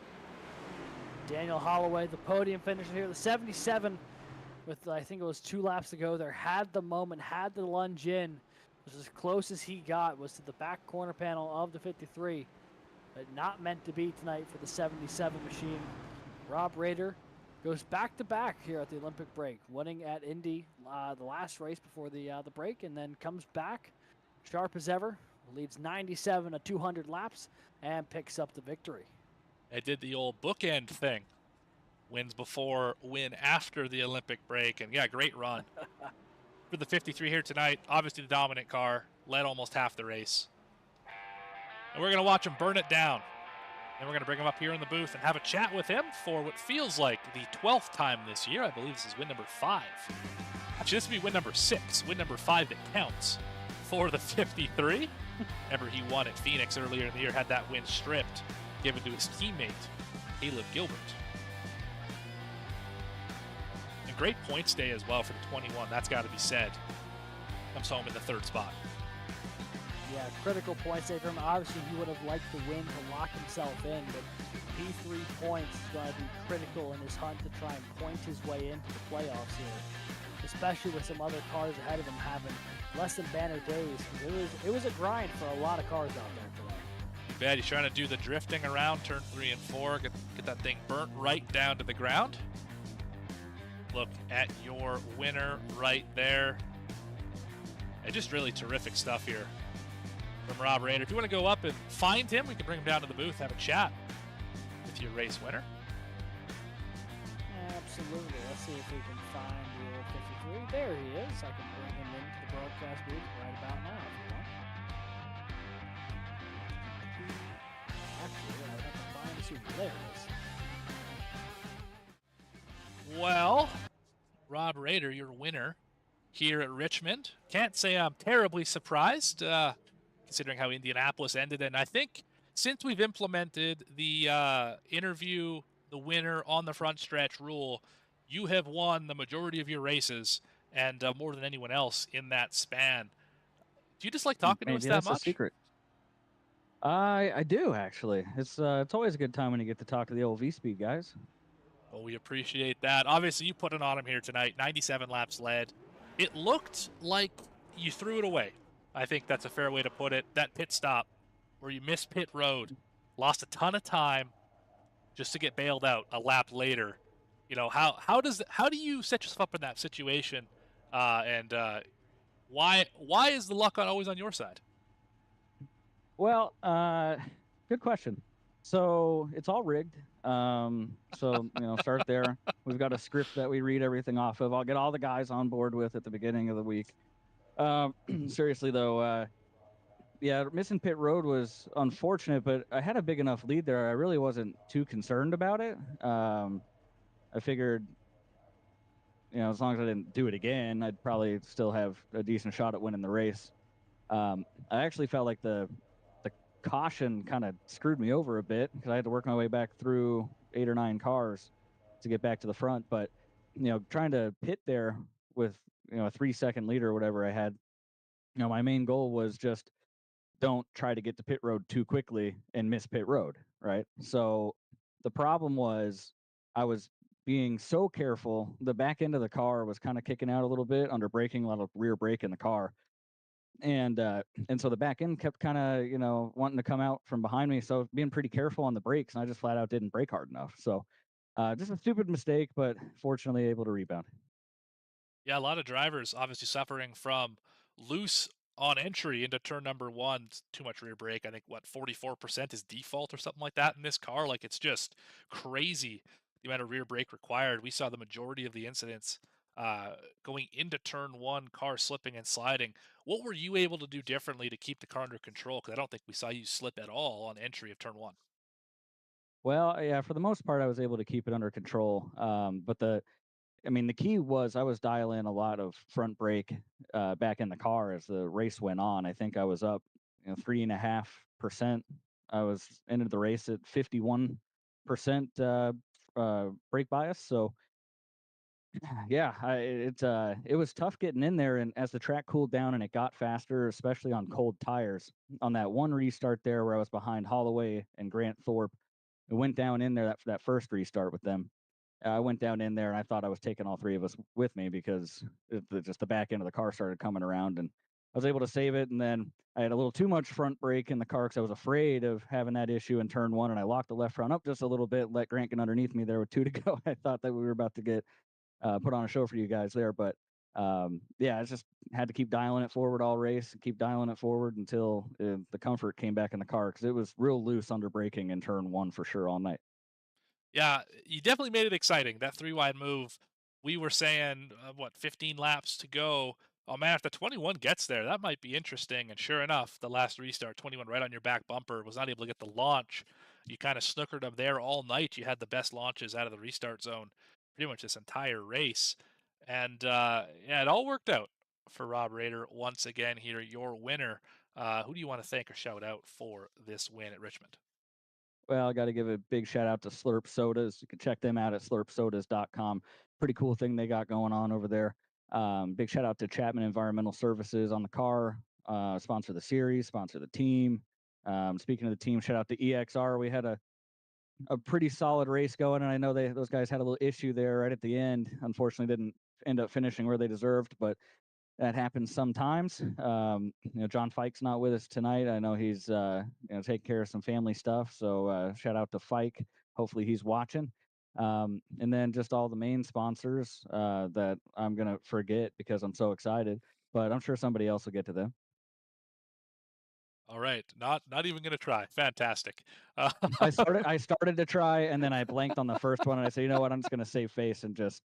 Daniel Holloway, the podium finisher here. The 77 with, I think it was 2 laps to go there, had the moment, had the lunge in. It was as close as he got, was to the back corner panel of the 53. But not meant to be tonight for the 77 machine. Rob Rader goes back-to-back here at the Olympic break, winning at Indy the last race before the break, and then comes back sharp as ever, leads 97 to 200 laps, and picks up the victory. I did the old bookend thing. Wins before, win after the Olympic break, and yeah, great run. For the 53 here tonight, obviously the dominant car, led almost half the race. And we're going to watch him burn it down. And we're going to bring him up here in the booth and have a chat with him for what feels like the 12th time this year. I believe this is win number 5. Actually, this would be win number 6, win number 5 that counts for the 53. Remember, he won at Phoenix earlier in the year, had that win stripped, given to his teammate, Caleb Gilbert. And great points day as well for the 21, that's got to be said. Comes home in the 3rd spot. Yeah, critical points day for him. Obviously, he would have liked the win to lock himself in, but P3 points is going to be critical in his hunt to try and point his way into the playoffs here, especially with some other cars ahead of him having less than banner days. It was a grind for a lot of cars out there today. Bad, he's trying to do the drifting around turn 3 and 4, get that thing burnt right down to the ground. Look at your winner right there. And just really terrific stuff here from Rob Rader. If you want to go up and find him, we can bring him down to the booth, have a chat with your race winner. Absolutely. Let's see if we can find the 53. There he is. I can bring him into the broadcast booth right about now if you want. See, there it is. Well, Rob Rader, your winner here at Richmond. Can't say I'm terribly surprised, considering how Indianapolis ended. And I think since we've implemented the interview the winner on the front stretch rule, you have won the majority of your races and more than anyone else in that span. Do you just like talking to us Maybe that that's the much? secret. I do actually. It's always a good time when you get to talk to the old V-Speed guys. Well, we appreciate that. Obviously, you put it on him here tonight. 97 laps led. It looked like you threw it away. I think that's a fair way to put it. That pit stop where you missed pit road, lost a ton of time just to get bailed out a lap later. You know, how do you set yourself up in that situation? And why is the luck always on your side? Well, good question. So it's all rigged. So start there. We've got a script that we read everything off of. I'll get all the guys on board with at the beginning of the week. Seriously though, yeah, missing pit road was unfortunate, but I had a big enough lead there. I really wasn't too concerned about it. I figured, as long as I didn't do it again, I'd probably still have a decent shot at winning the race. I actually felt like the caution kind of screwed me over a bit because I had to work my way back through 8 or 9 cars to get back to the front. But trying to pit there with a 3-second lead or whatever I had, my main goal was just don't try to get to pit road too quickly and miss pit road, right? So the problem was I was being so careful. The back end of the car was kind of kicking out a little bit under braking, a lot of rear brake in the car. And so the back end kept kind of wanting to come out from behind me, so being pretty careful on the brakes, and I just flat out didn't brake hard enough. So just a stupid mistake, but fortunately able to rebound. Yeah, a lot of drivers obviously suffering from loose on entry into turn number 1, too much rear brake. I think 44% is default or something like that in this car. Like, it's just crazy the amount of rear brake required. We saw the majority of the incidents going into turn 1, car slipping and sliding. What were you able to do differently to keep the car under control? Because I don't think we saw you slip at all on entry of turn 1. Well, yeah, for the most part, I was able to keep it under control. But the key was I was dialing a lot of front brake back in the car as the race went on. I think I was up 3.5%. I was ended the race at 51% brake bias. So yeah, it was tough getting in there, and as the track cooled down and it got faster, especially on cold tires, on that one restart there where I was behind Holloway and Grant Thorpe, it went down in there that first restart with them. I went down in there and I thought I was taking all 3 of us with me because just the back end of the car started coming around, and I was able to save it. And then I had a little too much front brake in the car because I was afraid of having that issue in turn 1, and I locked the left front up just a little bit, let Grant get underneath me there with 2 to go. I thought that we were about to get put on a show for you guys there, but yeah, I just had to keep dialing it forward all race, keep dialing it forward until the comfort came back in the car, because it was real loose under braking in turn 1 for sure all night. Yeah, you definitely made it exciting. That 3-wide move, we were saying, 15 laps to go. Oh man, if the 21 gets there, that might be interesting. And sure enough, the last restart, 21 right on your back bumper, was not able to get the launch. You kind of snookered them there all night. You had the best launches out of the restart zone pretty much this entire race. And yeah, it all worked out for Rob Rader once again here, your winner. Who do you want to thank or shout out for this win at Richmond? Well, I got to give a big shout out to Slurp Sodas. You can check them out at slurpsodas.com. Pretty cool thing they got going on over there. Big shout out to Chapman Environmental Services on the car, sponsor the series, sponsor the team. Speaking of the team, shout out to EXR. We had a pretty solid race going, and I know those guys had a little issue there right at the end. Unfortunately, didn't end up finishing where they deserved, but that happens sometimes. John Fike's not with us tonight. I know he's taking care of some family stuff. So shout out to Fike. Hopefully he's watching. And then just all the main sponsors that I'm gonna forget because I'm so excited, but I'm sure somebody else will get to them. All right, not even gonna try. Fantastic. I started to try, and then I blanked on the first one, and I said, you know what, I'm just gonna save face and just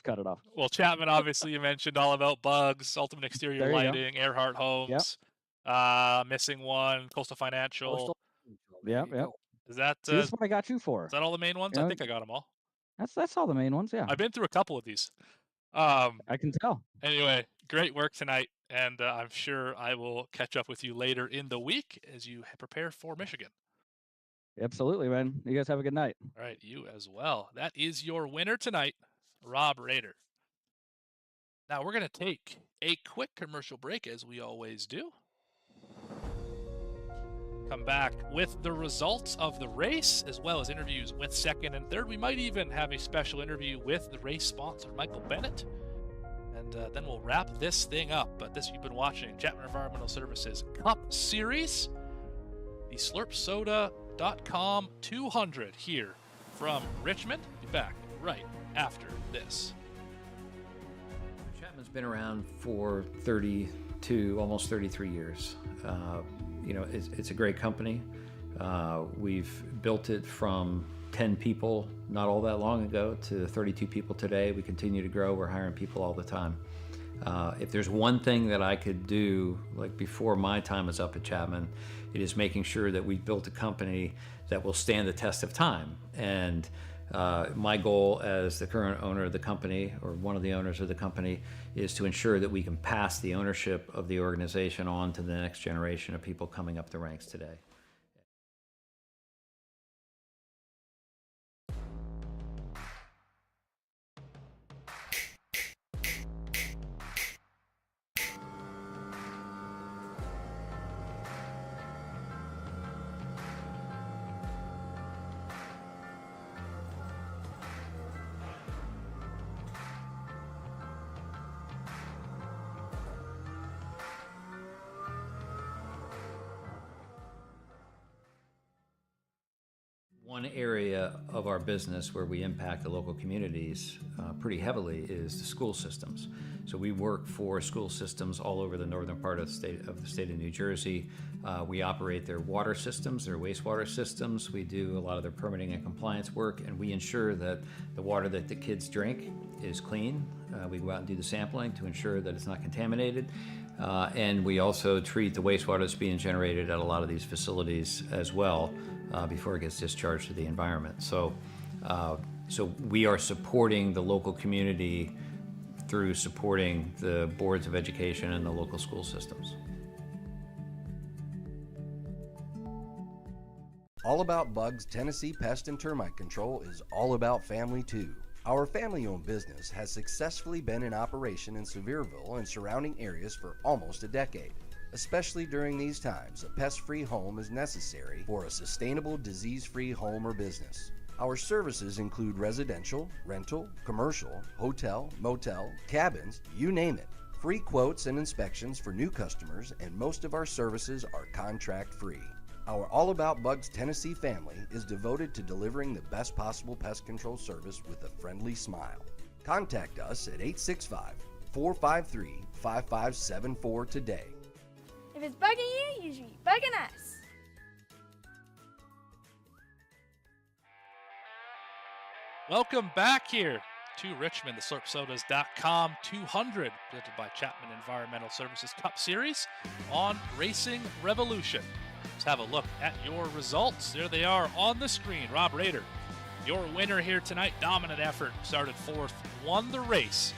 cut it off. Well, Chapman, obviously, you mentioned all about bugs, Ultimate Exterior There you go. Lighting, Erhardt Homes, Missing One, Coastal Financial. Yep. Is that See, this is what I got you for. is that all the main ones? You I know, think I got them all. that's all the main ones. Yeah, I've been through a couple of these. I can tell. Anyway, great work tonight, and I'm sure I will catch up with you later in the week as you prepare for Michigan. Absolutely, man. You guys have a good night. All right, you as well. That is your winner tonight, Rob Rader. Now we're going to take a quick commercial break, as we always do. Come back with the results of the race, as well as interviews with second and third. We might even have a special interview with the race sponsor, Michael Bennett. And then we'll wrap this thing up. But this, you've been watching Chapman Environmental Services Cup Series, the slurpsoda.com 200 here from Richmond. Be back right after this. Chapman's been around for 32, almost 33 years. It's a great company. We've built it from 10 people not all that long ago to 32 people today. We continue to grow. We're hiring people all the time. If there's one thing that I could do, like before my time is up at Chapman, it is making sure that we've built a company that will stand the test of time. And my goal as the current owner of the company, or one of the owners of the company, is to ensure that we can pass the ownership of the organization on to the next generation of people coming up the ranks today. One area of our business where we impact the local communities pretty heavily is the school systems. So we work for school systems all over the northern part of the state of New Jersey. We operate their water systems, their wastewater systems. We do a lot of their permitting and compliance work, and we ensure that the water that the kids drink is clean. We go out and do the sampling to ensure that it's not contaminated. And we also treat the wastewater that's being generated at a lot of these facilities as well before it gets discharged to the environment. So we are supporting the local community through supporting the boards of education and the local school systems. All About Bugs Tennessee Pest and Termite Control is all about family too. Our family-owned business has successfully been in operation in Sevierville and surrounding areas for almost a decade. Especially during these times, a pest-free home is necessary for a sustainable, disease-free home or business. Our services include residential, rental, commercial, hotel, motel, cabins, you name it. Free quotes and inspections for new customers, and most of our services are contract-free. Our All About Bugs Tennessee family is devoted to delivering the best possible pest control service with a friendly smile. Contact us at 865-453-5574 today. If it's bugging you, you should be bugging us. Welcome back here to Richmond, the slurpsodas.com 200, presented by Chapman Environmental Services Cup Series on Racing Revolution. Let's have a look at your results. There they are on the screen. Rob Rader, your winner here tonight. Dominant effort, started fourth, won the race.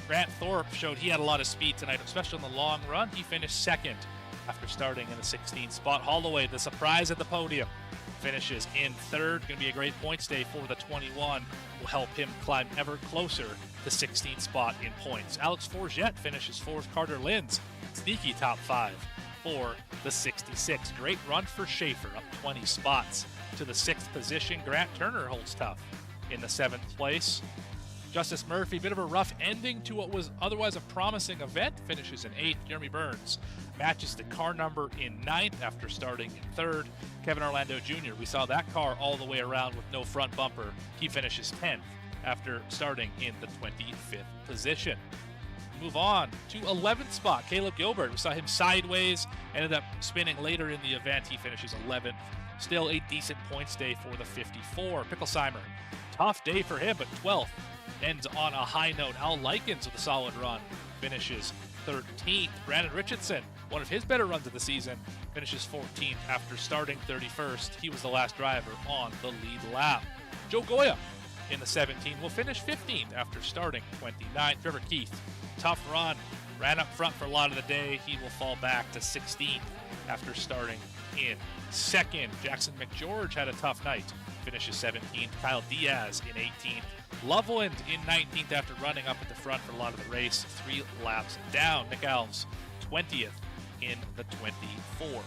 Grant Thorpe showed he had a lot of speed tonight, especially on the long run. He finished second after starting in the 16th spot. Holloway, the surprise at the podium, finishes in third. Going to be a great points day for the 21. Will help him climb ever closer to 16th spot in points. Alex Forget finishes fourth. Carter Linz, sneaky top 5 for the 66. Great run for Schaefer, up 20 spots to the 6th position. Grant Turner holds tough in the 7th place. Justice Murphy, bit of a rough ending to what was otherwise a promising event, finishes in 8th. Jeremy Burns matches the car number in 9th after starting in 3rd. Kevin Orlando Jr., we saw that car all the way around with no front bumper. He finishes 10th after starting in the 25th position. Move on to 11th spot, Caleb Gilbert. We saw him sideways, ended up spinning later in the event. He finishes 11th. Still a decent points day for the 54. Picklesheimer, tough day for him, but 12th. Ends on a high note. Al Likens with a solid run, finishes 13th. Brandon Richardson one of his better runs of the season, finishes 14th after starting 31st. He was the last driver on the lead lap. Joe Goya in the 17 will finish 15th after starting 29th. Trevor Keith, tough run, ran up front for a lot of the day. He will fall back to 16th after starting in second. Jackson McGeorge had a tough night, finishes 17th. Kyle Diaz in 18th. Loveland in 19th after running up at the front for a lot of the race, 3 laps down. Nick Alves 20th in the 24.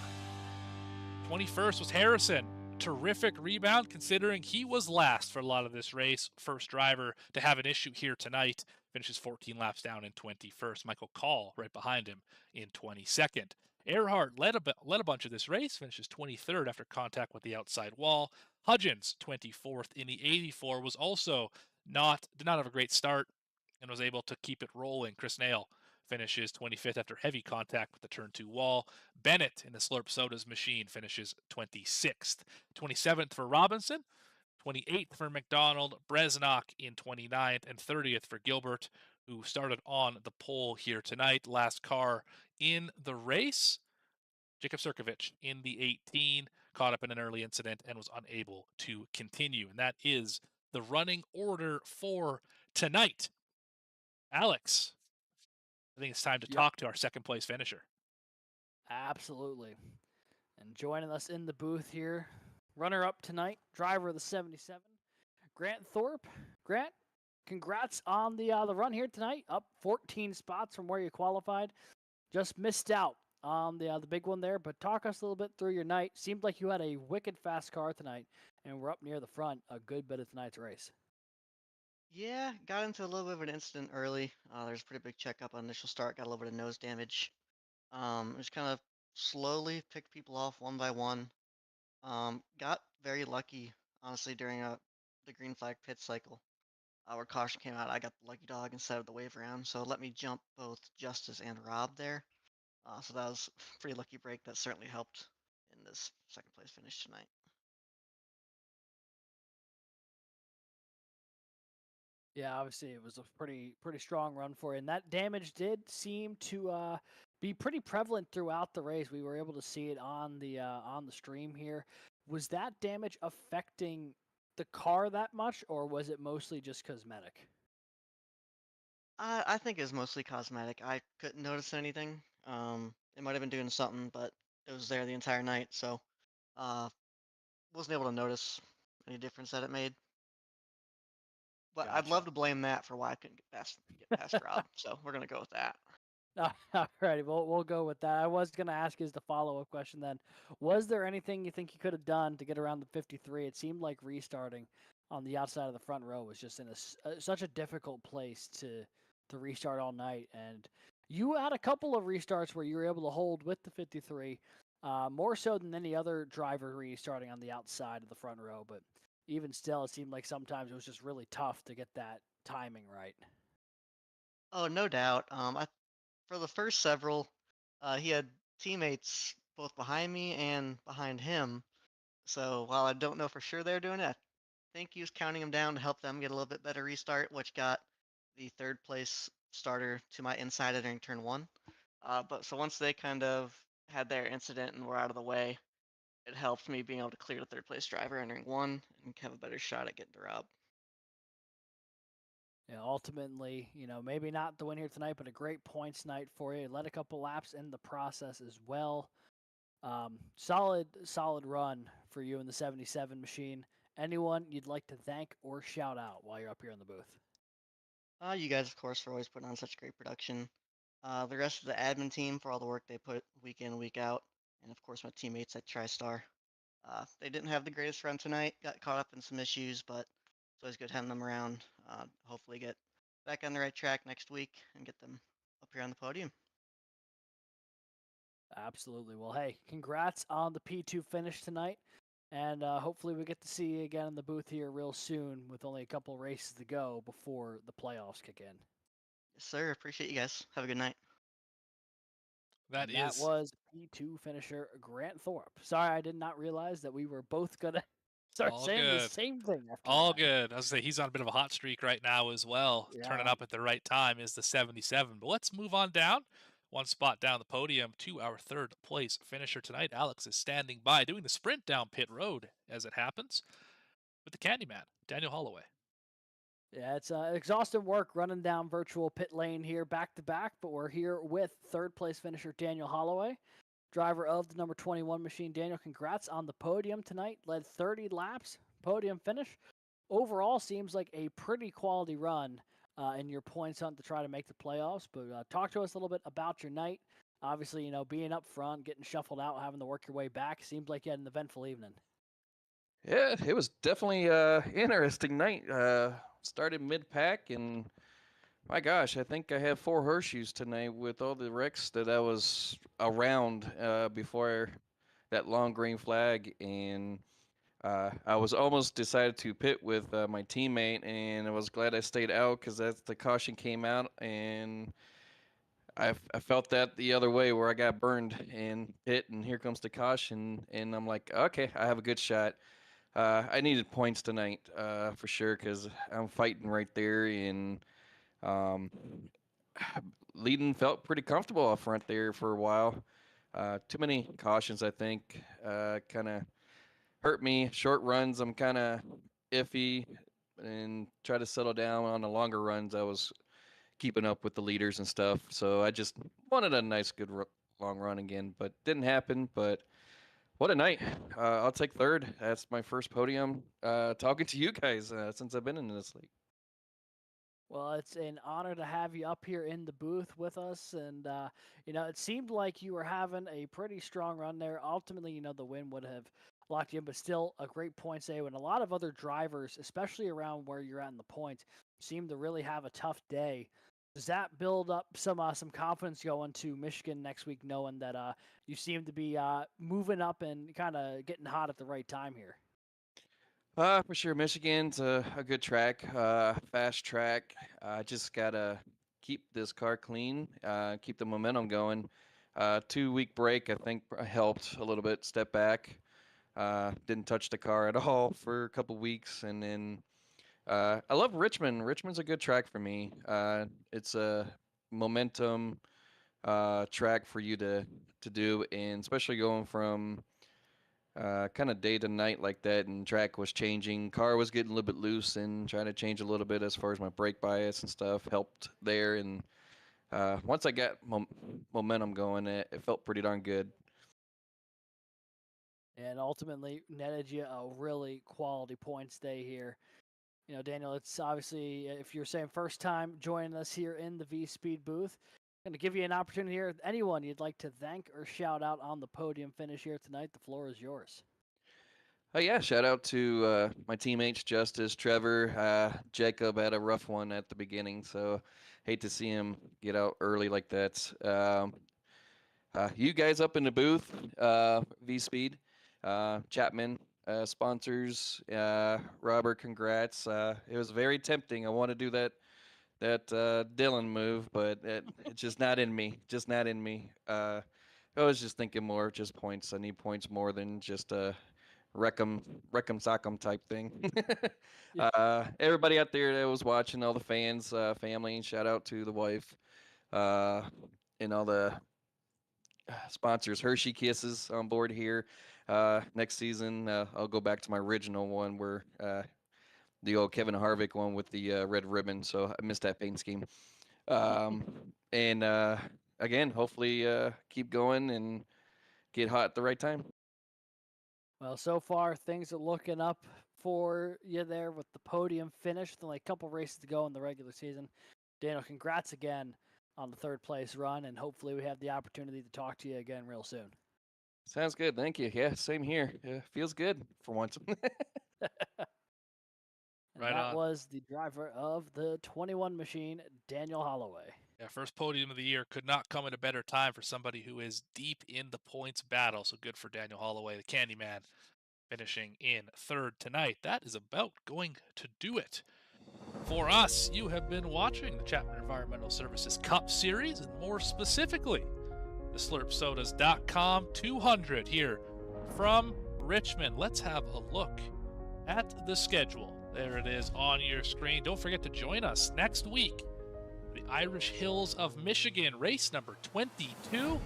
21st was Harrison. Terrific rebound considering he was last for a lot of this race. First driver to have an issue here tonight. Finishes 14 laps down in 21st. Michael Call right behind him in 22nd. Erhardt led a bunch of this race, finishes 23rd after contact with the outside wall. Hudgens, 24th in the 84, did not have a great start and was able to keep it rolling. Chris Nail finishes 25th after heavy contact with the turn 2 wall. Bennett in the Slurp Sodas machine finishes 26th. 27th for Robinson, 28th for McDonald, Bresnock in 29th, and 30th for Gilbert, who started on the pole here tonight. Last car in the race, Jacob Sirkovich in the 18, caught up in an early incident and was unable to continue. And that is the running order for tonight. Alex, I think it's time to talk to our second place finisher. Absolutely. And joining us in the booth here, runner-up tonight, driver of the 77, Grant Thorpe. Grant, congrats on the run here tonight. Up 14 spots from where you qualified. Just missed out on the big one there, but talk us a little bit through your night. Seemed like you had a wicked fast car tonight, and we're up near the front a good bit of tonight's race. Yeah, got into a little bit of an incident early. There's a pretty big checkup on initial start. Got a little bit of nose damage. Just kind of slowly picked people off one by one. Got very lucky, honestly, during the green flag pit cycle. Where caution came out, I got the lucky dog instead of the wave round, so it let me jump both Justice and Rob there. So that was a pretty lucky break. That certainly helped in this second place finish tonight. Yeah, obviously it was a pretty strong run for you, and that damage did seem to be pretty prevalent throughout the race. We were able to see it on the stream here. Was that damage affecting the car that much, or was it mostly just cosmetic? I think it was mostly cosmetic. I couldn't notice anything. It might have been doing something, but it was there the entire night, so wasn't able to notice any difference that it made. But I'd love Gotcha. to blame that for why I couldn't get past Rob. So we're gonna go with that. All righty, we'll go with that. I was going to ask you as the follow-up question then. Was there anything you think you could have done to get around the 53? It seemed like restarting on the outside of the front row was just in such a difficult place to restart all night. And you had a couple of restarts where you were able to hold with the 53, more so than any other driver restarting on the outside of the front row. But even still, it seemed like sometimes it was just really tough to get that timing right. Oh, no doubt. For the first several, he had teammates both behind me and behind him. So while I don't know for sure they're doing it, I think he was counting them down to help them get a little bit better restart, which got the third place starter to my inside during turn 1. But so once they kind of had their incident and were out of the way, it helped me being able to clear the third place driver entering 1 and have a better shot at getting to Rob. Yeah, ultimately, maybe not the win here tonight, but a great points night for you. Led a couple laps in the process as well. Solid run for you in the 77 machine. Anyone you'd like to thank or shout out while you're up here in the booth? You guys, of course, for always putting on such great production. The rest of the admin team for all the work they put week in, week out. And of course, my teammates at TriStar. They didn't have the greatest run tonight, got caught up in some issues, but it's always good having them around. Hopefully get back on the right track next week and get them up here on the podium. Absolutely. Well, hey, congrats on the P2 finish tonight. And hopefully we get to see you again in the booth here real soon with only a couple races to go before the playoffs kick in. Yes, sir. Appreciate you guys. Have a good night. That was P2 finisher Grant Thorpe. Sorry, I did not realize that we were both going to start saying the same thing. All good. I was going to say, he's on a bit of a hot streak right now as well. Yeah. Turning up at the right time is the 77. But let's move on down. One spot down the podium to our third place finisher tonight. Alex is standing by, doing the sprint down pit road as it happens with the Candyman, Daniel Holloway. Yeah, it's exhaustive work running down virtual pit lane here back to back, but we're here with third place finisher Daniel Holloway, driver of the number 21 machine. Daniel, congrats on the podium tonight. Led 30 laps, podium finish. Overall, seems like a pretty quality run in your points hunt to try to make the playoffs. But talk to us a little bit about your night. Obviously, being up front, getting shuffled out, having to work your way back. Seems like you had an eventful evening. Yeah, it was definitely interesting night. Started mid-pack, and my gosh, I think I had 4 horseshoes tonight with all the wrecks that I was around before that long green flag, and I was almost decided to pit with my teammate, and I was glad I stayed out because the caution came out, and I felt that the other way where I got burned and hit, and here comes the caution, and I'm like, okay, I have a good shot. I needed points tonight for sure because I'm fighting right there, and leading felt pretty comfortable up front there for a while. Too many cautions, I think, kind of hurt me. Short runs, I'm kind of iffy, and try to settle down on the longer runs. I was keeping up with the leaders and stuff, so I just wanted a nice, good long run again, but didn't happen. But what a night. I'll take third. That's my first podium talking to you guys since I've been in this league. Well, it's an honor to have you up here in the booth with us. And, it seemed like you were having a pretty strong run there. Ultimately, the win would have locked you in, but still a great points day when a lot of other drivers, especially around where you're at in the points, seem to really have a tough day. Does that build up some confidence going to Michigan next week, knowing that you seem to be moving up and kind of getting hot at the right time here? For sure, Michigan's a good track, fast track. I just gotta keep this car clean, keep the momentum going. 2-week break, I think, helped a little bit. Step back, didn't touch the car at all for a couple weeks, and then I love Richmond. Richmond's a good track for me. It's a momentum track for you to do, and especially going from kind of day to night like that, and track was changing. Car was getting a little bit loose, and trying to change a little bit as far as my brake bias and stuff helped there. And once I got momentum going, it felt pretty darn good. And ultimately netted you a really quality points day here. Daniel, it's obviously, if you're saying first time joining us here in the V-Speed booth, going to give you an opportunity here. Anyone you'd like to thank or shout out on the podium finish here tonight, the floor is yours. Yeah, shout out to my teammates, Justice, Trevor. Jacob had a rough one at the beginning, so hate to see him get out early like that. You guys up in the booth, V-Speed, Chapman, sponsors, Robert, congrats. It was very tempting. I want to do that Dylan move, but it's just not in me. I was just thinking more just points. I need points more than just a wreck 'em sock 'em type thing. Everybody out there that was watching, all the fans, family, and shout out to the wife, and all the sponsors. Hershey Kisses on board here. Next season, I'll go back to my original one where the old Kevin Harvick one with the red ribbon. So I missed that paint scheme. And again, hopefully keep going and get hot at the right time. Well, so far things are looking up for you there with the podium finish. With only a couple races to go in the regular season. Daniel, congrats again on the third place run, and hopefully we have the opportunity to talk to you again real soon. Sounds good. Thank you. Yeah, same here. Feels good for once. Right that on. was the driver of the 21 machine, Daniel Holloway. Yeah, first podium of the year could not come at a better time for somebody who is deep in the points battle. So good for Daniel Holloway, the Candyman, finishing in third tonight. That is about going to do it for us. You have been watching the Chapman Environmental Services Cup Series, and more specifically, the slurpsodas.com 200 here from Richmond. Let's have a look at the schedule. There it is on your screen. Don't forget to join us next week, the Irish Hills of Michigan, race number 22,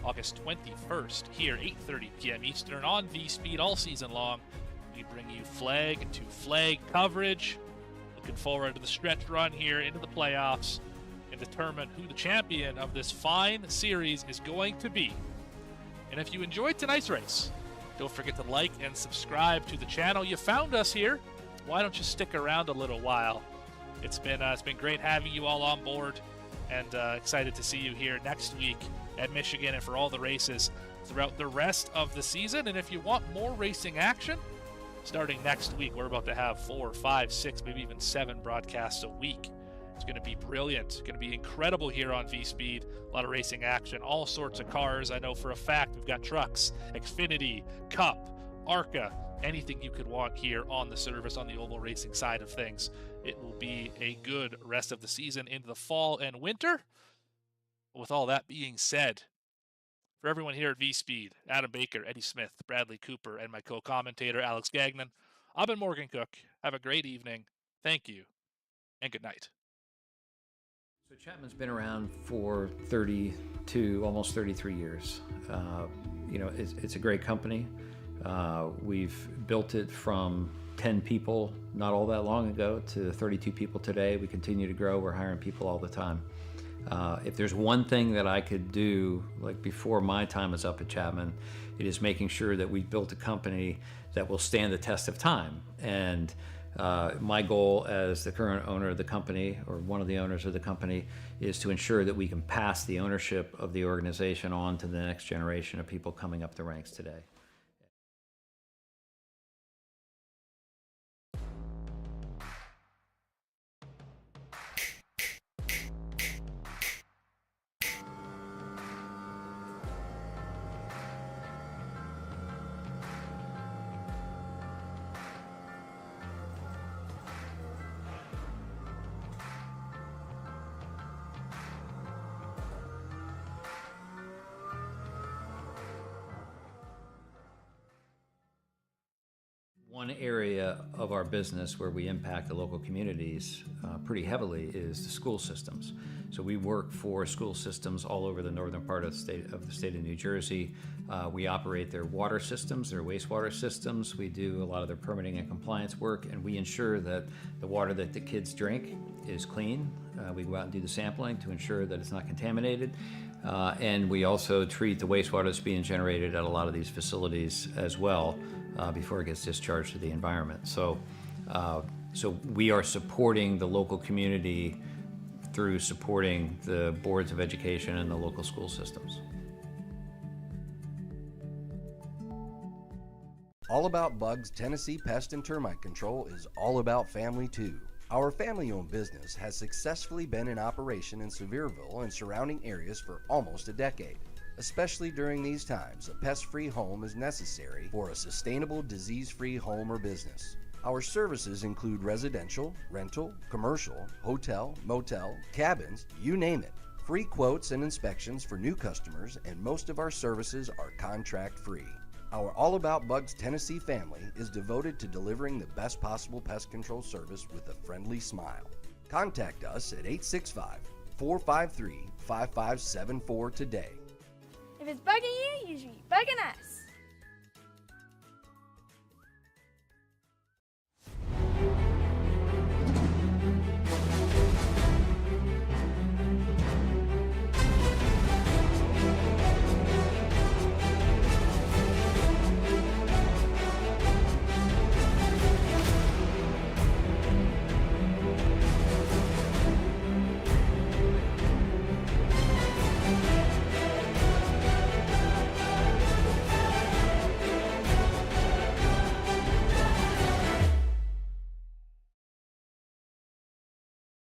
August 21st, here, 8:30 p.m. Eastern on V-Speed all season long. We bring you flag to flag coverage. Looking forward to the stretch run here into the playoffs and determine who the champion of this fine series is going to be. And if you enjoyed tonight's race, don't forget to like and subscribe to the channel. You found us here. Why don't you stick around a little while? It's been great having you all on board, and excited to see you here next week at Michigan and for all the races throughout the rest of the season. And if you want more racing action, starting next week, we're about to have 4, 5, 6, maybe even 7 broadcasts a week. It's going to be brilliant. It's going to be incredible here on V-Speed. A lot of racing action, all sorts of cars. I know for a fact we've got trucks, Xfinity, Cup, ARCA, anything you could want here on the service on the oval racing side of things. It will be a good rest of the season into the fall and winter. With all that being said, for everyone here at V-Speed, Adam Baker, Eddie Smith, Bradley Cooper, and my co-commentator Alex Gagnon, I've been Morgan Cook. Have a great evening. Thank you, and good night. So Chapman's been around for 32, almost 33 years. It's a great company. We've built it from 10 people not all that long ago to 32 people today. We continue to grow. We're hiring people all the time. If there's one thing that I could do, like before my time is up at Chapman, it is making sure that we've built a company that will stand the test of time. And my goal as the current owner of the company, or one of the owners of the company, is to ensure that we can pass the ownership of the organization on to the next generation of people coming up the ranks today. One area of our business where we impact the local communities pretty heavily is the school systems. So we work for school systems all over the northern part of the state of New Jersey. We operate their water systems, their wastewater systems. We do a lot of their permitting and compliance work, and we ensure that the water that the kids drink is clean. We go out and do the sampling to ensure that it's not contaminated. And we also treat the wastewater that's being generated at a lot of these facilities as well before it gets discharged to the environment. So we are supporting the local community through supporting the boards of education and the local school systems. All About Bugs Tennessee Pest and Termite Control is all about family too. Our family-owned business has successfully been in operation in Sevierville and surrounding areas for almost a decade. Especially during these times, a pest-free home is necessary for a sustainable, disease-free home or business. Our services include residential, rental, commercial, hotel, motel, cabins, you name it. Free quotes and inspections for new customers, and most of our services are contract-free. Our All About Bugs Tennessee family is devoted to delivering the best possible pest control service with a friendly smile. Contact us at 865-453-5574 today. If it's bugging you, you should be bugging us.